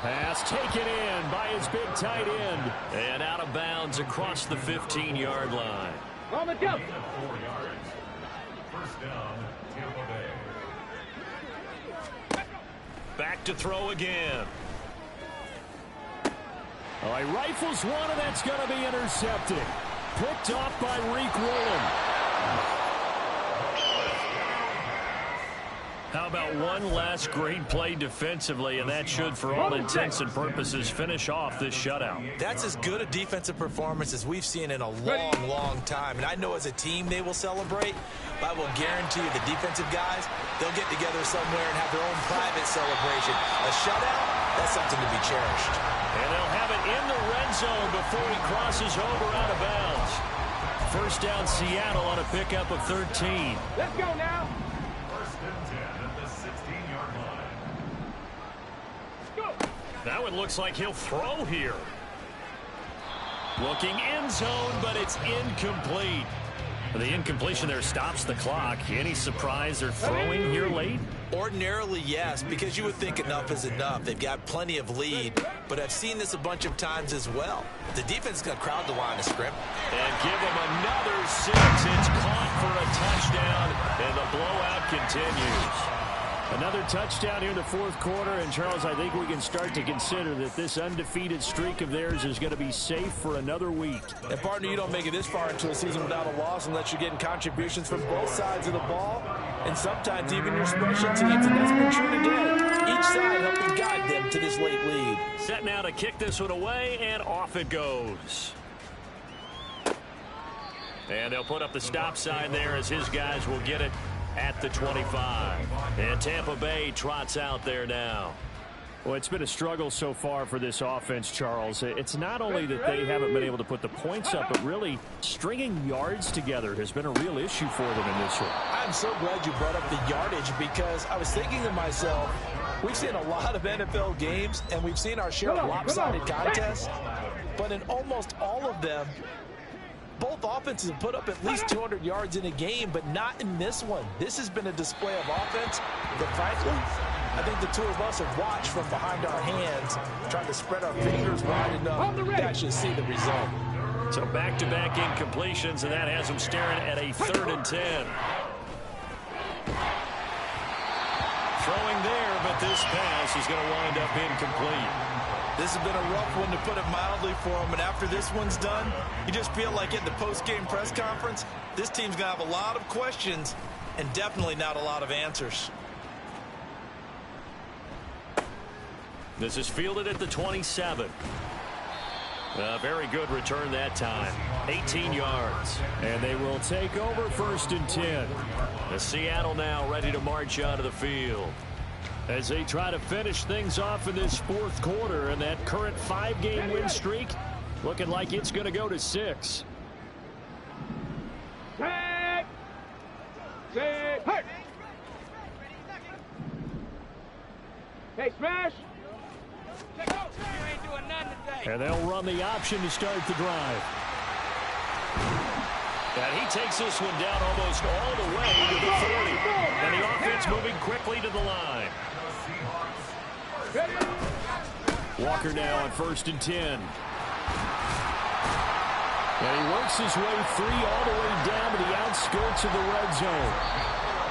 Pass taken in by his big tight end. And out of bounds across the 15-yard line. On the jump. 4 yards. First down, Tampa Bay. Back to throw again. Oh, he rifles one, and that's going to be intercepted. Picked off by Reek Woolen. How about one last great play defensively, and that should, for all intents and purposes, finish off this shutout. That's as good a defensive performance as we've seen in a long time. And I know as a team they will celebrate, but I will guarantee you the defensive guys, they'll get together somewhere and have their own private celebration. A shutout, that's something to be cherished. And they'll have it in the red zone before he crosses over out of bounds. First down, Seattle on a pickup of 13. Let's go now. First and 10 at the 16-yard line. Now it looks like he'll throw here. Looking end zone, but it's incomplete. The incompletion there stops the clock. Any surprise they're throwing here late? Ordinarily, yes, because you would think enough is enough. They've got plenty of lead, but I've seen this a bunch of times as well. The defense is going to crowd the line of scrimmage. And give them another 6. It's caught for a touchdown, and the blowout continues. Another touchdown here in the fourth quarter, and Charles, I think we can start to consider that this undefeated streak of theirs is going to be safe for another week. And partner, you don't make it this far into a season without a loss unless you're getting contributions from both sides of the ball, and sometimes even your special teams, and that's been true today. Each side helping guide them to this late lead. Set now to kick this one away, and off it goes. And they'll put up the stop sign there as his guys will get it at the 25. And Tampa Bay trots out there now. Well, it's been a struggle so far for this offense, Charles. It's not only that they haven't been able to put the points up, but really stringing yards together has been a real issue for them in this one. I'm so glad you brought up the yardage, because I was thinking to myself, we've seen a lot of NFL games, and we've seen our share of lopsided contests, but in almost all of them, both offenses have put up at least 200 yards in a game, but not in this one. This has been a display of offense that, frankly, I think the two of us have watched from behind our hands, trying to spread our fingers wide enough to actually see the result. So back-to-back incompletions, and that has them staring at a 3rd and 10. Throwing there, but this pass is going to wind up incomplete. This has been a rough one, to put it mildly, for him. And after this one's done, you just feel like at the post-game press conference, this team's going to have a lot of questions and definitely not a lot of answers. This is fielded at the 27. A very good return that time. 18 yards. And they will take over 1st and 10. The Seattle now ready to march out of the field as they try to finish things off in this fourth quarter, and that current 5-game win streak looking like it's going to go to 6. Hey! Hey, smash! And they'll run the option to start the drive. And he takes this one down almost all the way to the 40. And the offense moving quickly to the line. Walker now on 1st and 10. And he works his way free all the way down to the outskirts of the red zone.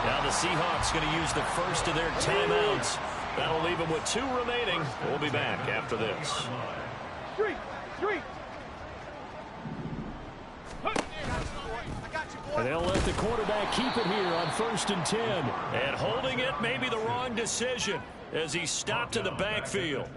Now the Seahawks going to use the first of their timeouts. That'll leave them with 2 remaining. We'll be back after this. And they'll let the quarterback keep it here on 1st and 10. And holding it may be the wrong decision as he stopped in the backfield.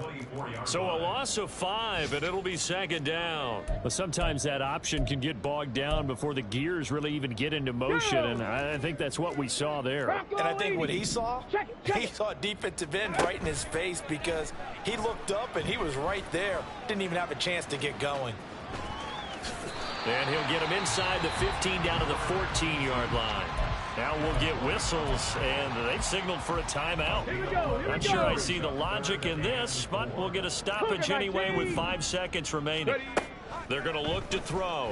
So a loss of 5, and it'll be 2nd down. Well, sometimes that option can get bogged down before the gears really even get into motion, and I think that's what we saw there. And I think what he saw a defensive end right in his face, because he looked up and he was right there. Didn't even have a chance to get going. And he'll get him inside the 15 down to the 14-yard line. Now we'll get whistles, and they've signaled for a timeout. Not sure I see the logic in this, but we'll get a stoppage anyway with 5 seconds remaining. They're going to look to throw.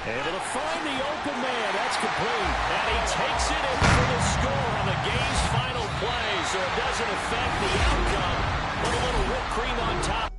Able to find the open man. That's complete. And he takes it in for the score on the game's final play, so it doesn't affect the outcome. Put a little whipped cream on top.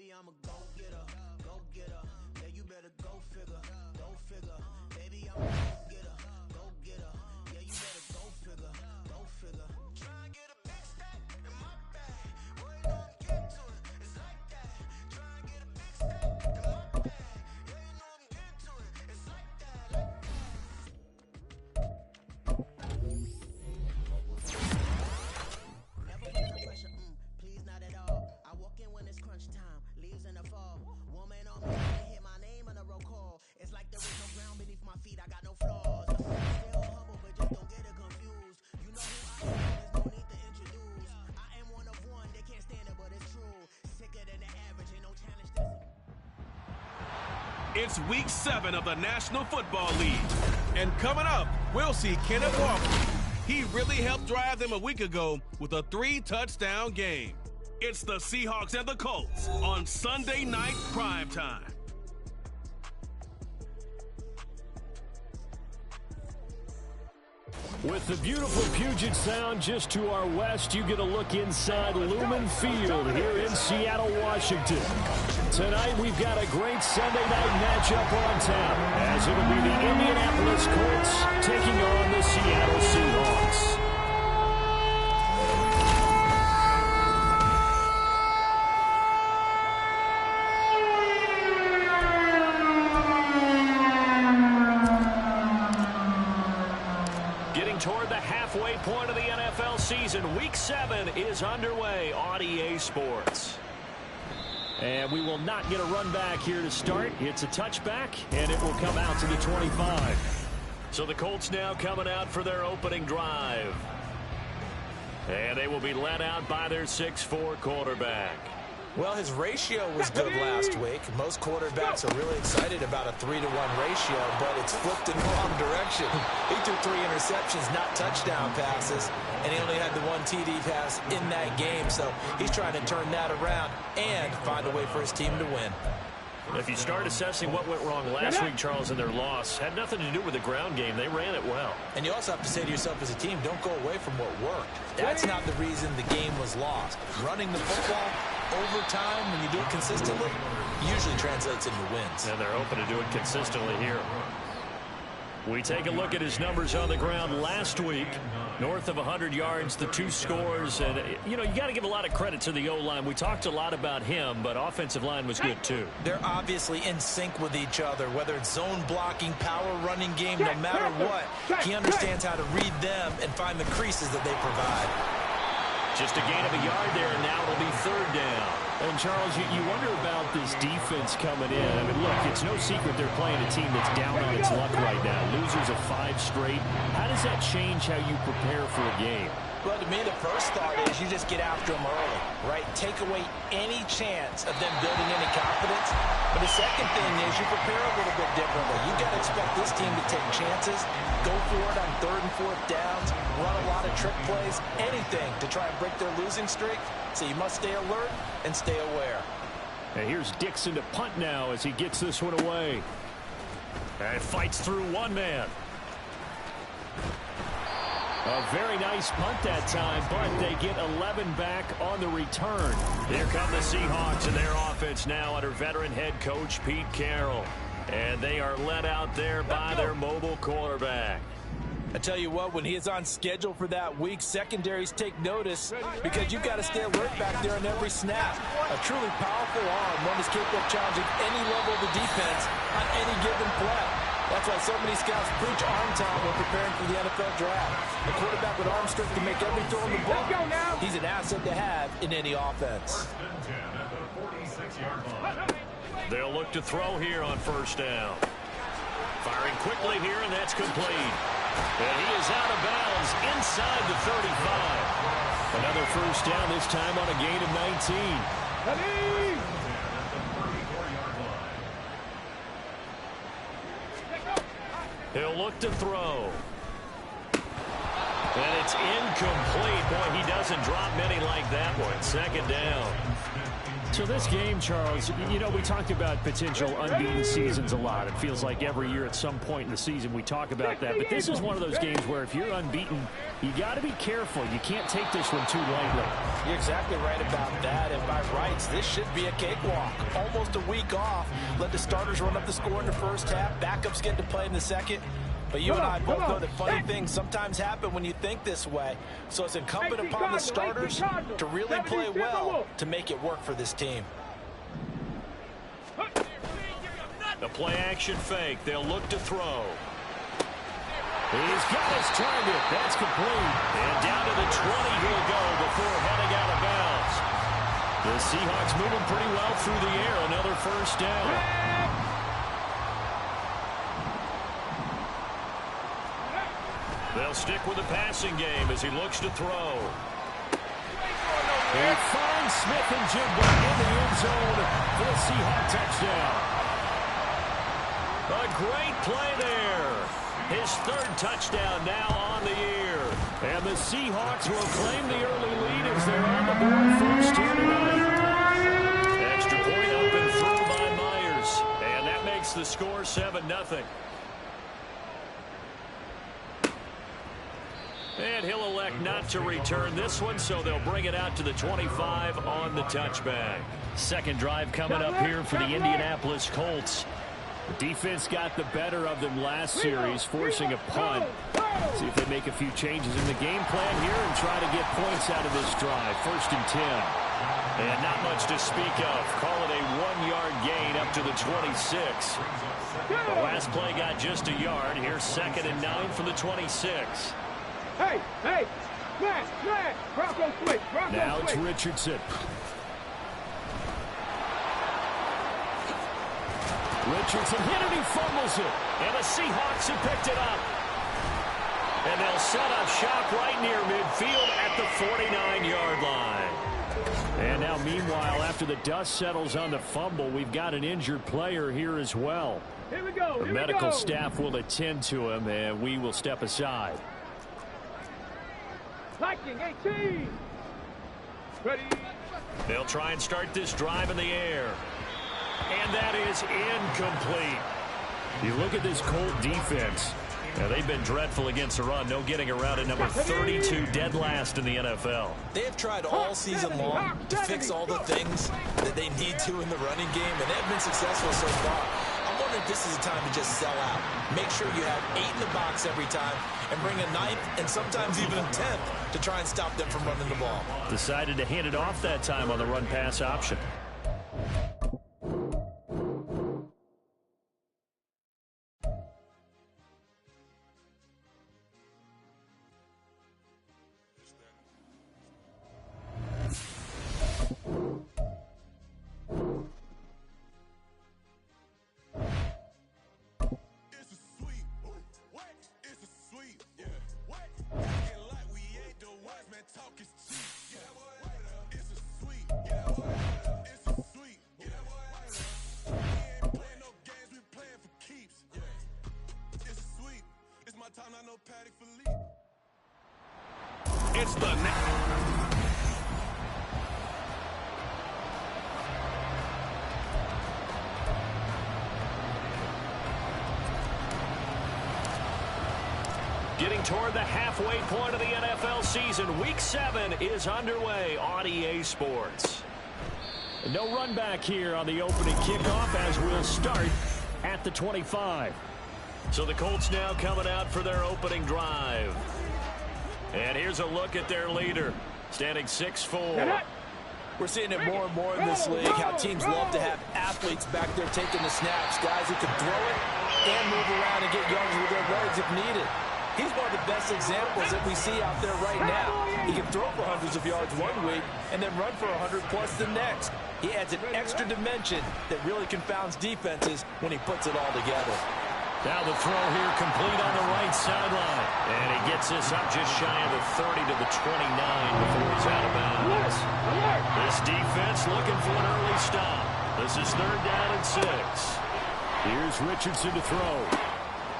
Baby, I'm a go-getter, go-getter. Yeah, you better go figure, go figure. Baby, I'm a go-getter, go-getter. Yeah, you better go figure, go figure. Try and get a big stack in my bag. Boy, you know I'm getting to it. It's like that. Try and get a big stack in my bag. Yeah, you know I'm getting to it. It's like that. Never put under pressure, please not at all. I walk in when it's crunch time, leaves in the fall. Woman on me, hit my name on the roll call. It's like there is no ground beneath my feet, I got no flaws. Still humble, but just don't get it confused. You know who I am, there's no need to introduce. I am one of one, they can't stand it, but it's true. Sicker than the average, ain't no challenge that's... It's week 7 of the National Football League. And coming up, we'll see Kenneth Walker. He really helped drive them a week ago with a 3-touchdown game. It's the Seahawks and the Colts on Sunday Night Primetime. With the beautiful Puget Sound just to our west, you get a look inside Lumen Field here in Seattle, Washington. Tonight, we've got a great Sunday night matchup on tap, as it'll be the Indianapolis Colts taking on the Seattle Seahawks. Toward the halfway point of the NFL season. Week 7 is underway on EA Sports. And we will not get a run back here to start. It's a touchback, and it will come out to the 25. So the Colts now coming out for their opening drive. And they will be led out by their 6'4" quarterback. Well, his ratio was good last week. Most quarterbacks are really excited about a 3-to-1 ratio, but it's flipped in the wrong direction. He threw 3 interceptions, not touchdown passes, and he only had the 1 TD pass in that game. So he's trying to turn that around and find a way for his team to win. If you start assessing what went wrong last week, Charles, in their loss, had nothing to do with the ground game. They ran it well. And you also have to say to yourself as a team, don't go away from what worked. That's not the reason the game was lost. Running the football over time, when you do it consistently, usually translates into wins. And they're hoping to do it consistently here. We take a look at his numbers on the ground last week. North of 100 yards, the 2 scores. And, you know, you got to give a lot of credit to the O-line. We talked a lot about him, but offensive line was good, too. They're obviously in sync with each other, whether it's zone blocking, power running game, no matter what. He understands how to read them and find the creases that they provide. Just a gain of a yard there, and now it'll be 3rd down. And, Charles, you wonder about this defense coming in. I mean, look, it's no secret they're playing a team that's down on its luck right now. Losers of 5 straight. How does that change how you prepare for a game? Well, to me, the first thought is you just get after them early, right? Take away any chance of them building any confidence. But the second thing is you prepare a little bit differently. You got to expect this team to take chances, go for it on 3rd and 4th downs, run a lot of trick plays, anything to try and break their losing streak. So you must stay alert and stay aware. And here's Dixon to punt now as he gets this one away. And fights through one man. A very nice punt that time, but they get 11 back on the return. Here come the Seahawks and their offense now under veteran head coach Pete Carroll. And they are led out there by their mobile quarterback. I tell you what, when he is on schedule for that week, secondaries take notice because you've got to stay alert back there on every snap. A truly powerful arm, one is capable of challenging any level of the defense on any given play. That's why so many scouts preach arm time when preparing for the NFL draft. A quarterback with arm strength to make every throw in the book, he's an asset to have in any offense. They'll look to throw here on 1st down. Firing quickly here, and that's complete. And he is out of bounds inside the 35. Another 1st down, this time on a gain of 19. He'll look to throw. And it's incomplete. Boy, he doesn't drop many like that one. 2nd down. So this game, Charles, you know, we talked about potential unbeaten seasons a lot. It feels like every year at some point in the season we talk about that. But this is one of those games where if you're unbeaten, you got to be careful. You can't take this one too lightly. You're exactly right about that. And by rights, points. This should be a cakewalk. Almost a week off. Let the starters run up the score in the first half. Backups get to play in the second. But you and I both know that funny things sometimes happen when you think this way. So it's incumbent upon the starters to really play well to make it work for this team. The play action fake. They'll look to throw. He's got his target. That's complete. And down to the 20 he'll go before heading out of bounds. The Seahawks moving pretty well through the air. Another first down. They'll stick with the passing game as he looks to throw. He finds Smith and Jigba in the end zone for the Seahawk touchdown. A great play there. His third touchdown now on the year. And the Seahawks will claim the early lead as they're on the board first here tonight. Extra point up and through by Myers. And that makes the score 7-0. And he'll elect not to return this one, so they'll bring it out to the 25 on the touchback. Second drive coming up here for the Indianapolis Colts. The defense got the better of them last series, forcing a punt. See if they make a few changes in the game plan here and try to get points out of this drive. 1st and 10. And not much to speak of. Call it a 1-yard gain up to the 26. The last play got just a yard. Here's 2nd and 9 for the 26. Hey, flat, Bronco switch, now it's Richardson. Richardson hit it, he fumbles it. And the Seahawks have picked it up. And they'll set up shop right near midfield at the 49-yard line. And now, meanwhile, after the dust settles on the fumble, we've got an injured player here as well. Here we go. The medical staff will attend to him, and we will step aside. Liking 18. Ready. They'll try and start this drive in the air. And that is incomplete. You look at this Colt defense. Now, they've been dreadful against the run. No getting around at number 32, dead last in the NFL. They have tried all season long to fix all the things that they need to in the running game, and they've been successful so far. I'm wondering if this is a time to just sell out. Make sure you have 8 in the box every time and bring a 9th and sometimes even a 10th to try and stop them from running the ball. Decided to hand it off that time on the run-pass option. It's the Getting toward the halfway point of the NFL season. Week 7 is underway on EA Sports. No run back here on the opening kickoff as we'll start at the 25. So the Colts now coming out for their opening drive. And here's a look at their leader, standing 6'4". We're seeing it more and more in this league, how teams love to have athletes back there taking the snaps, guys who can throw it and move around and get yards with their legs if needed. He's one of the best examples that we see out there right now. He can throw for hundreds of yards one week and then run for 100+ the next. He adds an extra dimension that really confounds defenses when he puts it all together. Now the throw here complete on the right sideline. And he gets this up just shy of the 30 to the 29 before he's out of bounds. This defense looking for an early stop. This is 3rd down and 6. Here's Richardson to throw.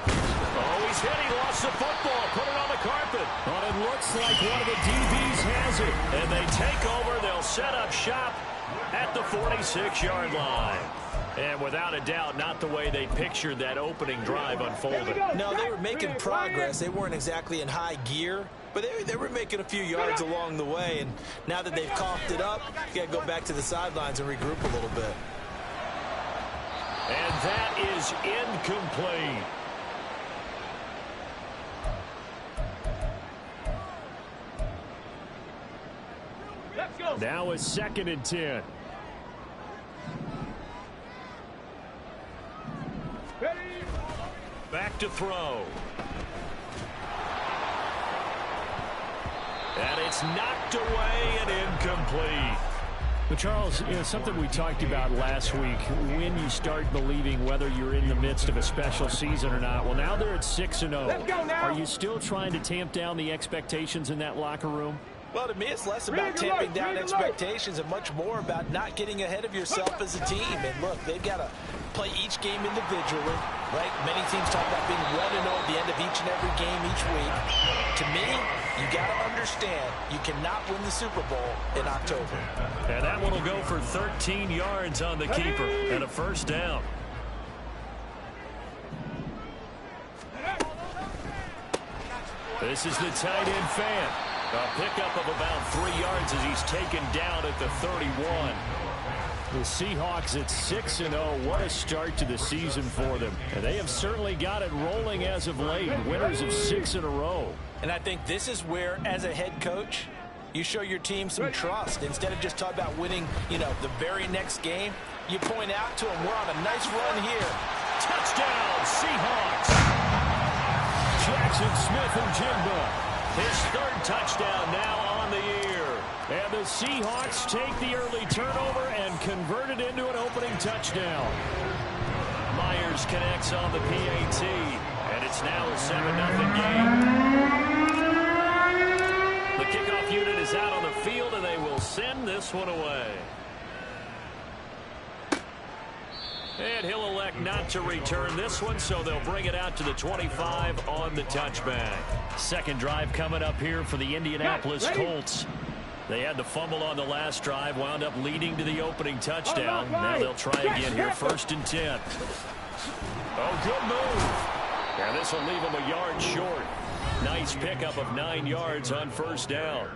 Oh, he's hit. He lost the football. Put it on the carpet. But it looks like one of the DBs has it. And they take over. They'll set up shop at the 46-yard line. And without a doubt, not the way they pictured that opening drive unfolding. No, they were making progress. They weren't exactly in high gear, But they were making a few yards along the way, and now that they've coughed it up, you got to go back to the sidelines and regroup a little bit. And that is incomplete. Let's go. Now a 2nd and 10. Ready. Back to throw. And it's knocked away and incomplete. But Charles, something we talked about last week, when you start believing whether you're in the midst of a special season or not. Well, now they're at 6-0. Let's go now. Are you still trying to tamp down the expectations in that locker room? Well, to me, it's less about tamping down expectations and much more about not getting ahead of yourself as a team. And look, they've got to play each game individually, right? Many teams talk about being 1-0 at the end of each and every game each week. To me, you got to understand you cannot win the Super Bowl in October. And that one will go for 13 yards on the keeper and a first down. This is the tight end fan. A pickup of about 3 yards as he's taken down at the 31. The Seahawks at 6-0. What a start to the season for them. And they have certainly got it rolling as of late. Winners of 6 in a row. And I think this is where, as a head coach, you show your team some trust. Instead of just talking about winning, the very next game, you point out to them, we're on a nice run here. Touchdown, Seahawks. Jackson Smith-Njigba. His 3rd touchdown now on the year. And the Seahawks take the early turnover and convert it into an opening touchdown. Myers connects on the PAT, and it's now a 7-0 game. The kickoff unit is out on the field, and they will send this one away. And he'll elect not to return this one, so they'll bring it out to the 25 on the touchback. Second drive coming up here for the Indianapolis Colts. They had the fumble on the last drive, wound up leading to the opening touchdown. Now they'll try again here, 1st and 10. Oh, good move. And this will leave them a yard short. Nice pickup of 9 yards on first down.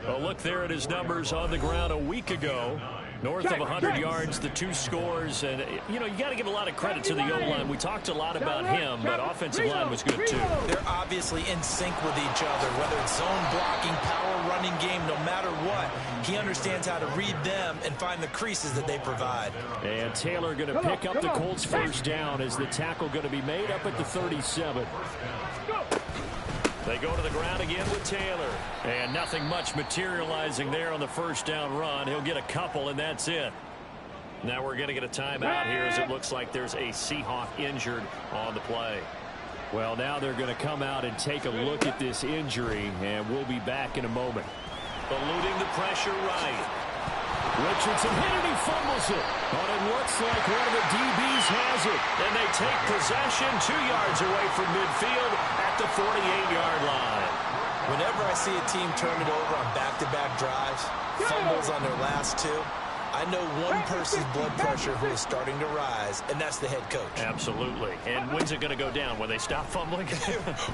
A look there at his numbers on the ground a week ago. North of 100 yards, the 2 scores, and, you got to give a lot of credit to the O-line. We talked a lot about him, but offensive line was good, too. They're obviously in sync with each other, whether it's zone blocking, power running game, no matter what. He understands how to read them and find the creases that they provide. And Taylor going to pick up the Colts' first down as the tackle going to be made up at the 37. They go to the ground again with Taylor. And nothing much materializing there on the first down run. He'll get a couple, and that's it. Now we're going to get a timeout here as it looks like there's a Seahawk injured on the play. Well, now they're going to come out and take a look at this injury, and we'll be back in a moment. Eluding the pressure right. Richardson hit it, he fumbles it. But it looks like one of the DBs has it. And they take possession 2 yards away from midfield at the 48-yard line. Whenever I see a team turn it over on back-to-back drives, fumbles on their last 2, I know one person's blood pressure who is starting to rise, and that's the head coach. Absolutely. And when's it going to go down? When they stop fumbling?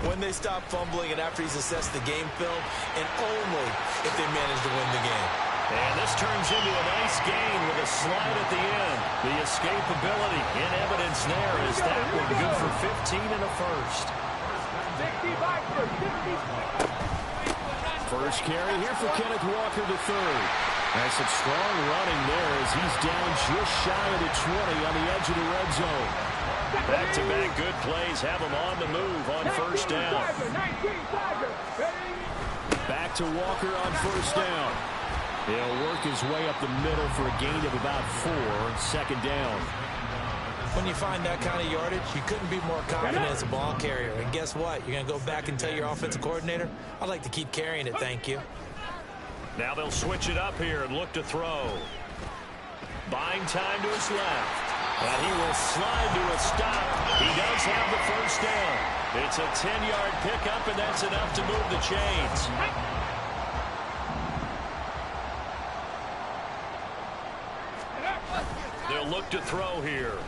When they stop fumbling and after he's assessed the game film, and only if they manage to win the game. And this turns into a nice gain with a slide at the end. The escapability in evidence there is that one good for 15 and a first. First carry here for Kenneth Walker III. That's some strong running there as he's down just shy of the 20 on the edge of the red zone. Back-to-back good plays have him on the move on first down. Back to Walker on first down. He'll work his way up the middle for a gain of about 4, second down. When you find that kind of yardage, you couldn't be more confident as a ball carrier. And guess what? You're going to go back and tell your offensive coordinator, I'd like to keep carrying it, thank you. Now they'll switch it up here and look to throw. Buying time to his left. And he will slide to a stop. He does have the first down. It's a 10-yard pickup, and that's enough to move the chains. They'll look to throw here.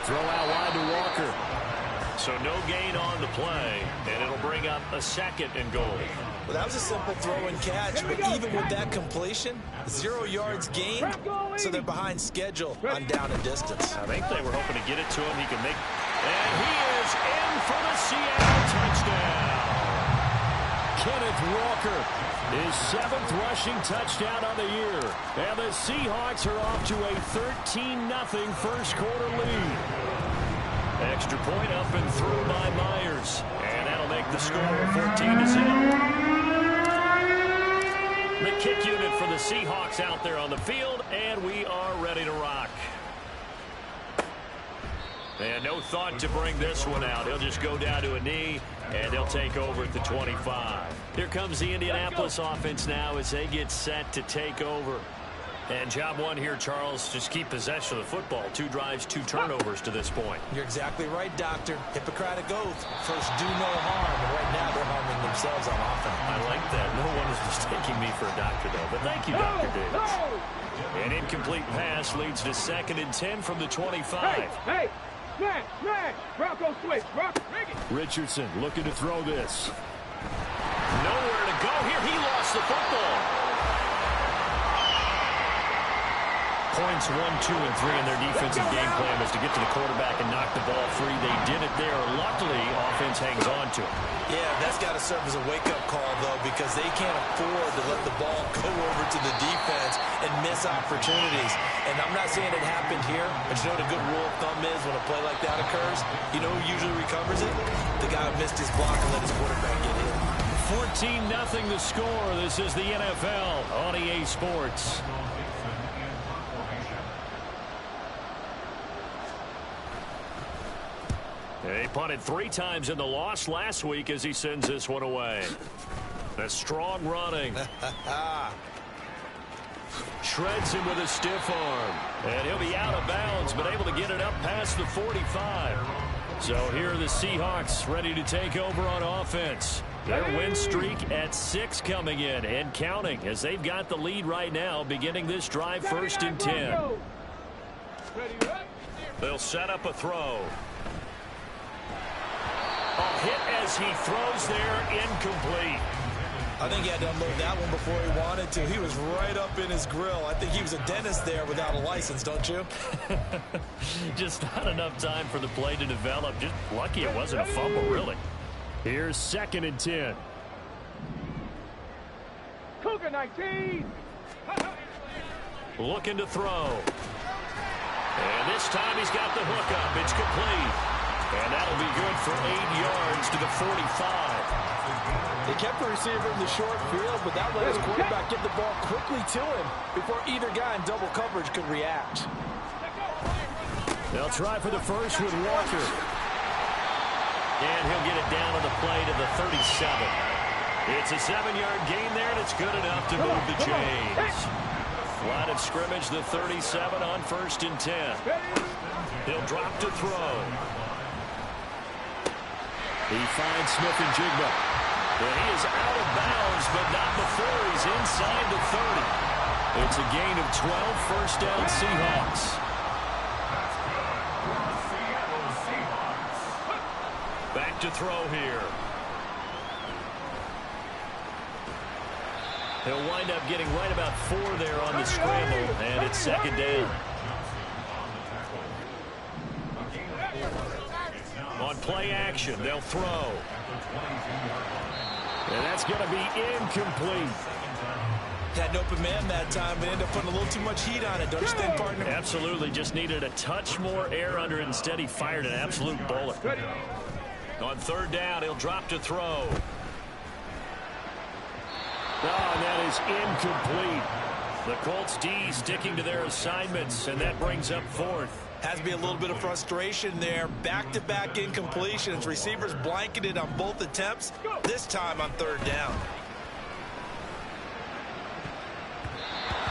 Throw out wide to Walker. So no gain on the play, and it'll bring up a 2nd and goal. Well, that was a simple throw and catch, but even with that completion, 0 yards gained, so they're behind schedule on down and distance. I think they were hoping to get it to him. He can make, and he is in for the Seattle touchdown. Kenneth Walker, his 7th rushing touchdown on the year. And the Seahawks are off to a 13-0 first quarter lead. Extra point up and through by Myers. And that'll make the score 14-0. The kick unit for the Seahawks out there on the field, and we are ready to rock. And no thought to bring this one out. He'll just go down to a knee, and they'll take over at the 25. Here comes the Indianapolis offense now as they get set to take over. And job one here, Charles, just keep possession of the football. 2 drives, 2 turnovers to this point. You're exactly right, Doctor. Hippocratic oath. First, do no harm. And right now, they're harming themselves on offense. I like that. No one is mistaking me for a doctor, though. But thank you, Dr. Davis. An incomplete pass leads to 2nd and 10 from the 25. Hey! Smash! Smash! Bronco switch! Bronco, Richardson looking to throw this. Nowhere to go here. He lost the football. Points 1, 2, and 3 in their defensive game plan was to get to the quarterback and knock the ball free. They did it there. Luckily, offense hangs on to it. Yeah, that's got to serve as a wake-up call, though, because they can't afford to let the ball go over to the defense and miss opportunities. And I'm not saying it happened here, but you know what a good rule of thumb is when a play like that occurs? You know who usually recovers it? The guy who missed his block and let his quarterback get in. 14-0 the score. This is the NFL on EA Sports. He punted 3 times in the loss last week as he sends this one away. A strong running. Shreds him with a stiff arm. And he'll be out of bounds, but able to get it up past the 45. So here are the Seahawks ready to take over on offense. Their win streak at 6 coming in and counting as they've got the lead right now beginning this drive 1st and 10. They'll set up a throw. A hit as he throws there, incomplete. I think he had to unload that one before he wanted to. He was right up in his grill. I think he was a dentist there without a license, don't you? Just not enough time for the play to develop. Just lucky it wasn't a fumble, really. Here's 2nd and 10. Cougar 19. Looking to throw. And this time he's got the hook up. It's complete. And that'll be good for 8 yards to the 45. They kept the receiver in the short field, but that let his quarterback get the ball quickly to him before either guy in double coverage could react. They'll try for the first with Walker. And he'll get it down on the play to the 37. It's a 7-yard gain there, and it's good enough to move the chains. Line of scrimmage, the 37 on 1st and 10. He'll drop to throw. He finds Smith and Jigba. And he is out of bounds, but not before he's inside the 30. It's a gain of 12, first down Seahawks. Back to throw here. He'll wind up getting right about 4 there on the scramble, and it's 2nd down. On play action, they'll throw. And that's going to be incomplete. Had an open man that time, but ended up putting a little too much heat on it, don't you think, partner? Absolutely. Just needed a touch more air under it. Instead, he fired an absolute bullet. On 3rd down, he'll drop to throw. Oh, and that is incomplete. The Colts D sticking to their assignments, and that brings up 4th. Has to be a little bit of frustration there. Back-to-back incompletions. Receivers blanketed on both attempts, this time on 3rd down.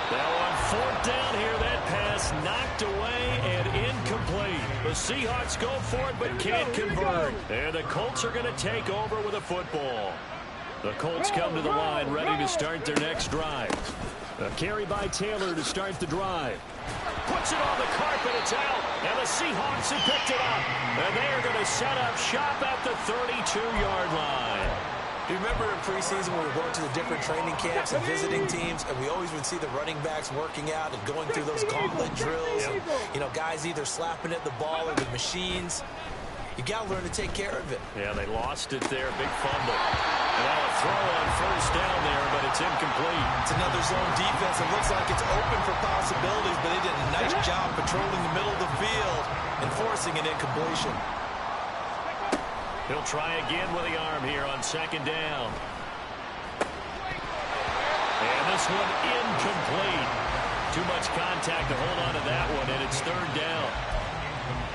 Now on 4th down here, that pass knocked away and incomplete. The Seahawks go for it but can't convert. And the Colts are going to take over with a football. The Colts come to the line ready to start their next drive. A carry by Taylor to start the drive. Puts it on the carpet. It's out. And the Seahawks have picked it up. And they are going to set up shop at the 32-yard line. You remember in preseason when we were going to the different training camps and visiting teams, and we always would see the running backs working out and going through those gauntlet drills, and, you know, guys either slapping at the ball or the machines. You got to learn to take care of it. Yeah, they lost it there. Big fumble. And now a throw on first down there, but it's incomplete. It's another zone defense. It looks like it's open for possibilities, but they did a nice job patrolling the middle of the field and forcing an incompletion. He'll try again with the arm here on second down. And this one incomplete. Too much contact to hold on to that one, and it's third down.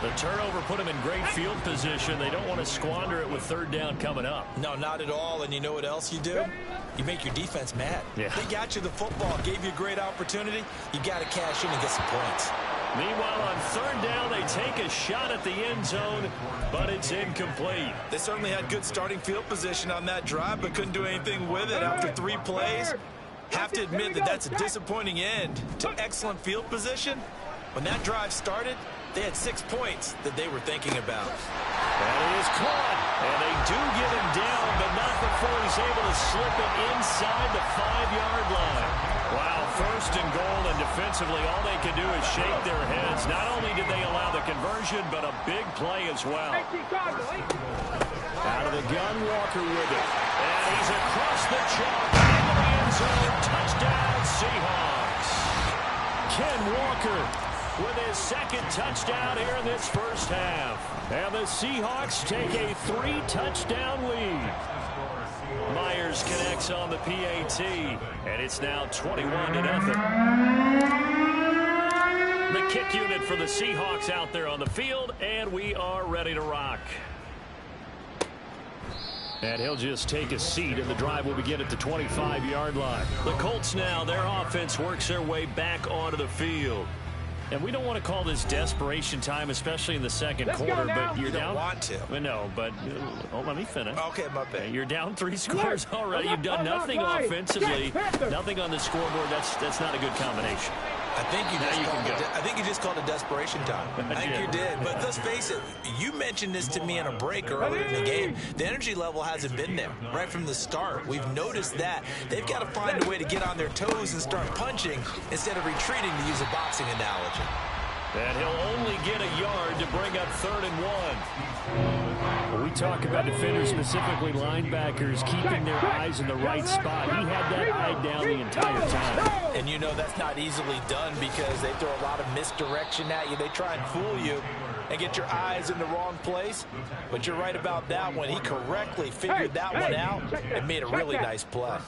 The turnover put them in great field position. They don't want to squander it with third down coming up. No, not at all. And you know what else you do? You make your defense mad. Yeah. They got you the football, gave you a great opportunity. You got to cash in and get some points. Meanwhile, on third down, they take a shot at the end zone, but it's incomplete. They certainly had good starting field position on that drive, but couldn't do anything with it after 3 plays. Have to admit that that's a disappointing end to excellent field position. When that drive started, they had 6 points that they were thinking about. That is caught, and they do get him down, but not before he's able to slip it inside the 5-yard line. Wow, first and goal, and defensively, all they can do is shake their heads. Not only did they allow the conversion, but a big play as well. Out of the gun, Walker with it. And he's across the chalk into the end zone. Touchdown, Seahawks. Ken Walker with his second touchdown here in this first half. And the Seahawks take a 3-touchdown lead. Myers connects on the PAT, and it's now 21-0. The kick unit for the Seahawks out there on the field, and we are ready to rock. And he'll just take a seat, and the drive will begin at the 25-yard line. The Colts now, their offense works their way back onto the field. And we don't want to call this desperation time, especially in the second quarter, but you're down. Don't want to. No, but let me finish. Okay, my bad. You're down 3 scores already. You've done nothing offensively, nothing on the scoreboard. That's not a good combination. I think you just called it desperation time. I think you did. But let's face it, you mentioned this to me in a break earlier in the game. The energy level hasn't been there right from the start. We've noticed that. They've got to find a way to get on their toes and start punching instead of retreating, to use a boxing analogy. And he'll only get a yard to bring up 3rd and 1. We talk about defenders, specifically linebackers, keeping their eyes in the right spot. He had that eye down the entire time. And you know that's not easily done because they throw a lot of misdirection at you. They try and fool you and get your eyes in the wrong place. But you're right about that one. He correctly figured that one out and made a really nice play.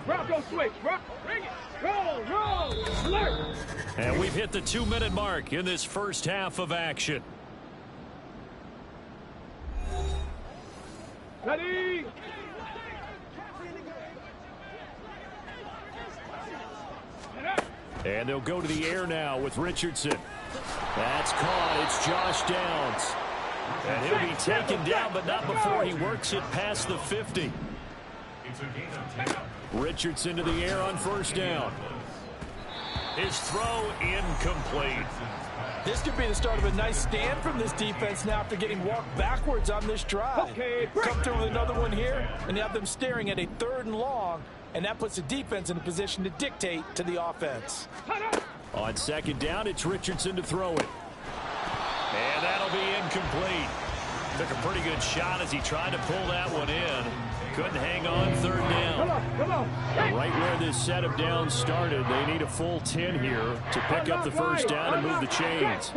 Rob, go switch, bro. Bring it. Roll, alert. And we've hit the 2-minute mark in this first half of action. Ready. And they'll go to the air now with Richardson. That's caught. It's Josh Downs. And he'll be taken down, but not before he works it past the 50. Richardson to the air on first down. His throw incomplete. This could be the start of a nice stand from this defense now after getting walked backwards on this drive. Come through with another one here, and you have them staring at a 3rd and long, and that puts the defense in a position to dictate to the offense. On second down, it's Richardson to throw it. And that'll be incomplete. Took a pretty good shot as he tried to pull that one in. Couldn't hang on 3rd down. Come on. Right where this set of downs started, they need a full 10 here to pick up the first down and move the chains.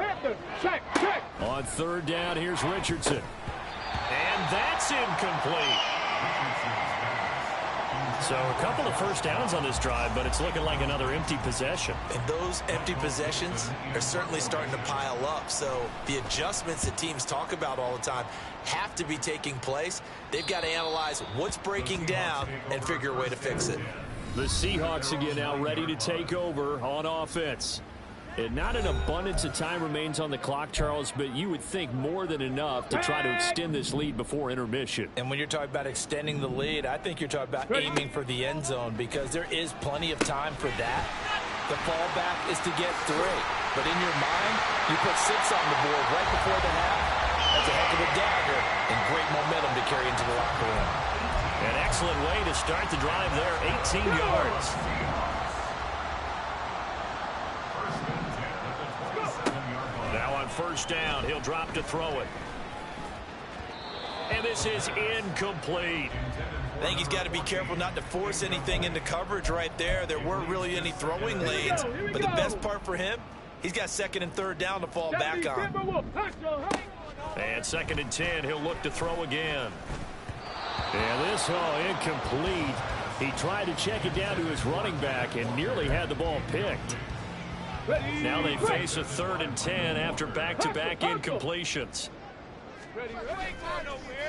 On 3rd down, here's Richardson. And that's incomplete. So a couple of first downs on this drive, but it's looking like another empty possession. And those empty possessions are certainly starting to pile up. So the adjustments that teams talk about all the time have to be taking place. They've got to analyze what's breaking down and figure a way to fix it. The Seahawks again now ready to take over on offense. And not an abundance of time remains on the clock, Charles, but you would think more than enough to try to extend this lead before intermission. And when you're talking about extending the lead, I think you're talking about aiming for the end zone because there is plenty of time for that. The fallback is to get 3. But in your mind, you put 6 on the board right before the half. That's a heck of a dagger and great momentum to carry into the locker room. An excellent way to start the drive there, 18 yards. Now on first down, he'll drop to throw it. And this is incomplete. I think he's got to be careful not to force anything into coverage right there. There weren't really any throwing lanes, but the best part for him, he's got 2nd and 3rd down to fall back on. And 2nd and 10, he'll look to throw again. And this, incomplete. He tried to check it down to his running back and nearly had the ball picked. Now they face a 3rd and 10 after back-to-back incompletions.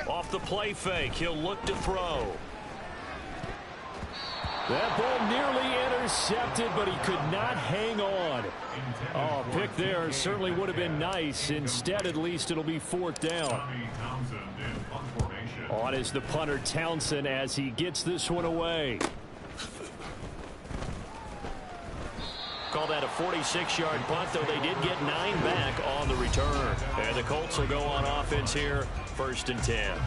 Off the play fake, he'll look to throw. That ball nearly intercepted, but he could not hang on. Oh, pick there certainly would have been nice. Instead, at least it'll be 4th down. On is the punter, Townsend, as he gets this one away. Call that a 46-yard punt, though they did get 9 back on the return. And the Colts will go on offense here, 1st and 10.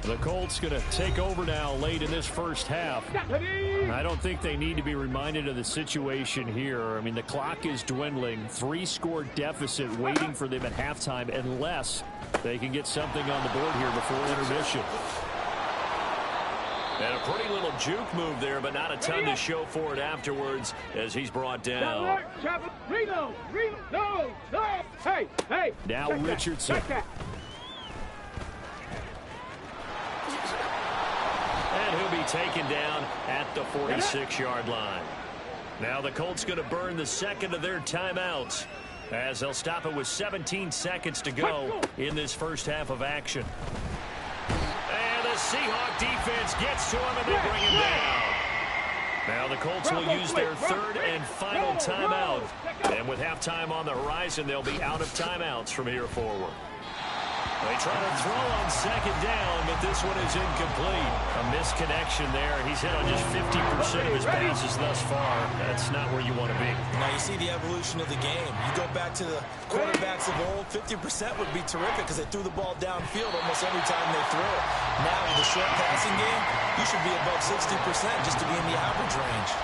The Colts going to take over now late in this first half. I don't think they need to be reminded of the situation here. I mean, the clock is dwindling. 3-score deficit waiting for them at halftime unless they can get something on the board here before intermission. And a pretty little juke move there, but not a ton to show for it afterwards as he's brought down. Now Richardson. And he'll be taken down at the 46-yard line. Now the Colts going to burn the 2nd of their timeouts as they'll stop it with 17 seconds to go in this first half of action. And the Seahawk defense gets to him and they bring him down. Now the Colts will use their 3rd and final timeout. And with halftime on the horizon, they'll be out of timeouts from here forward. They try to throw on 2nd down, but this one is incomplete. A misconnection there. He's hit on just 50% of his passes thus far. That's not where you want to be. Now you see the evolution of the game. You go back to the quarterbacks of old, 50% would be terrific because they threw the ball downfield almost every time they threw it. Now with the short passing game, you should be above 60% just to be in the average range.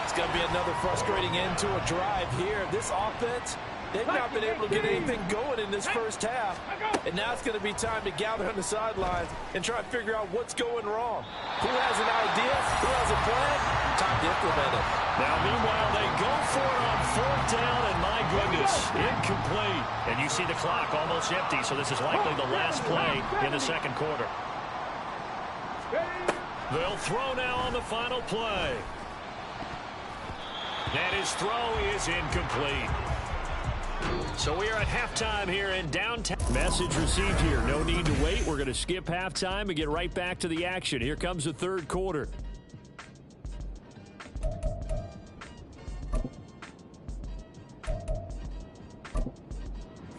It's going to be another frustrating end to a drive here. This offense, they've not been able to get anything going in this first half. And now it's going to be time to gather on the sidelines and try and figure out what's going wrong. Who has an idea? Who has a plan? Time to implement it. Now, meanwhile, they go for it on 4th down, and my goodness, incomplete. And you see the clock almost empty, so this is likely the last play in the 2nd quarter. They'll throw now on the final play. And his throw is incomplete. So we are at halftime here in downtown. Message received here. No need to wait. We're going to skip halftime and get right back to the action. Here comes the 3rd quarter.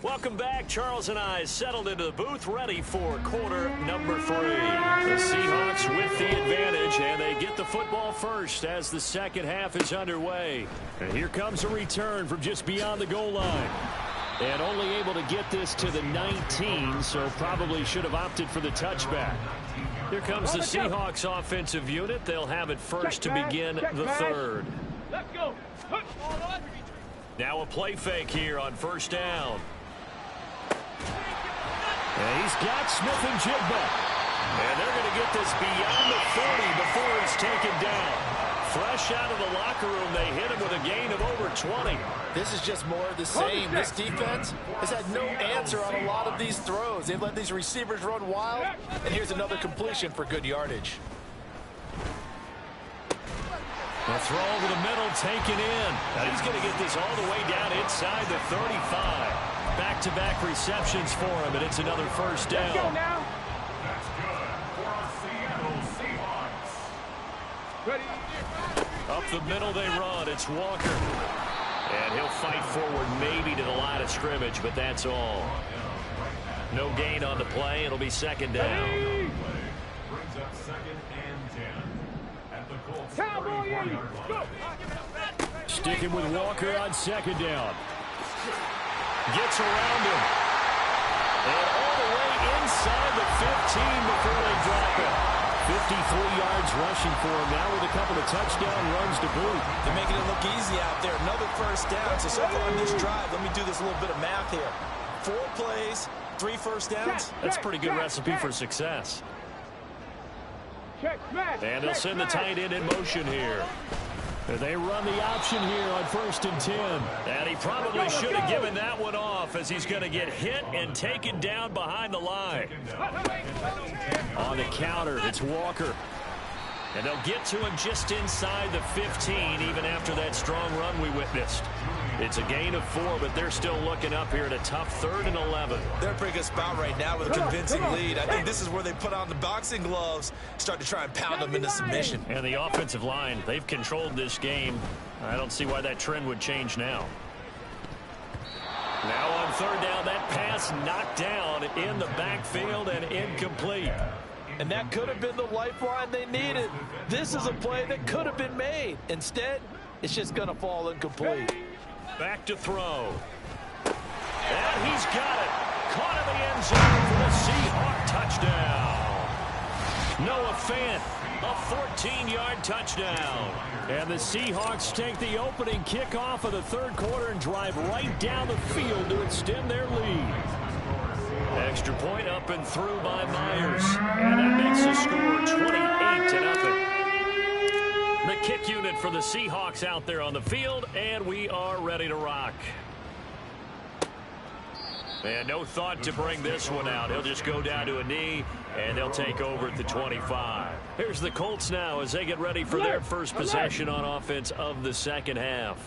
Welcome back. Charles and I settled into the booth, ready for quarter number 3. The Seahawks with the advantage, and they get the football first as the 2nd half is underway. And here comes a return from just beyond the goal line. And only able to get this to the 19, so probably should have opted for the touchback. Here comes the Seahawks offensive unit. They'll have it first to begin the 3rd. Let's go. Now a play fake here on 1st down. And he's got Smith-Njigba. And they're going to get this beyond the 40 before he's taken down. Fresh out of the locker room, they hit him with a gain of over 20. This is just more of the same. This defense has had no answer on a lot of these throws. They've let these receivers run wild, and here's another completion for good yardage. The throw over the middle, taken in. Now he's going to get this all the way down inside the 35. Back-to-back receptions for him, and it's another 1st down. Let's go now. That's good for our Seattle Seahawks. Ready. Up the middle they run. It's Walker. And he'll fight forward maybe to the line of scrimmage, but that's all. No gain on the play. It'll be 2nd down. Brings up 2nd and 10 at the Colts. Cowboy, Sticking with Walker on second down. Gets around him. And all the way inside the 15 before they drop it. 53 yards rushing for him now with a couple of touchdown runs to boot. They're making it look easy out there. Another first down. So far on this drive, let me do this little bit of math here. 4 plays, 3 first downs. That's a pretty good recipe for success. And they'll send the tight end in motion here. They run the option here on 1st and 10. And he probably should have given that one off as he's going to get hit and taken down behind the line. On the counter, it's Walker. And they'll get to him just inside the 15 even after that strong run we witnessed. It's a gain of 4, but they're still looking up here at a tough 3rd and 11. They're in a pretty good spot right now with a convincing lead. I think this is where they put on the boxing gloves, start to try and pound them into submission. And the offensive line, they've controlled this game. I don't see why that trend would change now. Now on 3rd down, that pass knocked down in the backfield and incomplete. And that could have been the lifeline they needed. This is a play that could have been made. Instead, it's just going to fall incomplete. Back to throw. And he's got it. Caught in the end zone for the Seahawk touchdown. Noah Fant, a 14-yard touchdown. And the Seahawks take the opening kickoff of the 3rd quarter and drive right down the field to extend their lead. Extra point up and through by Myers. And that makes the score 28-0. The kick unit for the Seahawks out there on the field, and we are ready to rock. And no thought to bring this one out. He'll just go down to a knee, and they'll take over at the 25. Here's the Colts now as they get ready for their first possession on offense of the second half.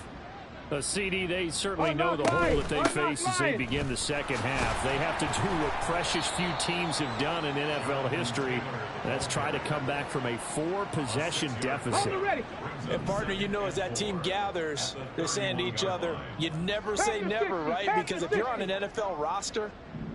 CD, they certainly know the hole that they face as they begin the second half. They have to do what precious few teams have done in NFL history. That's try to come back from a 4-possession deficit. And, partner, you know as that team gathers, they're saying to each other, you never say never, right? Because if you're on an NFL roster,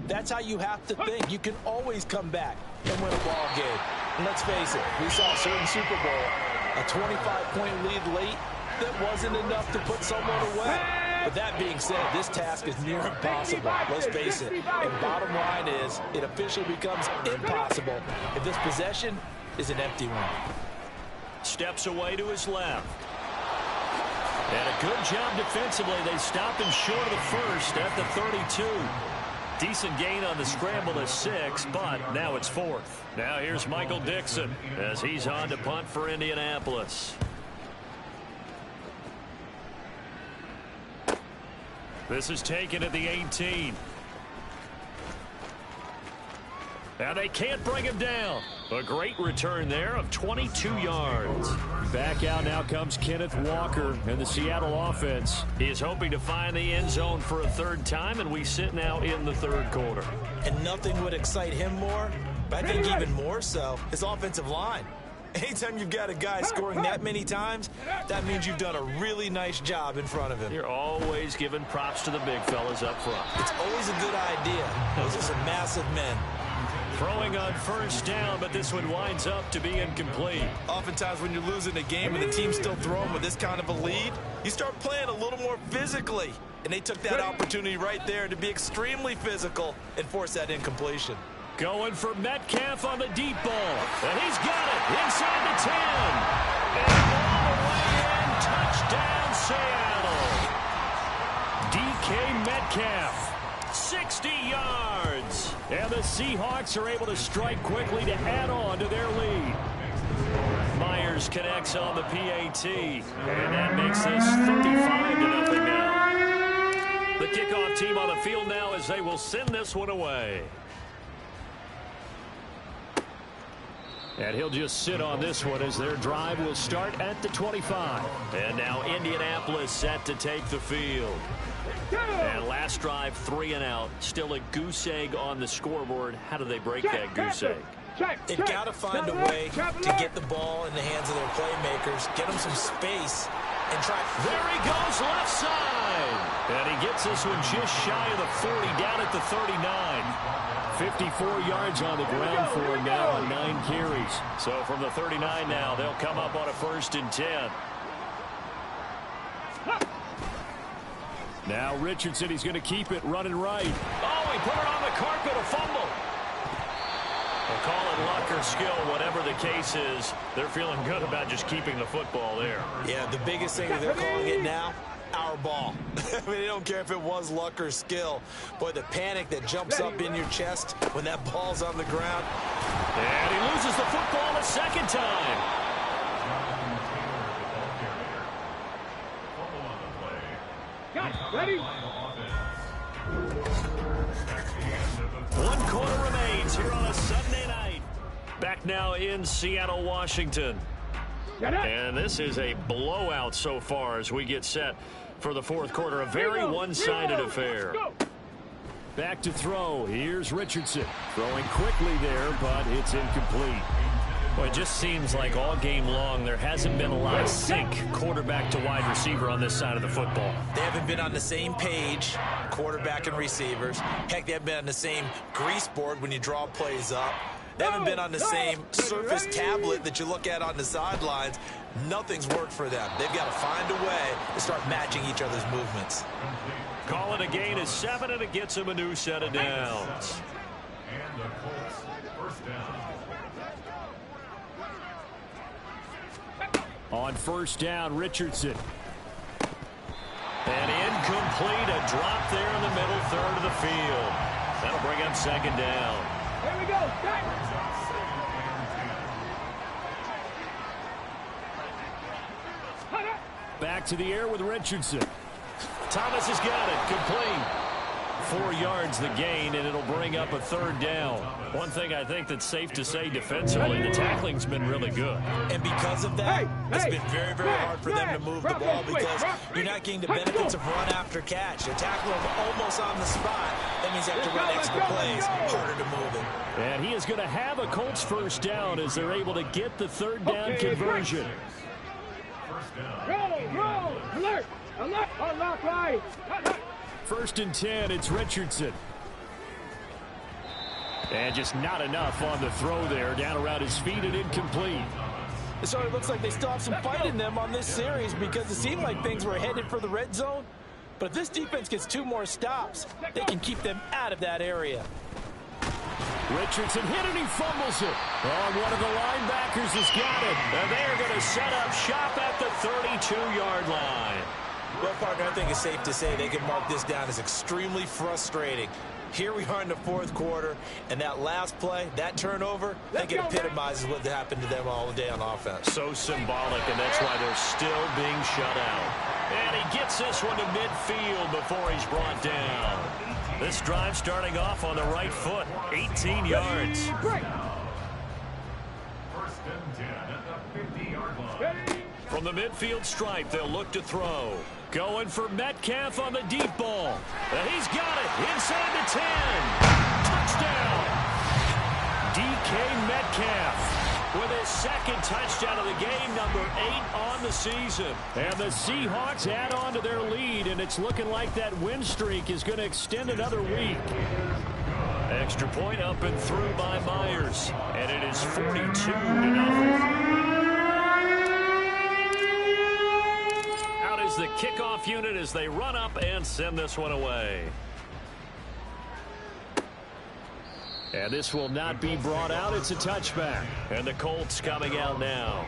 that's how you have to think. You can always come back and win a ball game. And let's face it, we saw a certain Super Bowl, a 25-point lead late, that wasn't enough to put someone away. But that being said, this task is near impossible. Let's face it. And bottom line is, it officially becomes impossible if this possession is an empty one. Steps away to his left. And a good job defensively. They stopped him short of the first at the 32. Decent gain on the scramble is 6, but now it's 4th. Now here's Michael Dixon as he's on to punt for Indianapolis. This is taken at the 18. Now they can't bring him down. A great return there of 22 yards. Back out now comes Kenneth Walker, and the Seattle offense is hoping to find the end zone for a 3rd time, and we sit now in the 3rd quarter. And nothing would excite him more, but I think even more so, his offensive line. Anytime you've got a guy scoring that many times, that means you've done a really nice job in front of him. You're always giving props to the big fellas up front. It's always a good idea. Those are some massive men. Throwing on 1st down, but this one winds up to be incomplete. Oftentimes when you're losing a game and the team's still throwing with this kind of a lead, you start playing a little more physically. And they took that opportunity right there to be extremely physical and force that incompletion. Going for Metcalf on the deep ball. And he's got it inside the 10. And all the way in. Touchdown, Seattle. DK Metcalf, 60 yards. And the Seahawks are able to strike quickly to add on to their lead. Myers connects on the PAT. And that makes this 35-0 now. The kickoff team on the field now as they will send this one away. And he'll just sit on this one as their drive will start at the 25. And now Indianapolis set to take the field. And last drive, 3 and out. Still a goose egg on the scoreboard. How do they break that goose egg? They've got to find a way to get the ball in the hands of their playmakers, get them some space, and try. There he goes, left side. And he gets this one just shy of the 40, down at the 39. 54 yards on the ground for him now on 9 carries. So from the 39 now, they'll come up on a 1st and 10. Now Richardson, he's going to keep it running right. Oh, he put it on the carpet, a fumble. We'll call it luck or skill, whatever the case is. They're feeling good about just keeping the football there. Yeah, the biggest thing that they're calling it now, our ball. I mean, they don't care if it was luck or skill. Boy, the panic that jumps up in your chest when that ball's on the ground. And he loses the football a second time. Ready? 1 quarter remains here on a Sunday night. Back now in Seattle, Washington. And this is a blowout so far as we get set for the fourth quarter. A very one-sided affair. Back to throw. Here's Richardson. Throwing quickly there, but it's incomplete. Well, it just seems like all game long there hasn't been a lot of sync quarterback to wide receiver on this side of the football. They haven't been on the same page, quarterback and receivers. Heck, they haven't been on the same grease board when you draw plays up. They haven't been on the same Surface tablet that you look at on the sidelines. Nothing's worked for them. They've got to find a way to start matching each other's movements. Call it a gain of 7, and it gets him a new set of downs. And the Colts first down. On first down, Richardson. And incomplete, a drop there in the middle third of the field. That'll bring up second down. Here we go. Back to the air with Richardson. Thomas has got it, complete. 4 yards the gain, and it'll bring up a third down. One thing I think that's safe to say defensively, the tackling's been really good. And because of that, it's been very, very hard for them to move the ball because you're not getting the benefits of run after catch. They're tackling almost on the spot. That means you have to run extra plays, harder to move it. And he is going to have a Colts first down as they're able to get the third down conversion. Roll, alert, unlock right. First and 10, it's Richardson. And just not enough on the throw there. Down around his feet and incomplete. So it looks like they still have some fight in them on this series because it seemed like things were headed for the red zone. But if this defense gets 2 more stops, they can keep them out of that area. Richardson hit and he fumbles it. Oh, one of the linebackers has got it. And they're going to set up shop at the 32-yard line. Well, partner, I think it's safe to say they can mark this down as extremely frustrating. Here we are in the fourth quarter, and that last play, that turnover, I think it epitomizes what happened to them all day on offense. So symbolic, and that's why they're still being shut out. And he gets this one to midfield before he's brought down. This drive starting off on the right foot, 18 yards. First and 10 at the 50-yard line. From the midfield stripe, they'll look to throw. Going for Metcalf on the deep ball. And he's got it inside the 10. Touchdown. DK Metcalf with his second touchdown of the game, number 8 on the season. And the Seahawks add on to their lead, and it's looking like that win streak is going to extend another week. Extra point up and through by Myers. And it is 42-0. The kickoff unit as they run up and send this one away. And this will not be brought out. It's a touchback. And the Colts coming out now.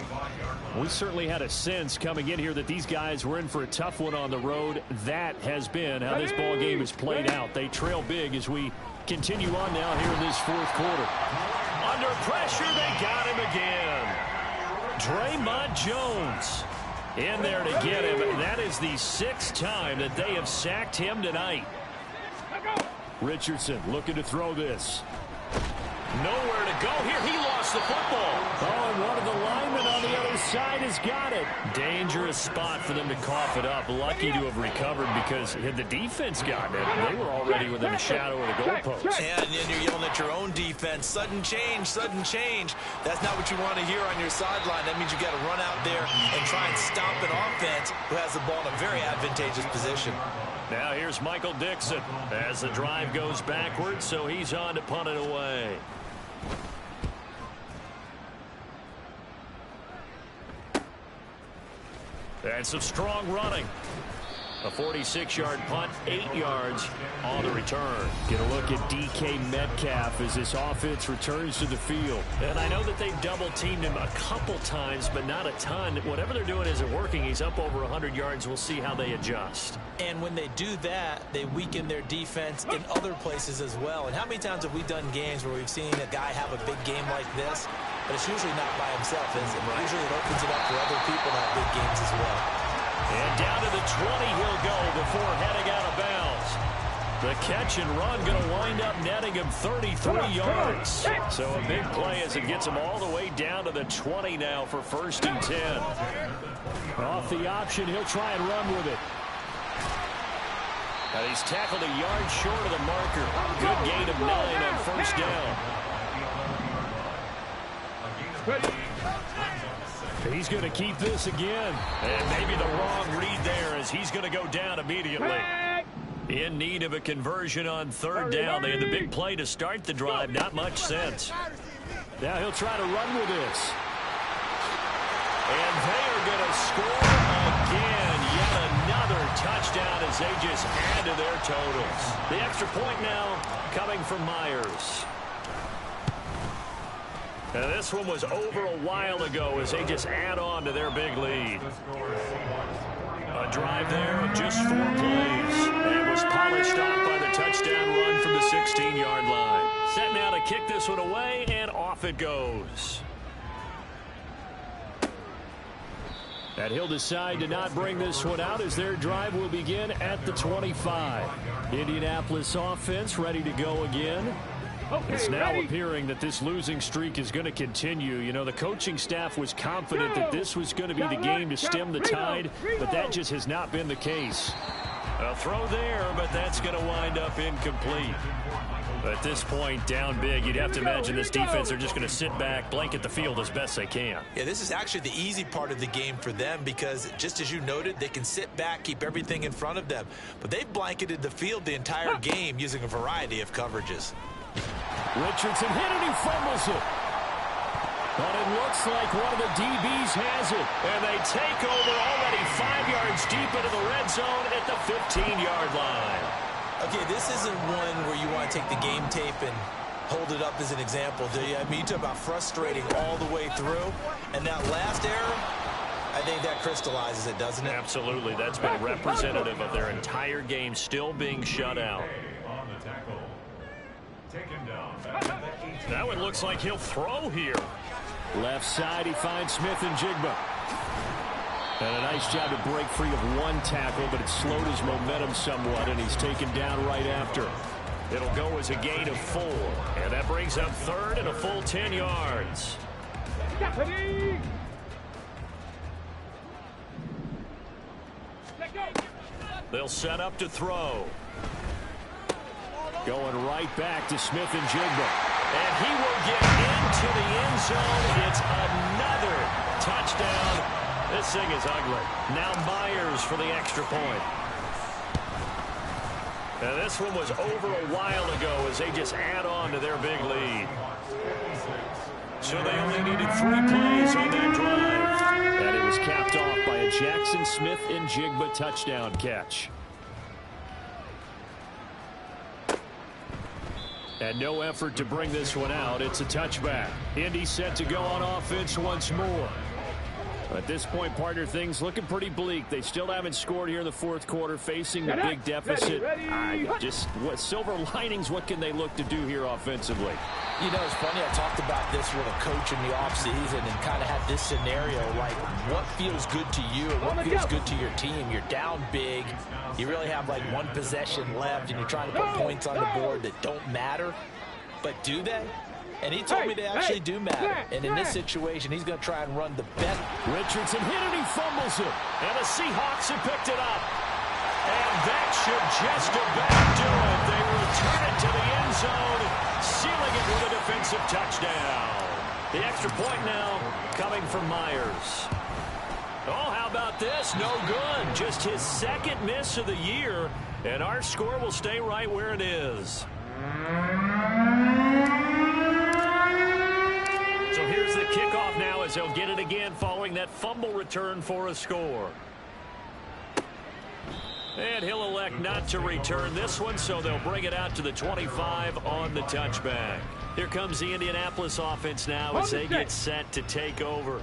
We certainly had a sense coming in here that these guys were in for a tough one on the road. That has been how this ball game has played out. They trail big as we continue on now here in this fourth quarter. Under pressure, they got him again. Draymond Jones in there to get him. That is the 6th time that they have sacked him tonight. Richardson looking to throw this. Nowhere to go here. He lost the football. Oh, and one of the linemen on the other side has got it. Dangerous spot for them to cough it up. Lucky to have recovered because had the defense gotten it, they were already within the shadow of the goalpost. And you're yelling at your own defense. Sudden change, sudden change. That's not what you want to hear on your sideline. That means you got to run out there and try and stop an offense who has the ball in a very advantageous position. Now here's Michael Dixon as the drive goes backwards, so he's on to punt it away. And some strong running. A 46-yard punt, 8 yards on the return. Get a look at DK Metcalf as this offense returns to the field. And I know that they've double-teamed him a couple times, but not a ton. Whatever they're doing isn't working. He's up over 100 yards. We'll see how they adjust. And when they do that, they weaken their defense in other places as well. And how many times have we done games where we've seen a guy have a big game like this, but it's usually not by himself, is it? Usually it opens it up for other people to have big games as well. And down to the 20 he'll go before heading out of bounds. The catch and run going to wind up netting him 33 yards. So a big play as it gets him all the way down to the 20 now for 1st and 10. Off the option, he'll try and run with it. And he's tackled a yard short of the marker. Good gain of 9 on 1st down. He's going to keep this again. And maybe the wrong read there as he's going to go down immediately. In need of a conversion on 3rd down. They had the big play to start the drive. Not much sense. Now he'll try to run with this. And they are going to score again. Yet another touchdown as they just add to their totals. The extra point now coming from Myers. And this one was over a while ago as they just add on to their big lead. A drive there of just 4 plays. And was polished off by the touchdown run from the 16-yard line. Set now to kick this one away, and off it goes. And he'll decide to not bring this one out as their drive will begin at the 25. Indianapolis offense ready to go again. It's now appearing that this losing streak is going to continue. You know, the coaching staff was confident that this was going to be the game to stem the tide, but that just has not been the case. A throw there, but that's going to wind up incomplete. At this point, down big, you'd have to imagine this defense are just going to sit back, blanket the field as best they can. Yeah, this is actually the easy part of the game for them because, just as you noted, they can sit back, keep everything in front of them. But they've blanketed the field the entire game using a variety of coverages. Richardson hit it, he fumbles it. But it looks like one of the DBs has it. And they take over already 5 yards deep into the red zone at the 15-yard line. Okay, this isn't one where you want to take the game tape and hold it up as an example, do you? I mean, you talk about frustrating all the way through. And that last error, I think that crystallizes it, doesn't it? Absolutely. That's been representative of their entire game still being shut out. That one looks like he'll throw here. Left side, he finds Smith and Jigba. And a nice job to break free of one tackle, but it slowed his momentum somewhat, and he's taken down right after. It'll go as a gain of 4. And that brings up 3rd and a full 10 yards. They'll set up to throw. Going right back to Smith and Jigba. And he will get into the end zone. It's another touchdown. This thing is ugly. Now Myers for the extra point. And this one was over a while ago as they just add on to their big lead. So they only needed 3 plays on that drive. And it was capped off by a Jackson Smith and Jigba touchdown catch. And no effort to bring this one out. It's a touchback. Indy set to go on offense once more. At this point, partner, things looking pretty bleak. They still haven't scored here in the 4th quarter, facing the big deficit. Just what silver linings, what can they look to do here offensively? You know, it's funny. I talked about this with a coach in the offseason and kind of had this scenario, like what feels good to you and what feels good to your team. You're down big. You really have like 1 possession left, and you're trying to put points on the board that don't matter. But do they? And he told me they actually do matter. And in this situation, he's going to try and run the best. Richardson hit it, he fumbles it. And the Seahawks have picked it up. And that should just about do it. They return it to the end zone, sealing it with a defensive touchdown. The extra point now coming from Myers. Oh, how about this? No good. Just his 2nd miss of the year. And our score will stay right where it is. So here's the kickoff now as they'll get it again following that fumble return for a score. And he'll elect not to return this one, so they'll bring it out to the 25 on the touchback. Here comes the Indianapolis offense now as they get set to take over.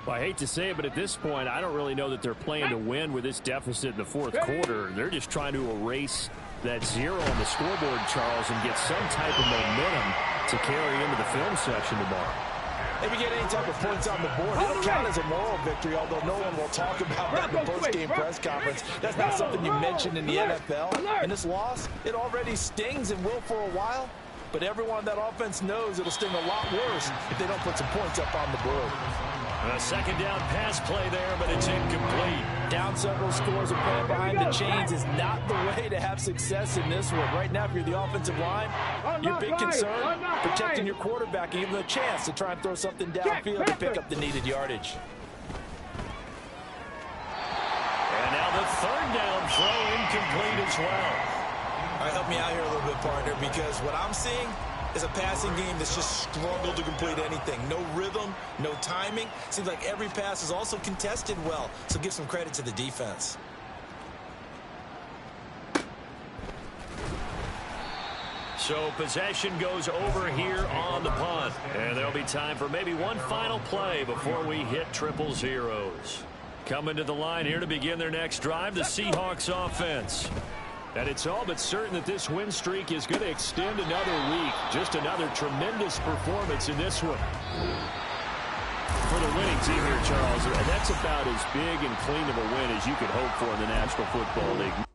Well, I hate to say it, but at this point, I don't really know that they're playing to win with this deficit in the fourth quarter. They're just trying to erase that 0 on the scoreboard, Charles, and get some type of momentum to carry into the film session tomorrow. If you get any type of points on the board, it'll count as a moral victory, although no one will talk about that in the post-game press conference. That's not something you mentioned in the NFL. And this loss, it already stings and will for a while, but everyone on that offense knows it'll sting a lot worse if they don't put some points up on the board. A second down pass play there, but it's incomplete. Down several scores and playing behind the chains is not the way to have success in this one. Right now, if you're the offensive line, your big concern, protecting your quarterback and giving him a chance to try and throw something downfield to pick up the needed yardage. And now the third down throw incomplete as well. All right, help me out here a little bit, partner, because what I'm seeing is a passing game that's just struggled to complete anything. No rhythm, no timing. Seems like every pass is also contested well, so give some credit to the defense. So possession goes over here on the punt. And there'll be time for maybe one final play before we hit triple zeros. Coming to the line here to begin their next drive, the Seahawks offense. And it's all but certain that this win streak is going to extend another week. Just another tremendous performance in this one. For the winning team here, Charles, that's about as big and clean of a win as you could hope for in the National Football League.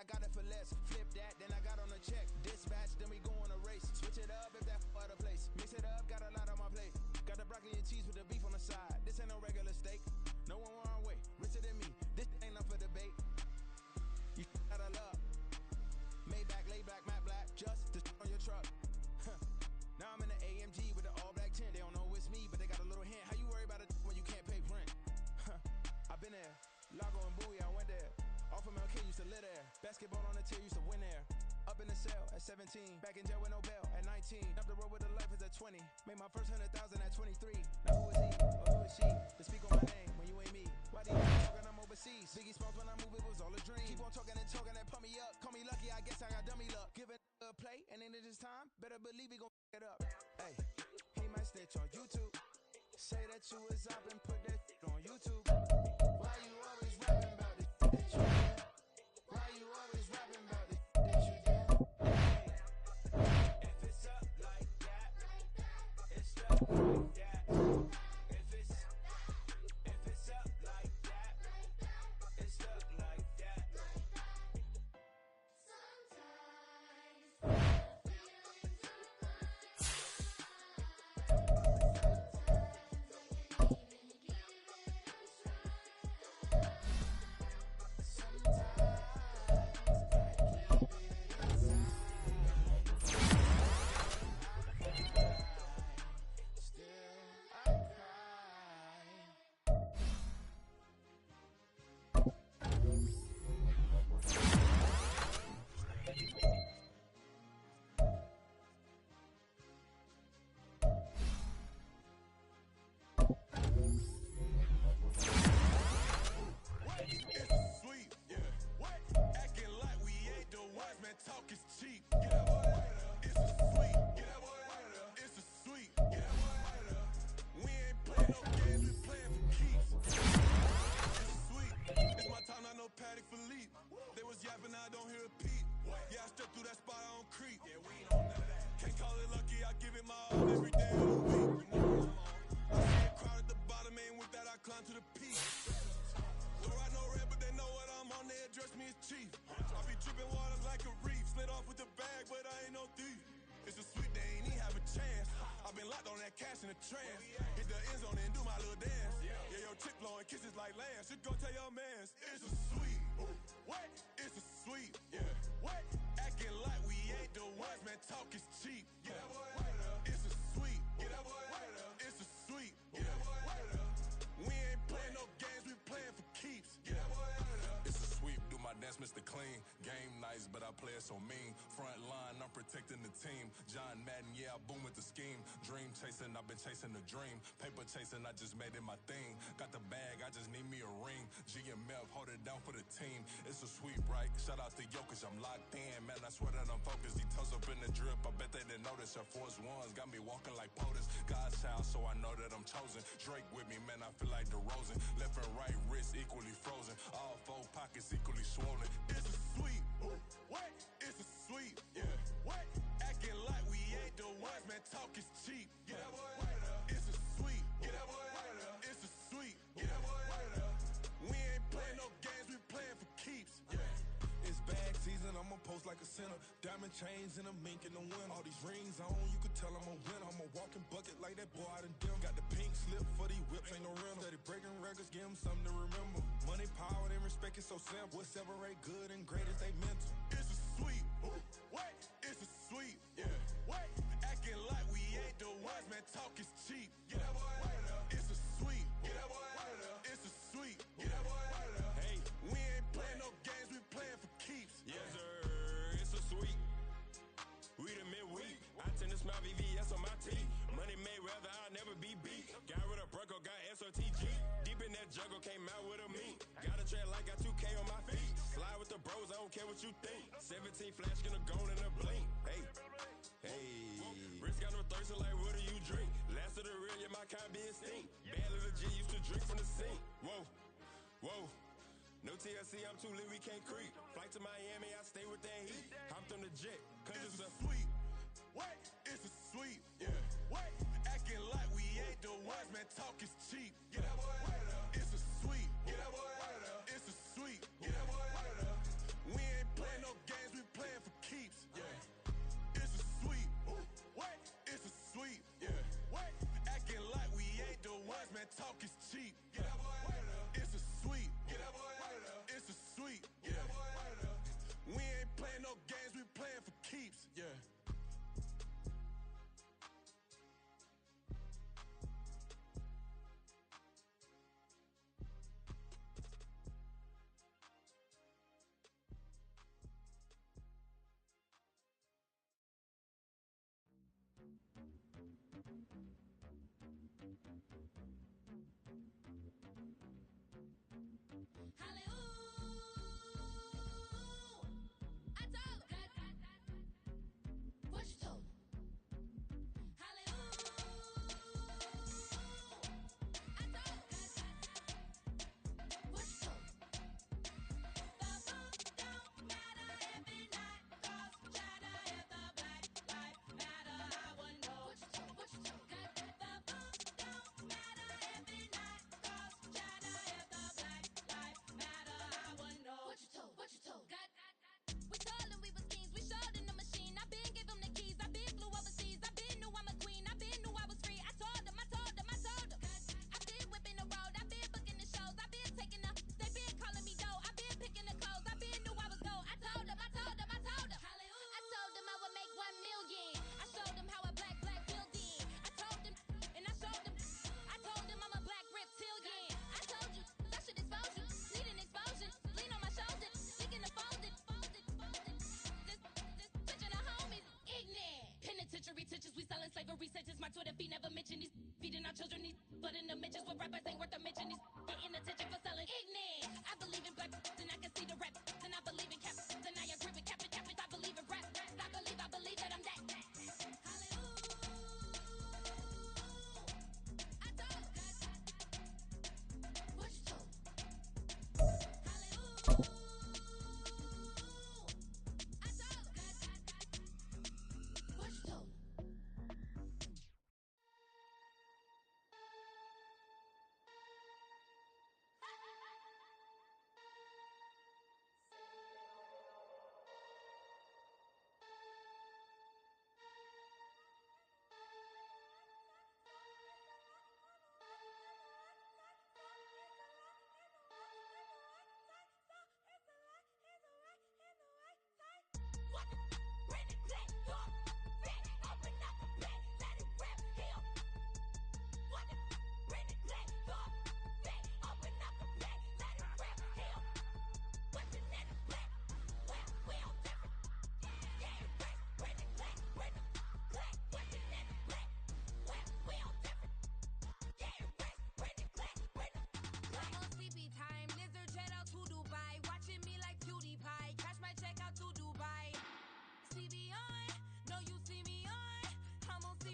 I got it for less. Flip that, then I got on a check. Dispatch, then we go on a race. Switch it up if that other place. Mix it up, got a lot on my plate. Got the broccoli and cheese with the beef on the side. This ain't no regular steak. No one wrong way, richer than me. This ain't up for debate. You out of love. Maybach, lay back, matte black, just to on your truck. Now I'm in the AMG with the all black tint. They don't know it's me, but they got a little hint. How you worry about it when you can't pay rent? I've been there. Lago and Bowie, I went there. Off of MLK, used to live there. Basketball on the tier, used to win there. Up in the cell at 17. Back in jail with no bail at 19. Up the road with the life is at 20. Made my first 100,000 at 23. Now who is he or who is she to speak on my name when you ain't me? Why do you keep talking I'm overseas? Biggie Smalls when I move, it was all a dream. Keep on talking and pump me up. Call me lucky, I guess I got dummy luck. Give it a play, and then it's time. Better believe we gon' it up. Hey, he might snitch on YouTube. Say that you was up and put that on YouTube. Why you always rapping about it that you do? Why you always rapping about it that you do? Hey, if it's up like that, it's up like that. If it's up like that, it's up like that. Talk is cheap. Get that boy out of there. It's a sweet. Get that boy out of there. It's a sweet. Get that boy out of there. We ain't playing no games, we playing for keeps. It's sweet. It's my time, not no Paddock Philippe. They was yapping, I don't hear a peep. Yeah, I stepped through that spot, I don't creep. Yeah, we don't know that. Can't call it lucky, I give it my all every day of the week. I see a crowd at the bottom, ain't with that, I climb to the peak. Don't ride no red, but they know what I'm on, they address me as chief. I be dripping water like a reef, slid off with the bag, but I ain't no thief. It's a sweet, they ain't even have a chance. I've been locked on that cash in a trance. Hit the end zone and do my little dance. Yeah, your chick blowing kisses like Lance. Should go tell your mans. It's a sweet. What? It's a sweet. Yeah. What? Acting like we ain't the ones, man. Talk is cheap. Get that boy out of there. It's a sweet. Get that boy out of there. It's a sweet. Get that boy out of there. We ain't playing no games, we playing for keeps. Get that boy out of there. It's a sweep, do my dance, Mr. Clean. Game nice, but I play it so mean. Front line, I'm protecting the team. John Madden, yeah, I boom with the scheme. Dream chasing, I've been chasing the dream. Paper chasing, I just made it my thing. Got the bag, I just need me a ring. G and Mel, hold it down for the team. It's a sweep, right? Shout out to Jokic, I'm locked in. Man, I swear that I'm focused. He toes up in the drip, I bet they didn't notice. Air Force Ones got me walking like POTUS. God's child, so I know that I'm chosen. Drake with me, man, I feel like DeRozan. Left and right wrist equally frozen. All four pockets equally swollen. It's a sweep. What? It's a sweep. Yeah. What? Acting like we ain't the ones, man. Talk is cheap. Get that boy out of there. It's a sweep. Get that boy out of there. It's a sweep. Get that boy out of there. We ain't playing no games, we playing for keeps. Yeah. It's bag season, I'ma post like a sinner. Diamond chains and a mink in the wind. All these rings on, you could tell I'm a winner. I'm a walking bucket like that boy out in dim. Got the pink slip for these whips, ain't no rental. Steady breaking records, give them something to remember. Money, power, and respect is so simple. What separate good and great is they mental. It's a sweep. What? It's a sweep. Yeah. What? Acting like we ain't the ones, man. Talk is cheap. Get that boy out of there. It's a sweep. Get that boy out of there. It's a sweep. Get that boy out of there. Hey, we ain't playing no games, we playing for keeps. Yes, sir. It's a sweep. We the midweek. I tend to smile VVS on my teeth. Money made rather I'll never be beat. Got rid of Bronco, got SOTG. Deep in that jungle, came out with a meat. Got a track like got 2K on my feet. Slide with the bros, I don't care what you think. 17 flash, gonna go in a blink. Hey, hey. Wrist got no thirst, like what do you drink? Last of the real, yeah, my kind be extinct. Bad little G used to drink from the sink. Whoa, whoa. No TLC, I'm too lit, we can't creep. Flight to Miami, I stay with that heat. Hopped on the jet, cause it's a sweet. What? It's a sweep. Yeah. What? Acting like we ain't the ones, man. Talk is cheap. Get that boy out of there. It's a sweep. Get that boy out of there. It's a sweep. Get that boy out of there. We ain't playing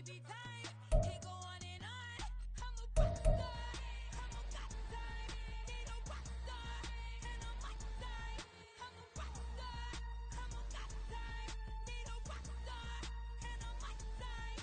baby time. It go on and on. I'm a rock star. I'm a got time. Need a rock star. And I'm my time. I'm a rock star. I'm a got time. Need a rock star. And I'm my time.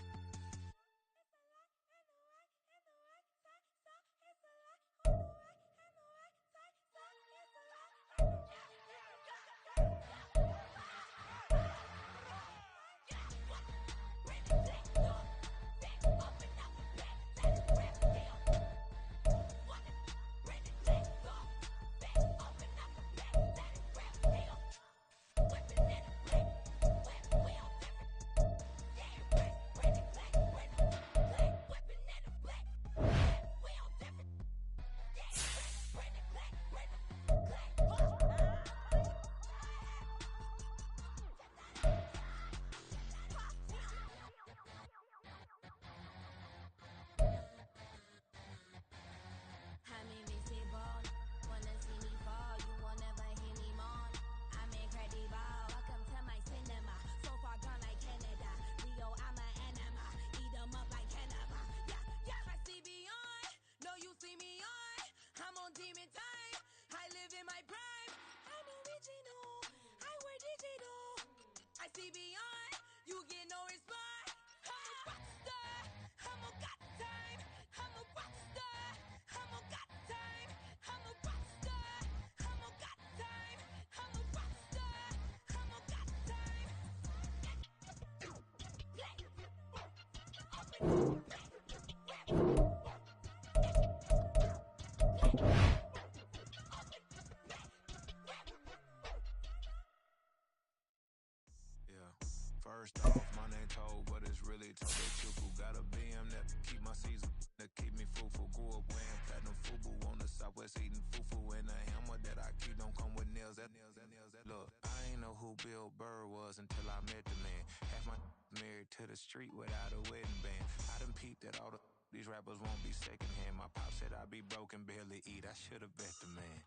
I'm invisible. Wanna see me fall? You will never hear me moan. I'm incredible. Welcome to my cinema. So far gone like Canada. Leo, I'm an anima. Eat 'em up like cannibal. Yeah, yeah. I see beyond. No, you see me on. I'm on demon time. I live in my prime. I'm original. I wear digital. I see beyond. You get no response. I'm a rock star. I'm a got time. I'm a rock star. I'm a got time. I'm a rock star. I'm a got time. I'm a rock star. I'm a got time. Yeah. First off, my name told, but it's really told that Chuku. Got a BM that keep my season, that keep me fruitful. Grew up wearing platinum fubu on the southwest eating fufu. And the hammer that I keep don't come with nails. Look, I ain't know who Bill Burr was until I met the man. Half my married to the street without a wedding band. I done peeped that all these rappers won't be secondhand. My pop said I'd be broken, barely eat. I should've bet the man.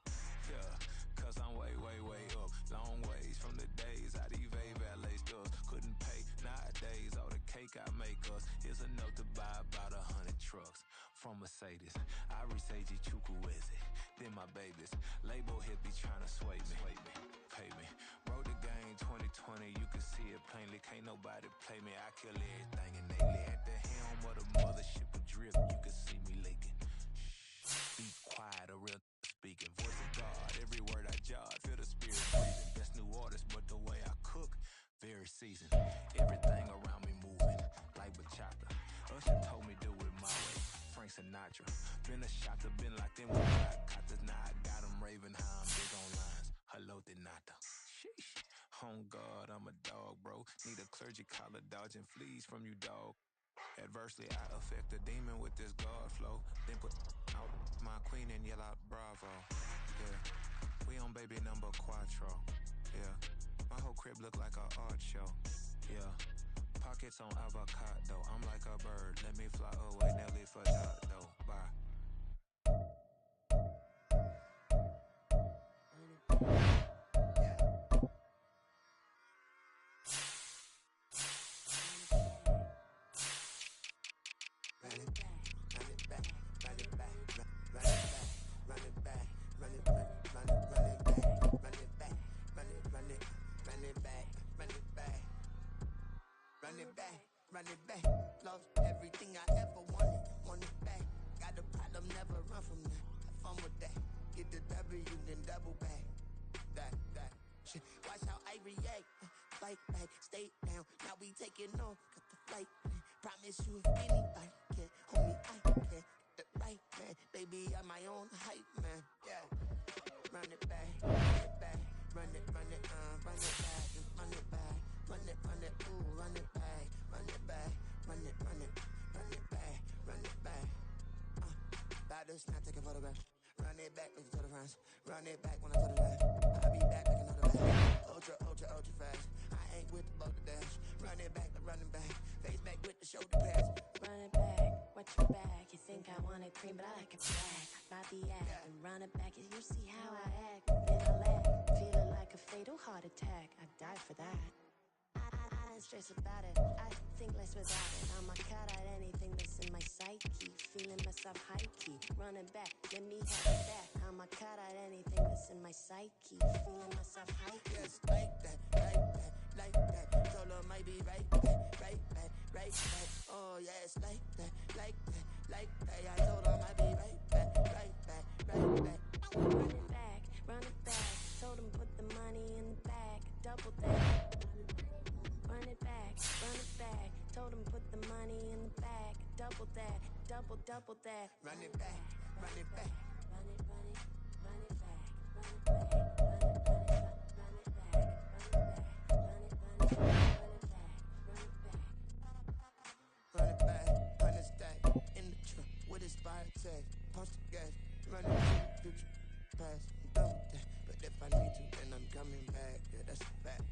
Yeah, cause I'm way, way, way up. Long ways from the days I eBay valet stores. Couldn't pay nowadays, all the cake I make us. Here's a note to buy about 100 trucks from Mercedes. I resage Chukwueze, then my babies. Label hit be trying to sway me. Pay me. Wrote the game 2020, you can see it plainly. Can't nobody play me, I kill everything innately. At the helm of the mothership of drift, you can see me leaking. Be quiet, a real speaking. Voice of God, every word I jot, feel the spirit breathing. Best new artist, but the way I cook, very seasoned. Everything around me moving, like bachata. Usher told me do it my way, Frank Sinatra. Been a shotter, been locked in with Katas. Now I got them raving how I'm big on lines. Hello, Denata. Sheesh. On God, I'm a dog, bro. Need a clergy collar, dodging fleas from you, dog. Adversely, I affect a demon with this God flow. Then put out my queen and yell out bravo. Yeah, we on baby number quattro. Yeah, my whole crib look like a art show. Yeah, pockets on avocado. I'm like a bird. Let me fly away, Nelly for though. Bye. Run it back, lost everything I ever wanted, want it back. Got a problem, never run from that. Have fun with that. Get the W, then double back. That. Shit. Watch how I react. Fight back, stay down. Now we taking off, got the flight. Promise you, if anybody can, homie, I can. Get the right man, baby, I'm my own hype man. Yeah. Run it back, run it back, run it back, run it back, run it back, ooh, run it back, run it back, run it back, run it back. About to snap, take a photograph. Run it back, listen to the friends. Run it back when I throw the line. I'll be back like another bag. Ultra fast. I ain't with the boat to dash. Run it back, the running back. Face back with the shoulder pads. Run it back, watch your back. You think I want it cream, but I like it black. Not the act, and run it back. You see how I act. Then I lag, feeling like a fatal heart attack. I'd die for that. I done stress about it. I think less without it. I'm a cut at anything that's in my psyche. Feeling myself high key. Running back, let me have it back. I'm a cut at anything that's in my psyche. Feeling myself high key. Yes, like that, like that, like that. Told her might be right back, right back, right back. Oh yes, like that, like that, like that. I told her might be right back, right back, right back. Run it back, run it back. Told him put the money in the bag, double that. Run it back, run it back. Told him put the money in the bag, double that, double that. Run it back, run it back. Run it, run it, run it back, run it back, run it, run it, run it back, run it back, run it, run it back, run it back. Run it back, 100 stack in the truck with his fire tag. Punch the gas, running to the future, past. I'm done with that, but if I need to, then I'm coming back. Yeah, that's a fact.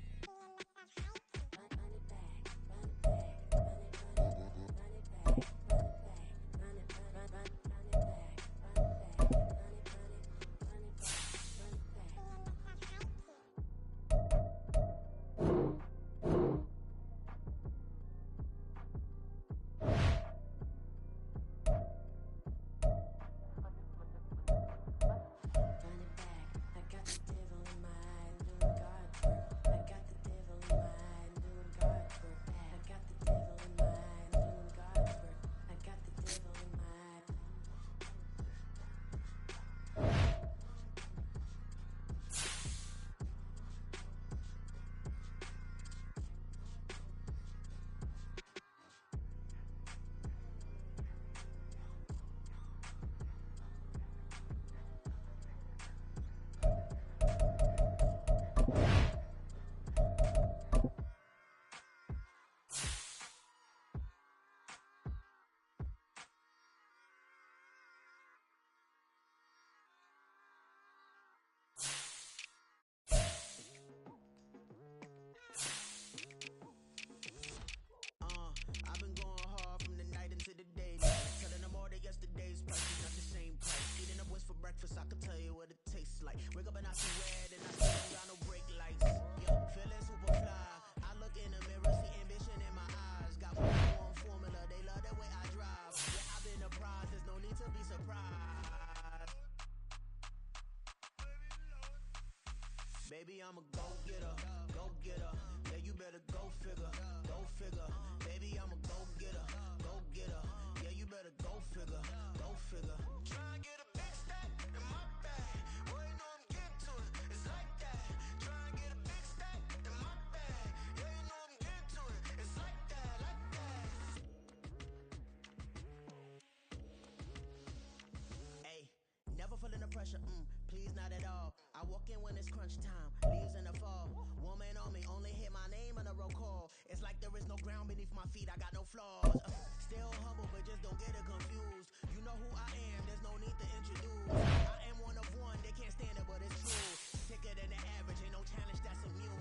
I've been going hard from the night into the day. Telling them all that yesterday's price is not the same price. Eating up what's for breakfast, I can tell you what it tastes like. Wake up and I see red and I see don't got no brake lights. Yeah, feeling super fly. I look in the mirror, see ambition in my eyes. Got one formula, they love the way I drive. Yeah, I've been a prize, there's no need to be surprised. Baby, I'm a go-getter, go-getter. Yeah, you better go figure, go figure. Baby, I'm a go-getter, go-getter. Yeah, you better go figure, go figure. Try and get a big stack in my bag. Boy, you know I'm getting to it, it's like that. Try and get a big stack in my bag. Yeah, you know I'm getting to it, it's like that, like that. Hey, never feeling the pressure, please not at all. I walk in when it's crunch time, leaves in the fall. Woman on me, only hit my name on a roll call. It's like there is no ground beneath my feet, I got no flaws. Still humble, but just don't get it confused. You know who I am, there's no need to introduce. I am one of one, they can't stand it, but it's true. Thicker than the average, ain't no challenge that's immune.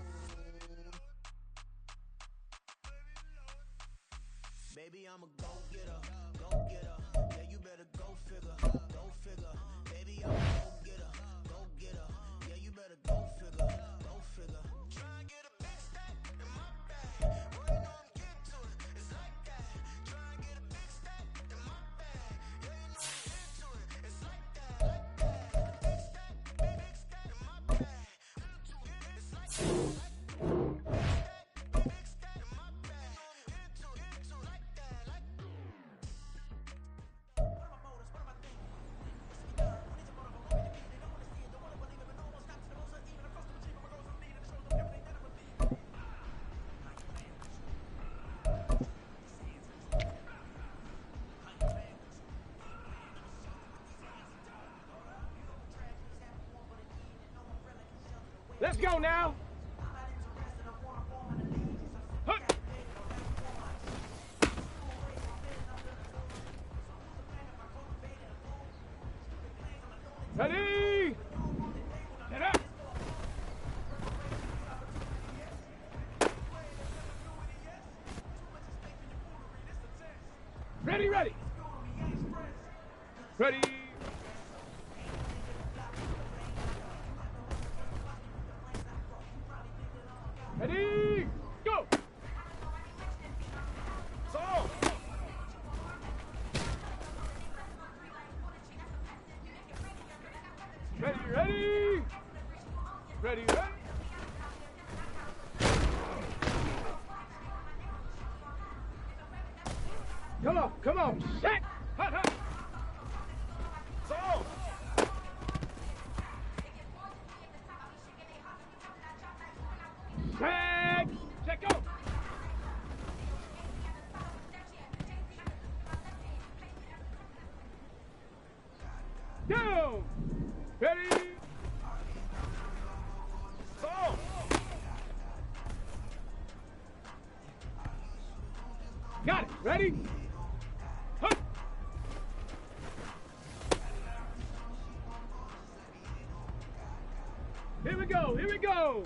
Baby, I'm a go-getter, go-getter. Yeah, you better go figure, go figure. Baby, I'm a go-getter, go-getter. Yeah, you better go figure, go figure. Try and get a big stack in my bag. Boy, you know I'm getting to it, it's like that. Try and get a big stack in my bag. Yeah, you know I'm getting to it, it's like that, like that. Big stack in my bag. It's like that, like that. Big stack in my bag. Into it, like that, like that. What are my motives? What am I thinking? What's to be done? Who needs a motive? I want me to be. They don't want to see it, don't want to believe it, but no one stops the most even across the machine. My goals are needed. It shows them everything that I believe. Let's go now. Ready? Get up. Ready, ready. Ready. Ready, go. Come on, set. Hut, hut. So. Set. Set, go. Down. Ready. So. Got it. Ready? Hup. Here we go. Here we go.